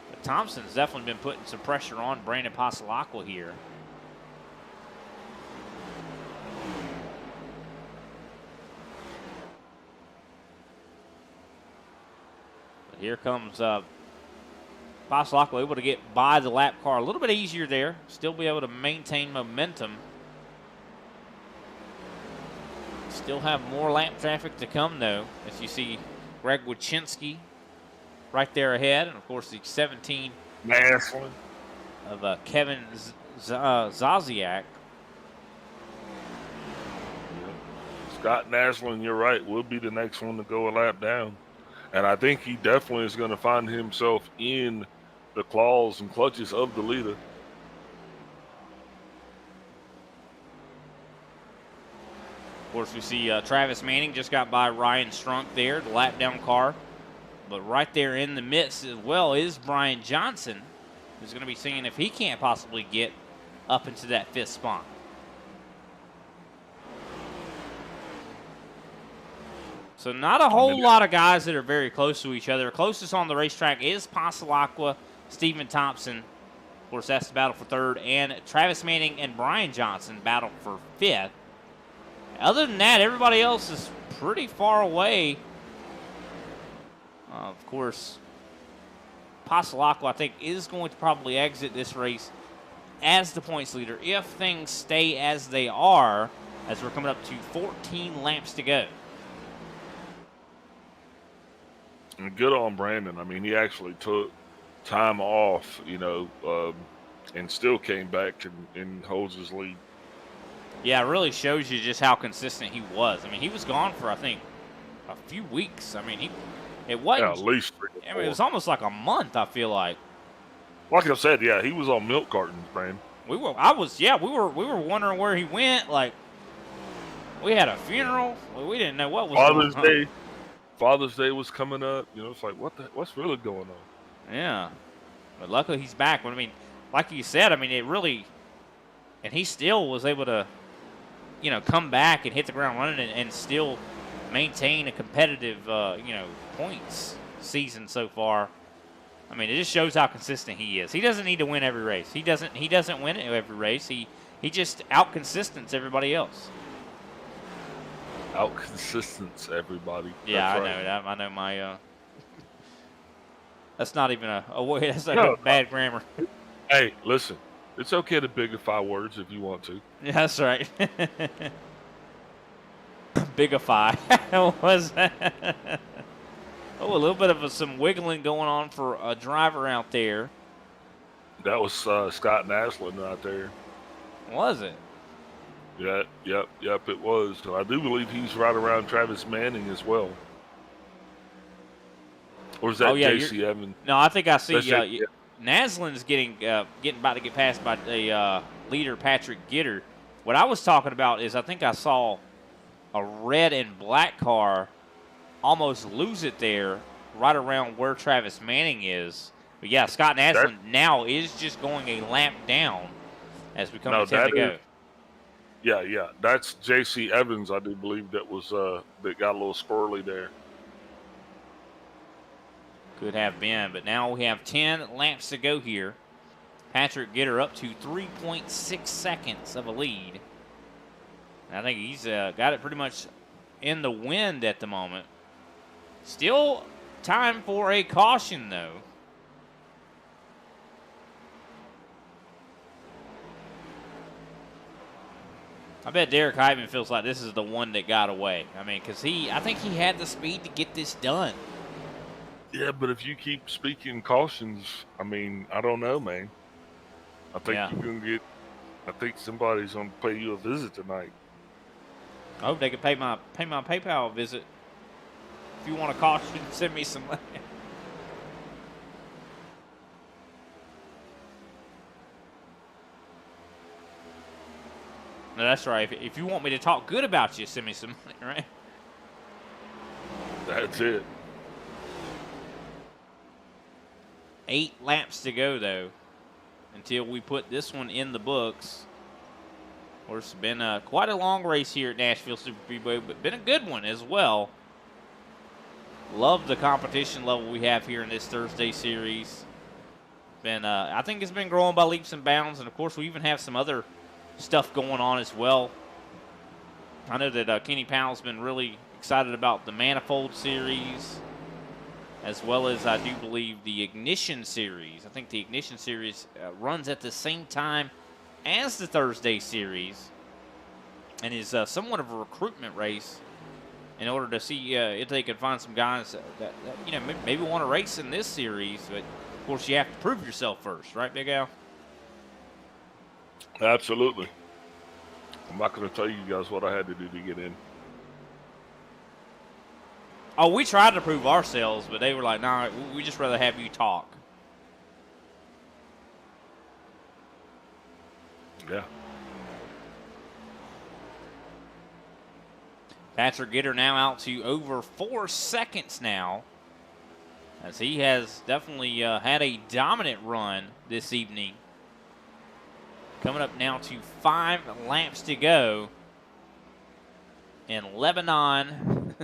But Thompson's definitely been putting some pressure on Brandon Pasalacqua here. Here comes Pasalacqua, able to get by the lap car a little bit easier there. Still be able to maintain momentum. Still have more lap traffic to come, though, as you see Greg Wachinski right there ahead. And, of course, the 17 Naslin of Kevin Zaziak. Scott Naslin, you're right, will be the next one to go a lap down. And I think he definitely is going to find himself in the claws and clutches of the leader. course, we see Travis Manning just got by Ryan Strunk there, the lap down car. But right there in the midst as well is Brian Johnson, who's going to be seeing if he can't possibly get up into that 5th spot. So not a whole lot of guys that are very close to each other. Closest on the racetrack is Pasalacqua, Stephen Thompson. Of course, that's the battle for 3rd. And Travis Manning and Brian Johnson battle for 5th. Other than that, everybody else is pretty far away. Of course, Pasalacqua, I think, is going to probably exit this race as the points leader if things stay as they are, as we're coming up to 14 laps to go. And good on Brandon. I mean, he actually took time off, and still came back and holds his lead. Yeah, it really shows you just how consistent he was. I mean, he was gone for, I think, a few weeks. I mean, it wasn't. Yeah, at least 3 or 4. I mean, it was almost like a month, I feel like. Like I said, yeah, he was on milk cartons, man. We were wondering where he went. Like, we had a funeral. We didn't know what was Father's going on. Day. Father's Day was coming up. It's like, what's really going on? Yeah. But luckily he's back. I mean, like you said, I mean, it really, and he still was able to, come back and hit the ground running and still maintain a competitive, points season so far. I mean, it just shows how consistent he is. He doesn't need to win every race. He doesn't win every race. He just out-consistents everybody else. Out-consistents everybody. Yeah, That's I right. know that. I know my. That's not even a way. That's like bad grammar. Hey, listen. It's okay to bigify words if you want to. Yeah, that's right. Bigify. What was that? Oh, a little bit of some wiggling going on for a driver out there. That was Scott Naslin right there. Was it? Yeah, yep, it was. So I do believe he's right around Travis Manning as well. Or is that J.C. Evans? No, I think I see Naslin's getting about to get passed by the leader, Patrick Gitter. What I was talking about is I think I saw a red and black car almost lose it there right around where Travis Manning is. But, yeah, Scott Naslin now is just going a lap down as we come to 10 to go. Yeah. That's J.C. Evans, I do believe, that was that got a little squirrely there. Could have been, but now we have 10 laps to go here. Patrick Gitter up to 3.6 seconds of a lead. I think he's got it pretty much in the wind at the moment. Still time for a caution, though. I bet Derek Heitman feels like this is the one that got away. I mean, because I think he had the speed to get this done. Yeah, but if you keep speaking cautions, I mean, I don't know, man. I think you're gonna I think somebody's gonna pay you a visit tonight. I hope they can pay my PayPal visit. If you want a caution, send me some money. No, that's right. If you want me to talk good about you, send me some money, right? That's it. 8 laps to go, though, until we put this one in the books. Of course, it's been quite a long race here at Nashville Superspeedway, but been a good one as well. Love the competition level we have here in this Thursday series. I think it's been growing by leaps and bounds, and of course, we even have some other stuff going on as well. I know that Kenny Powell's been really excited about the Manifold Series, as well as I do believe the Ignition Series. I think the Ignition Series runs at the same time as the Thursday Series and is somewhat of a recruitment race in order to see if they can find some guys that maybe want to race in this series. But, of course, you have to prove yourself first, right, Big Al? Absolutely. I'm not going to tell you guys what I had to do to get in. Oh, we tried to prove ourselves, but they were like, nah, we just rather have you talk. Yeah. Patrick Gitter now out to over 4 seconds now, as he has definitely had a dominant run this evening. Coming up now to 5 laps to go in Lebanon.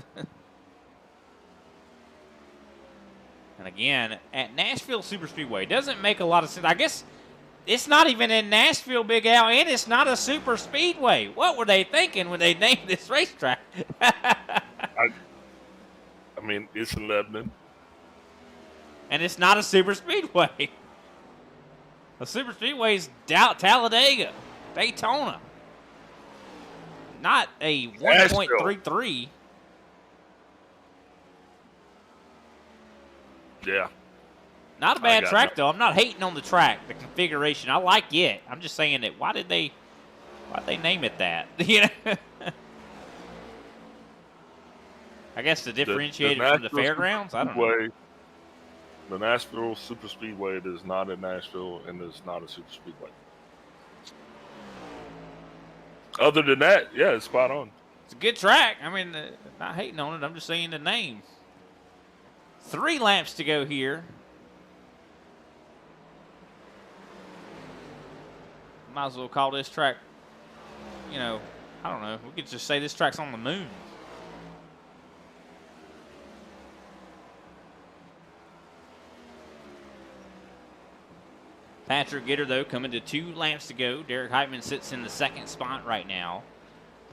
And again, at Nashville Superspeedway, doesn't make a lot of sense. I guess it's not even in Nashville, Big Al, and it's not a super speedway. What were they thinking when they named this racetrack? I mean, it's in Lebanon. And it's not a super speedway. A super speedway is Talladega, Daytona. Not a 1.33. Yeah. Not a bad track, though. I'm not hating on the track, the configuration. I like it. I'm just saying that why'd they name it that? You know? I guess to differentiate it from the fairgrounds? I don't know. The Nashville Super Speedway is not in Nashville and is not a super speedway. Other than that, yeah, it's spot on. It's a good track. I mean, not hating on it. I'm just saying the name. 3 laps to go here. Might as well call this track, you know, I don't know. We could just say this track's on the moon. Patrick Gitter, though, coming to 2 laps to go. Derek Heitman sits in the 2nd spot right now.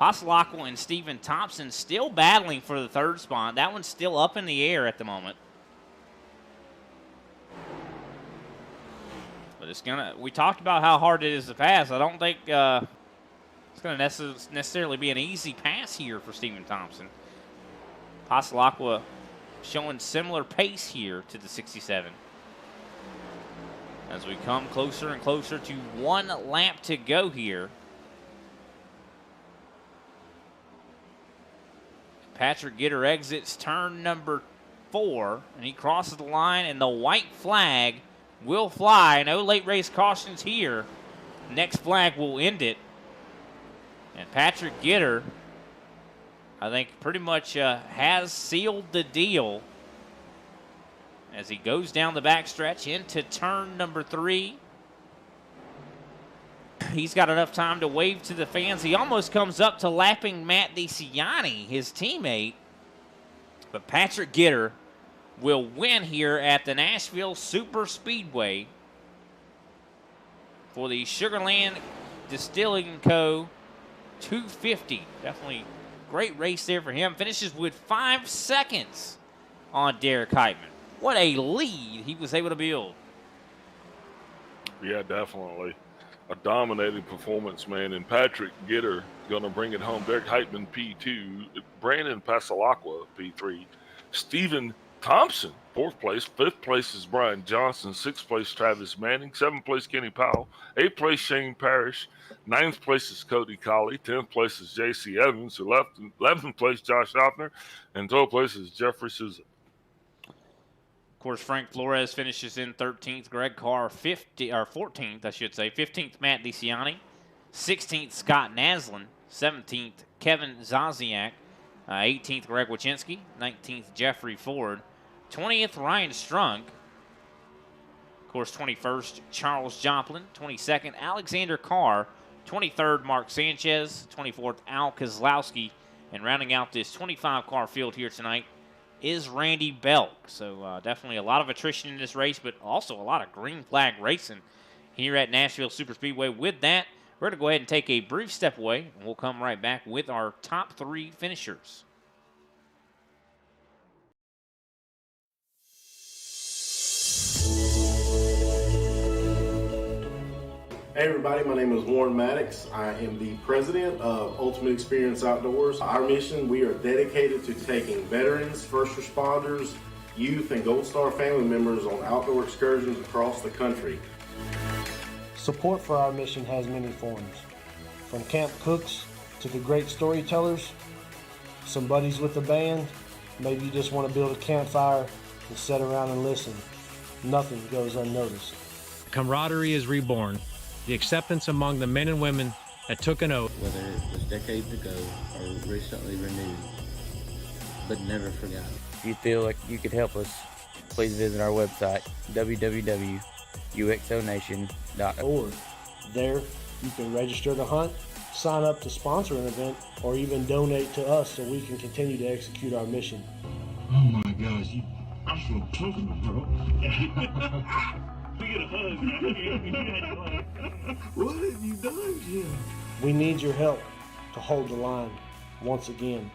Pasalacqua and Stephen Thompson still battling for the 3rd spot. That one's still up in the air at the moment. But it's gonna. We talked about how hard it is to pass. I don't think it's gonna necessarily be an easy pass here for Stephen Thompson. Pasalacqua showing similar pace here to the 67. As we come closer and closer to 1 lap to go here. Patrick Gitter exits turn number 4, and he crosses the line, and the white flag will fly. No late race cautions here. Next flag will end it. And Patrick Gitter, I think, pretty much has sealed the deal as he goes down the backstretch into turn number 3. He's got enough time to wave to the fans. He almost comes up to lapping Matt DeCiani, his teammate. But Patrick Gitter will win here at the Nashville Super Speedway for the Sugarland Distilling Co. 250. Definitely great race there for him. Finishes with 5 seconds on Derek Heitman. What a lead he was able to build. Yeah, definitely. A dominating performance, man. And Patrick Gitter going to bring it home. Derek Heitman, P2. Brandon Pasalacqua, P3. Stephen Thompson, 4th place. 5th place is Brian Johnson. 6th place, Travis Manning. 7th place, Kenny Powell. 8th place, Shane Parrish. 9th place is Cody Colley. 10th place is J.C. Evans. 11th place, Josh Hoffner. And 12th place is Jeffrey Souza. Of course, Frank Flores finishes in 13th. Greg Carr 14th, I should say. 15th, Matt DeCiani. 16th, Scott Naslin. 17th, Kevin Zaziak. 18th, Greg Wachinski. 19th, Jeffrey Ford. 20th, Ryan Strunk. Of course, 21st, Charles Joplin. 22nd, Alexander Carr. 23rd, Mark Sanchez. 24th, Al Kozlowski. And rounding out this 25-car field here tonight is Randy Belk. So definitely a lot of attrition in this race, but also a lot of green flag racing here at Nashville Superspeedway. With that, we're going to go ahead and take a brief step away, and we'll come right back with our top 3 finishers. Hey everybody, my name is Warren Maddox. I am the president of Ultimate Experience Outdoors. Our mission, we are dedicated to taking veterans, first responders, youth, and Gold Star family members on outdoor excursions across the country. Support for our mission has many forms. From camp cooks to the great storytellers, some buddies with the band, maybe you just want to build a campfire and sit around and listen. Nothing goes unnoticed. Camaraderie is reborn. The acceptance among the men and women that took an oath. Whether it was decades ago or recently renewed, but never forgot. If you feel like you could help us, please visit our website, www.uxonation.org. There, you can register to hunt, sign up to sponsor an event, or even donate to us so we can continue to execute our mission. Oh my gosh, I feel talking, bro. We get a hug, right? What have you done, Jim? We need your help to hold the line once again.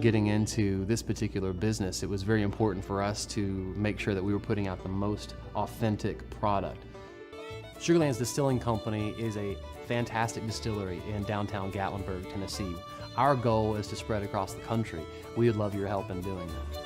Getting into this particular business, it was very important for us to make sure that we were putting out the most authentic product. Sugarlands Distilling Company is a fantastic distillery in downtown Gatlinburg, Tennessee. Our goal is to spread across the country. We would love your help in doing that.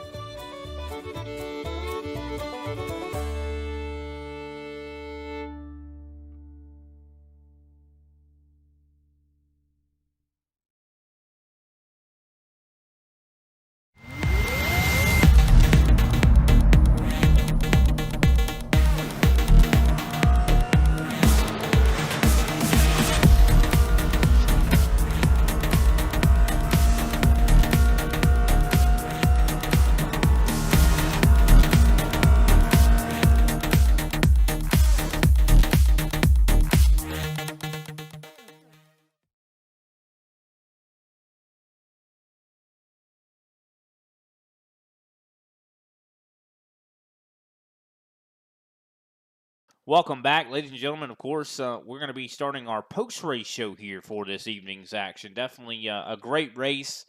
Welcome back, ladies and gentlemen. Of course, we're going to be starting our post-race show here for this evening's action. Definitely a great race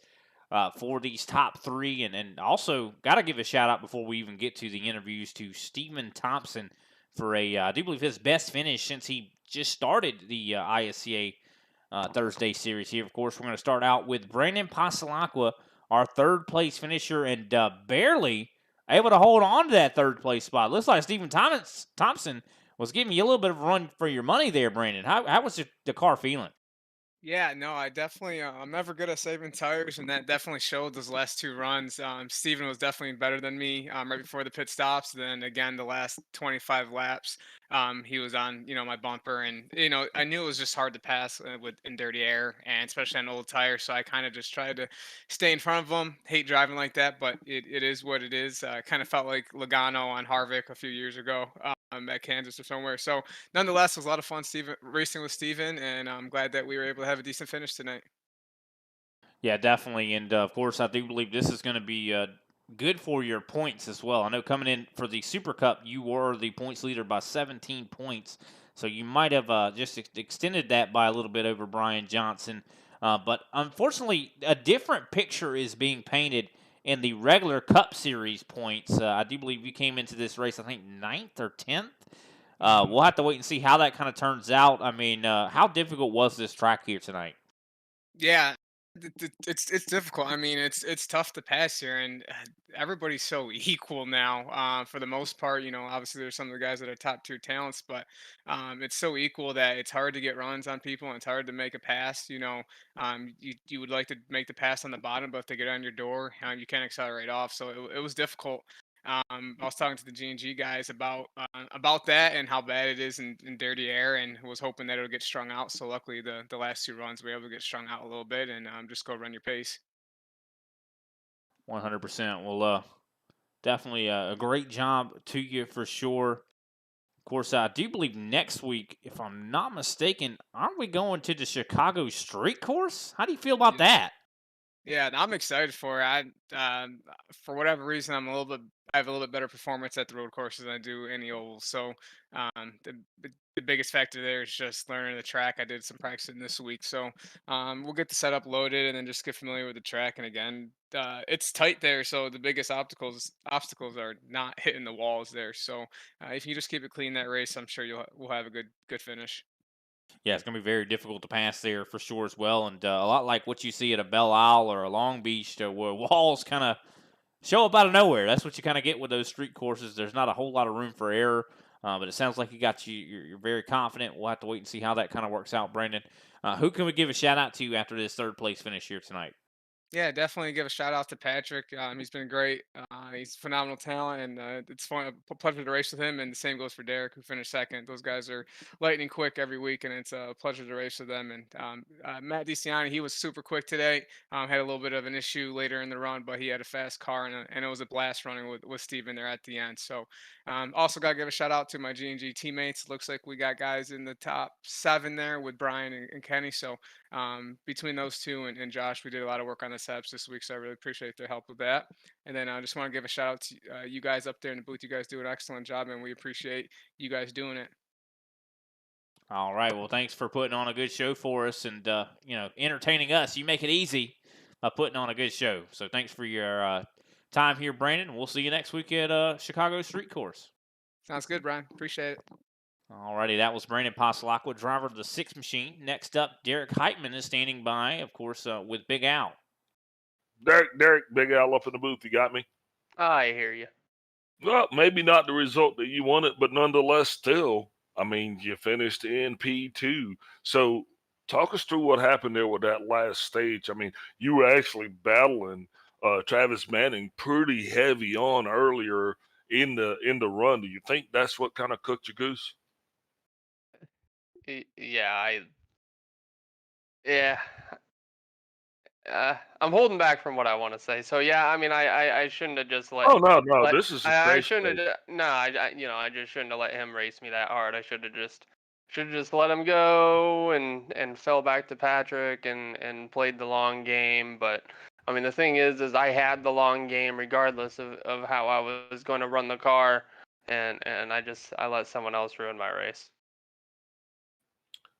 for these top three. And also, got to give a shout-out before we even get to the interviews to Stephen Thompson for I do believe, his best finish since he just started the ISCA Thursday series here. Of course, we're going to start out with Brandon Pasalacqua, our third-place finisher, and barely able to hold on to that third-place spot. Looks like Stephen Thompson was giving you a little bit of a run for your money there, Brandon. How was the car feeling? Yeah, no, I definitely, I'm never good at saving tires, and that definitely showed those last two runs. Steven was definitely better than me right before the pit stops. Then again, the last 25 laps, he was on, my bumper, and I knew it was just hard to pass with in dirty air, and especially on old tires. So I kind of just tried to stay in front of him. Hate driving like that, but it is what it is. Kind of felt like Logano on Harvick a few years ago at Kansas or somewhere. So nonetheless, it was a lot of fun, racing with Steven, and I'm glad that we were able to have a decent finish tonight. Yeah, definitely. And of course, I do believe this is going to be good for your points as well. I know coming in for the Super Cup, you were the points leader by 17 points. So you might have just extended that by a little bit over Brian Johnson. But unfortunately, a different picture is being painted in the regular Cup Series points. I do believe you came into this race, I think, 9th or 10th. We'll have to wait and see how that kind of turns out. I mean, how difficult was this track here tonight? Yeah, it's difficult. I mean, it's tough to pass here, and everybody's so equal now. For the most part, obviously there's some of the guys that are top tier talents, but it's so equal that it's hard to get runs on people, and it's hard to make a pass. You would like to make the pass on the bottom, but if they get on your door, you can't accelerate off. So it was difficult. I was talking to the G&G guys about that and how bad it is in dirty air, and was hoping that it would get strung out. So luckily, the last two runs we were able to get strung out a little bit and just go run your pace. 100%. Well, definitely a great job to you for sure. Of course, I do believe next week, if I'm not mistaken, aren't we going to the Chicago Street Course? How do you feel about that? Yeah, I'm excited for it. For whatever reason, I have a little bit better performance at the road courses than I do in the ovals. So, the biggest factor there is just learning the track. I did some practicing this week, so we'll get the setup loaded and then just get familiar with the track. And again, it's tight there, so the biggest obstacles are not hitting the walls there. So, if you just keep it clean that race, I'm sure we'll have a good finish. Yeah, it's going to be very difficult to pass there for sure as well. And a lot like what you see at a Belle Isle or a Long Beach, where walls kind of show up out of nowhere. That's what you kind of get with those street courses. There's not a whole lot of room for error, but it sounds like you're very confident. We'll have to wait and see how that kind of works out, Brandon. Who can we give a shout out to after this third place finish here tonight? Yeah, definitely give a shout out to Patrick. He's been great. He's a phenomenal talent, and it's fun, a pleasure to race with him. And the same goes for Derek, who finished second. Those guys are lightning quick every week, and it's a pleasure to race with them. And Matt DiCiani, he was super quick today. Had a little bit of an issue later in the run, but he had a fast car, and it was a blast running with Steven there at the end. So also got to give a shout out to my G&G teammates. Looks like we got guys in the top 7 there with Brian and Kenny. So between those two and Josh, we did a lot of work on the setups this week, so I really appreciate their help with that. And then I just want to give a shout out to you guys up there in the booth. You guys do an excellent job, and we appreciate you guys doing it. All right. Well, thanks for putting on a good show for us and entertaining us. You make it easy by putting on a good show. So thanks for your time here, Brandon. We'll see you next week at Chicago Street Course. Sounds good, Brian. Appreciate it. Alrighty, that was Brandon Pasalacqua, driver of the 6 machine. Next up, Derek Heitman is standing by, of course, with Big Al. Derek, Big Al up in the booth. You got me? I hear you. Well, maybe not the result that you wanted, but nonetheless, still, I mean, you finished in P2. So talk us through what happened there with that last stage. I mean, you were actually battling Travis Manning pretty heavy on earlier in the run. Do you think that's what kind of cooked your goose? Yeah, yeah. I'm holding back from what I want to say. So yeah, I mean, I shouldn't have just Oh no, this is a I safe shouldn't space. have. No, I just shouldn't have let him race me that hard. I should have just let him go and fell back to Patrick and played the long game. But I mean, the thing is I had the long game regardless of how I was going to run the car, and I let someone else ruin my race.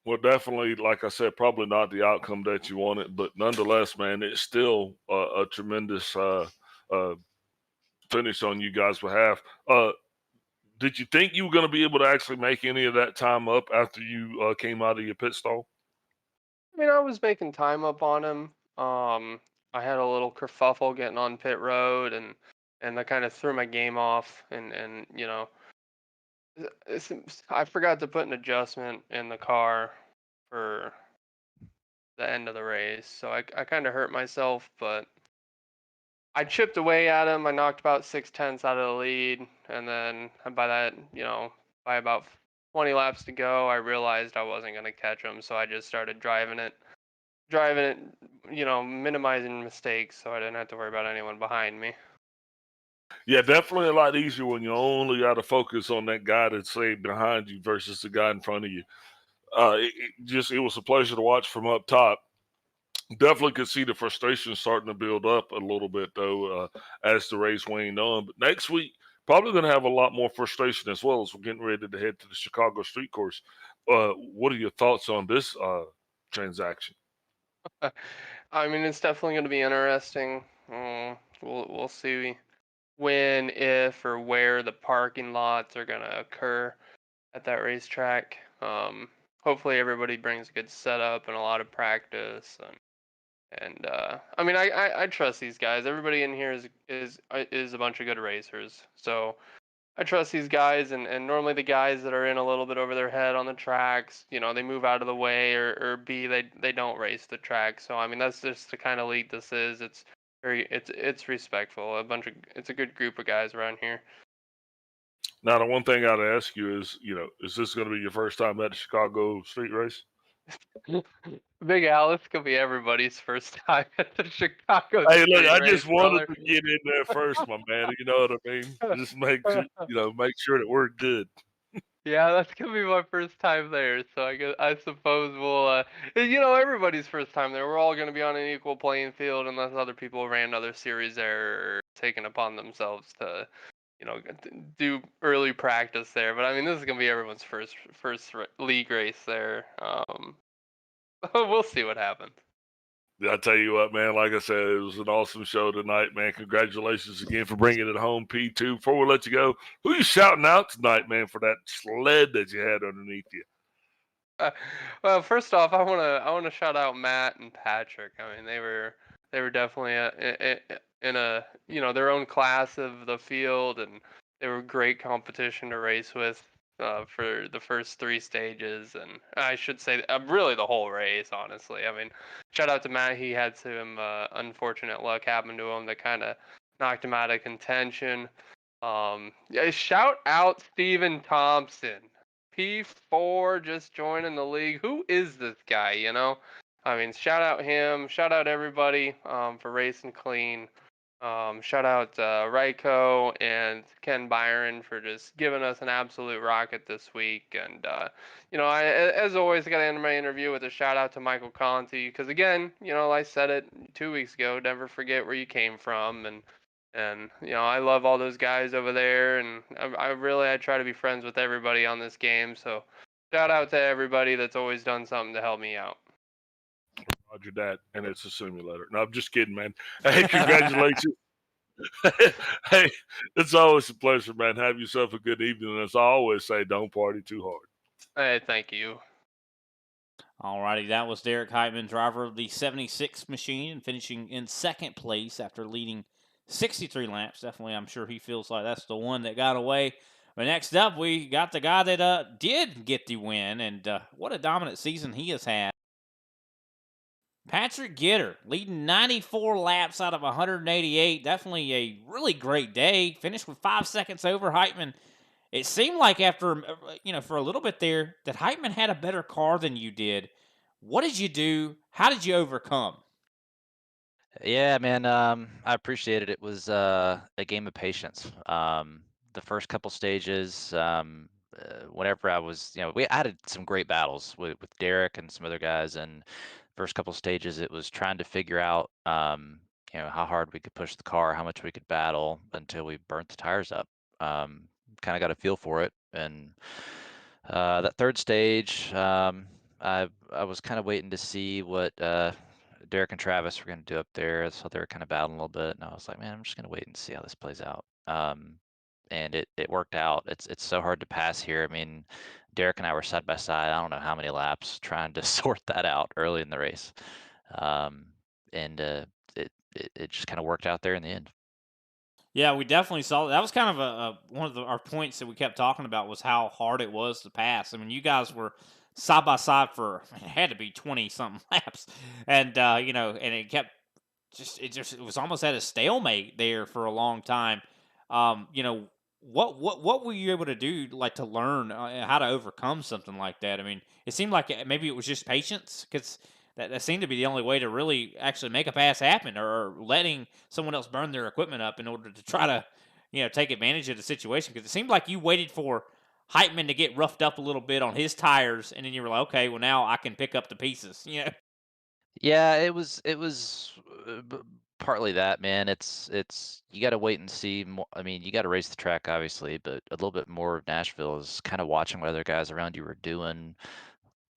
Well, definitely, like I said, probably not the outcome that you wanted, but nonetheless, man, it's still a tremendous uh, finish on you guys' behalf. Did you think you were going to be able to actually make any of that time up after you came out of your pit stall? I mean, I was making time up on him. I had a little kerfuffle getting on pit road, and that kind of threw my game off. And I forgot to put an adjustment in the car for the end of the race, so I kind of hurt myself. But I chipped away at him. I knocked about 6/10 out of the lead, and then by that, by about 20 laps to go, I realized I wasn't going to catch him, so I just started driving it, minimizing mistakes so I didn't have to worry about anyone behind me. Yeah, definitely a lot easier when you only got to focus on that guy that's say behind you versus the guy in front of you. It was a pleasure to watch from up top. Definitely could see the frustration starting to build up a little bit though as the race waned on. But next week, probably going to have a lot more frustration as well as we're getting ready to head to the Chicago Street Course. What are your thoughts on this transaction? I mean, it's definitely going to be interesting. We'll see when, if, or where the parking lots are going to occur at that racetrack. Hopefully, everybody brings a good setup and a lot of practice. And I mean, I trust these guys. Everybody in here is a bunch of good racers. So I trust these guys, and normally the guys that are in a little bit over their head on the tracks, they move out of the way, or B, they don't race the track. So I mean, that's just the kind of league this is. It's respectful. It's a good group of guys around here. Now, the one thing I'd ask you is, is this going to be your first time at the Chicago street race? Big Al, this could be everybody's first time at the Chicago Hey, look, street I race, just wanted brother. to get in there first, my man. You know what I mean? Just make sure that we're good. Yeah, that's gonna be my first time there, so I suppose we'll, everybody's first time there. We're all gonna be on an equal playing field, unless other people ran other series there or taken upon themselves to, do early practice there. But I mean, this is gonna be everyone's first league race there. We'll see what happens. I tell you what, man, like I said, it was an awesome show tonight, man. Congratulations again for bringing it home, P2. Before we let you go, who you shouting out tonight, man, for that sled that you had underneath you? Well, first off, I wanna shout out Matt and Patrick. I mean, they were definitely in a their own class of the field, and they were great competition to race with. for the first three stages, and I should say really the whole race. Honestly, I mean, shout out to Matt. He had some unfortunate luck happen to him that kind of knocked him out of contention. Yeah, shout out Steven Thompson. P4 just joining the league. Who is this guy, you know? I mean, shout out him. Shout out everybody for racing clean. Shout out Ryko and Ken Byron for just giving us an absolute rocket this week. And, as always, I got to end my interview with a shout out to Michael Conti. Because, again, I said it 2 weeks ago, never forget where you came from. And I love all those guys over there, and I try to be friends with everybody on this game. So shout out to everybody that's always done something to help me out. Roger that, and it's a simulator. No, I'm just kidding, man. Hey, congratulations. Hey, it's always a pleasure, man. Have yourself a good evening. And as I always say, don't party too hard. Hey, thank you. Alrighty, that was Derek Heitman, driver of the 76 machine, and finishing in second place after leading 63 laps. Definitely, I'm sure he feels like that's the one that got away. But next up, we got the guy that did get the win, and what a dominant season he has had. Patrick Gitter, leading 94 laps out of 188. Definitely a really great day. Finished with 5 seconds over Heitman. It seemed like after, for a little bit there, that Heitman had a better car than you did. What did you do? How did you overcome? Yeah, man, I appreciate it. It was a game of patience. The first couple stages, whenever I was, we had some great battles with Derek and some other guys, and first couple stages, it was trying to figure out, how hard we could push the car, how much we could battle until we burnt the tires up. Kind of got a feel for it, and that third stage, I was kind of waiting to see what Derek and Travis were going to do up there. So they were kind of battling a little bit, and I was like, man, I'm just going to wait and see how this plays out. And it worked out. It's so hard to pass here. I mean, Derek and I were side by side. I don't know how many laps trying to sort that out early in the race, and it just kind of worked out there in the end. Yeah, we definitely saw that. Was kind of one of our points that we kept talking about was how hard it was to pass. I mean, you guys were side by side for it had to be 20 something laps, and and it was almost at a stalemate there for a long time. What were you able to do like to learn how to overcome something like that? I mean, it seemed like maybe it was just patience because that seemed to be the only way to really actually make a pass happen, or letting someone else burn their equipment up in order to try to, take advantage of the situation. Because it seemed like you waited for Heitman to get roughed up a little bit on his tires, and then you were like, okay, well now I can pick up the pieces. Yeah, it was partly that, man. It's you got to wait and see more. I mean, you got to race the track, obviously, but a little bit more of Nashville is kind of watching what other guys around you are doing,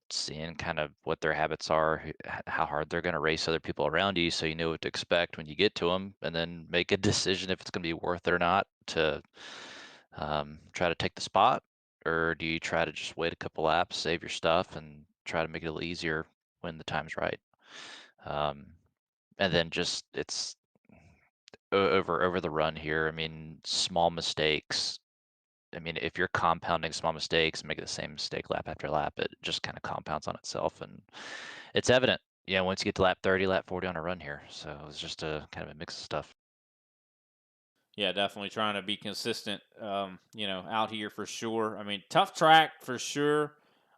seeing kind of what their habits are, how hard they're going to race other people around you, so you know what to expect when you get to them, and then make a decision if it's going to be worth it or not to try to take the spot, or do you try to just wait a couple laps, save your stuff, and try to make it a little easier when the time's right. And then just it's over the run here. I mean, small mistakes. I mean, if you're compounding small mistakes, making the same mistake lap after lap, it just kind of compounds on itself, and it's evident. Once you get to lap 30, lap 40 on a run here. So it's just a kind of a mix of stuff. Yeah, definitely trying to be consistent, out here for sure. I mean, tough track for sure.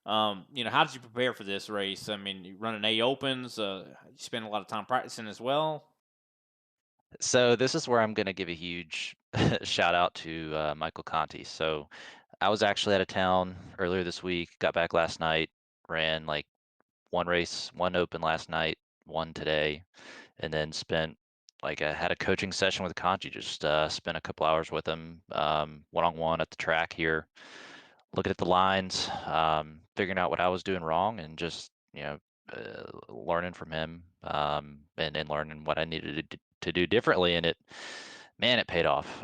How did you prepare for this race? I mean, you running A opens, you spend a lot of time practicing as well. So this is where I'm going to give a huge shout out to Michael Conti. So I was actually out of town earlier this week, got back last night, ran like one race, one open last night, one today, and then spent I had a coaching session with Conti, just spent a couple hours with him, one-on-one at the track here, looking at the lines, figuring out what I was doing wrong, and just learning from him, and learning what I needed to do differently. And it paid off.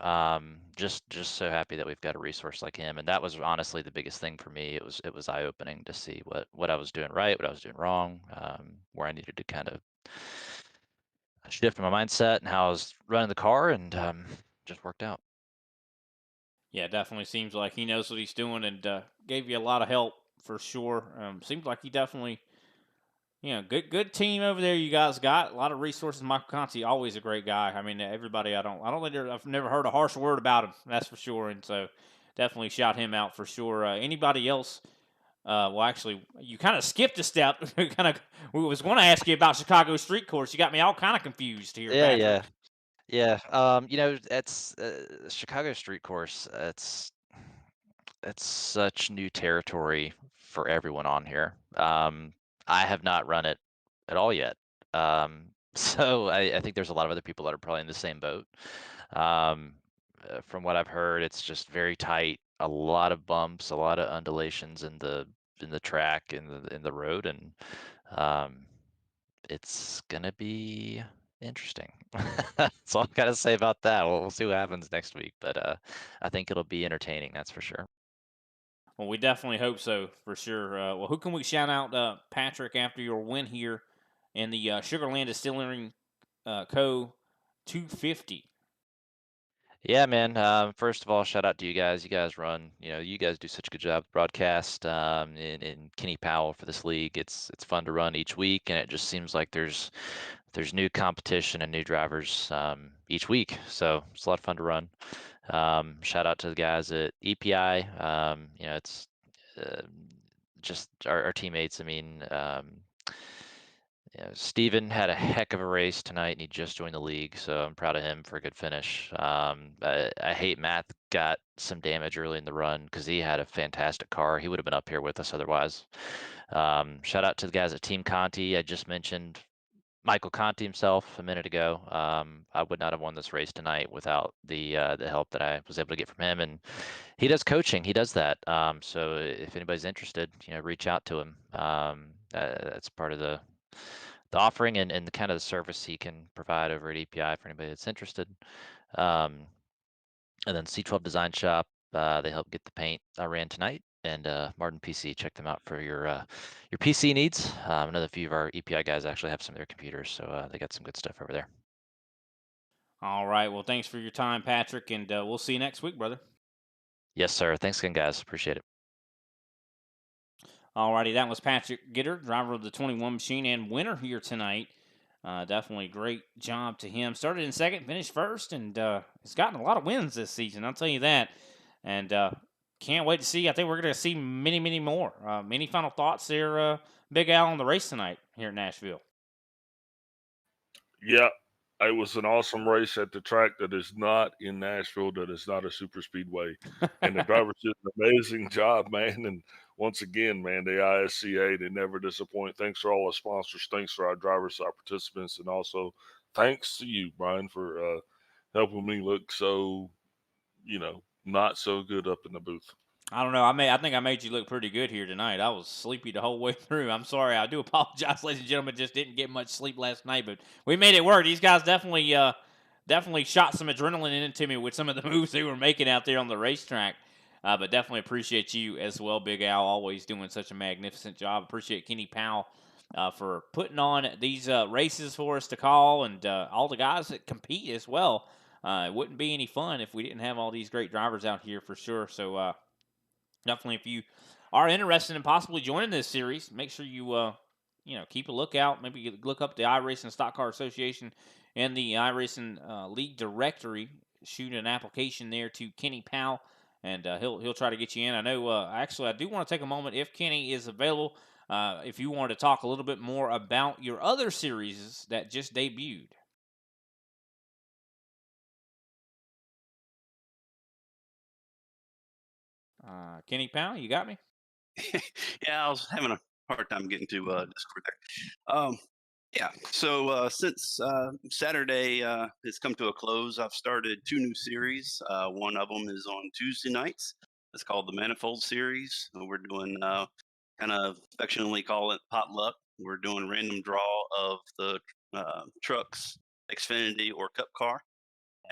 Just so happy that we've got a resource like him, and that was honestly the biggest thing for me. It was eye opening to see what I was doing right, what I was doing wrong, where I needed to kind of shift my mindset and how I was running the car, and just worked out. Yeah, definitely seems like he knows what he's doing and gave you a lot of help for sure. Seems like he definitely, good team over there. You guys got a lot of resources. Michael Conti, always a great guy. I mean, everybody. I don't think I've never heard a harsh word about him. That's for sure. And so, definitely shout him out for sure. Anybody else? Well, actually, you kind of skipped a step. We was going to ask you about Chicago Street Course. You got me all kind of confused here, Yeah, Patrick. yeah, yeah. It's Chicago Street Course. It's such new territory for everyone on here. I have not run it at all yet. So I think there's a lot of other people that are probably in the same boat. From what I've heard, it's just very tight, a lot of bumps, a lot of undulations in the track in the road, and um, it's gonna be interesting. That's all I gotta say about that. We'll see what happens next week, but I think it'll be entertaining. That's for sure. Well, we definitely hope so for sure. Well, who can we shout out, Patrick, after your win here in the Sugarland Distilling Co. 250? Yeah, man. First of all, shout out to you guys. You guys run. You guys do such a good job broadcast. And Kenny Powell for this league. It's fun to run each week, and it just seems like there's new competition and new drivers each week. So it's a lot of fun to run. Shout out to the guys at EPI. It's uh, just our teammates. I mean, Steven had a heck of a race tonight, and he just joined the league, so I'm proud of him for a good finish. I hate Matt got some damage early in the run because he had a fantastic car. He would have been up here with us otherwise. Shout out to the guys at Team Conti. I just mentioned Michael Conti himself a minute ago. I would not have won this race tonight without the help that I was able to get from him, and he does coaching. He does that. So if anybody's interested, reach out to him. That's part of the offering and the kind of the service he can provide over at EPI for anybody that's interested. Um, and then C12 Design Shop, they help get the paint I ran tonight. And Martin PC, check them out for your PC needs. Another few of our EPI guys actually have some of their computers, so they got some good stuff over there. All right. Well, thanks for your time, Patrick, and we'll see you next week, brother. Yes, sir. Thanks again, guys. Appreciate it. Alrighty, that was Patrick Gitter, driver of the 21 machine and winner here tonight. Definitely great job to him. Started in second, finished first, and he's gotten a lot of wins this season. I'll tell you that. And can't wait to see. I think we're going to see many, many more. Any final thoughts there, Big Al, on the race tonight here in Nashville? Yeah, it was an awesome race at the track that is not in Nashville, that is not a super speedway. And the drivers did an amazing job, man. And once again, man, the ISCA, they never disappoint. Thanks for all the sponsors. Thanks for our drivers, our participants, and also thanks to you, Brian, for helping me look so, not so good up in the booth. I don't know. I think I made you look pretty good here tonight. I was sleepy the whole way through. I'm sorry. I do apologize, ladies and gentlemen. Just didn't get much sleep last night, but we made it work. These guys definitely shot some adrenaline into me with some of the moves they were making out there on the racetrack. But definitely appreciate you as well, Big Al. Always doing such a magnificent job. Appreciate Kenny Powell for putting on these races for us to call, and all the guys that compete as well. It wouldn't be any fun if we didn't have all these great drivers out here for sure. So. Definitely, if you are interested in possibly joining this series, make sure you keep a lookout. Maybe you look up the iRacing Stock Car Association and the iRacing League directory. Shoot an application there to Kenny Powell, and he'll try to get you in. I know. Actually, I do want to take a moment if Kenny is available. If you want to talk a little bit more about your other series that just debuted. Kenny Powell, you got me? Yeah, I was having a hard time getting to Discord there. Yeah, so since Saturday has come to a close, I've started two new series. One of them is on Tuesday nights. It's called the Manifold Series. We're doing kind of affectionately call it potluck. We're doing random draw of the trucks, Xfinity or Cup car,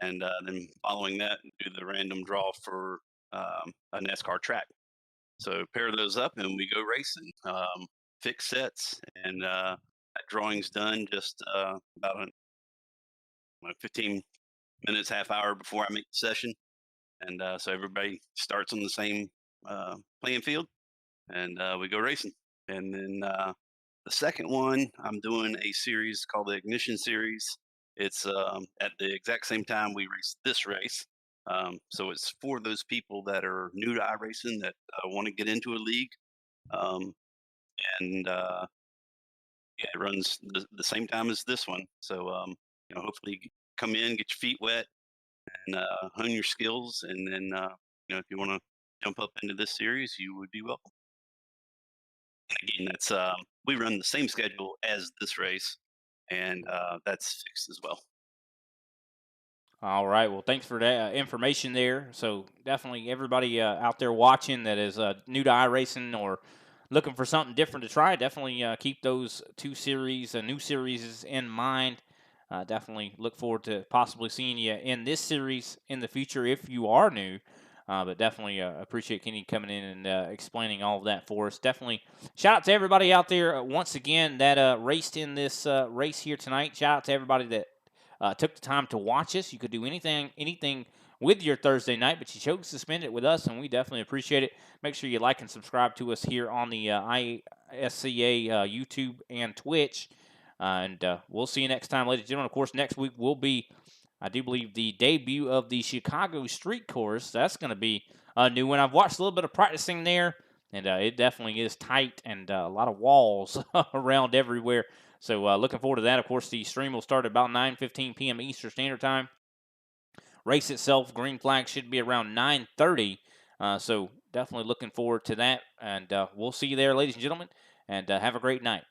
and then following that, do the random draw for a NASCAR track. So pair those up and we go racing. Fix sets, and that drawing's done just about 15 minutes, half hour before I make the session. and so everybody starts on the same playing field, and we go racing. And then the second one, I'm doing a series called the Ignition Series. It's at the exact same time we race this race. So it's for those people that are new to iRacing that want to get into a league. And yeah, it runs the same time as this one. So hopefully come in, get your feet wet, and hone your skills. And then if you want to jump up into this series, you would be welcome. And again, that's we run the same schedule as this race, and that's fixed as well. All right. Well, thanks for that information there. So definitely everybody out there watching that is new to iRacing or looking for something different to try, definitely keep those two series, new series in mind. Definitely look forward to possibly seeing you in this series in the future if you are new. But definitely appreciate Kenny coming in and explaining all of that for us. Definitely shout out to everybody out there once again that raced in this race here tonight. Shout out to everybody that took the time to watch us. You could do anything with your Thursday night, but you chose to spend it with us, and we definitely appreciate it. Make sure you like and subscribe to us here on the ISCA YouTube and Twitch. And we'll see you next time, ladies and gentlemen. Of course, next week will be, I do believe, the debut of the Chicago Street Course. That's going to be a new one. I've watched a little bit of practicing there, and it definitely is tight and a lot of walls around everywhere. So looking forward to that. Of course, the stream will start at about 9:15 p.m. Eastern Standard Time. Race itself, green flag, should be around 9:30. So definitely looking forward to that. And we'll see you there, ladies and gentlemen. And have a great night.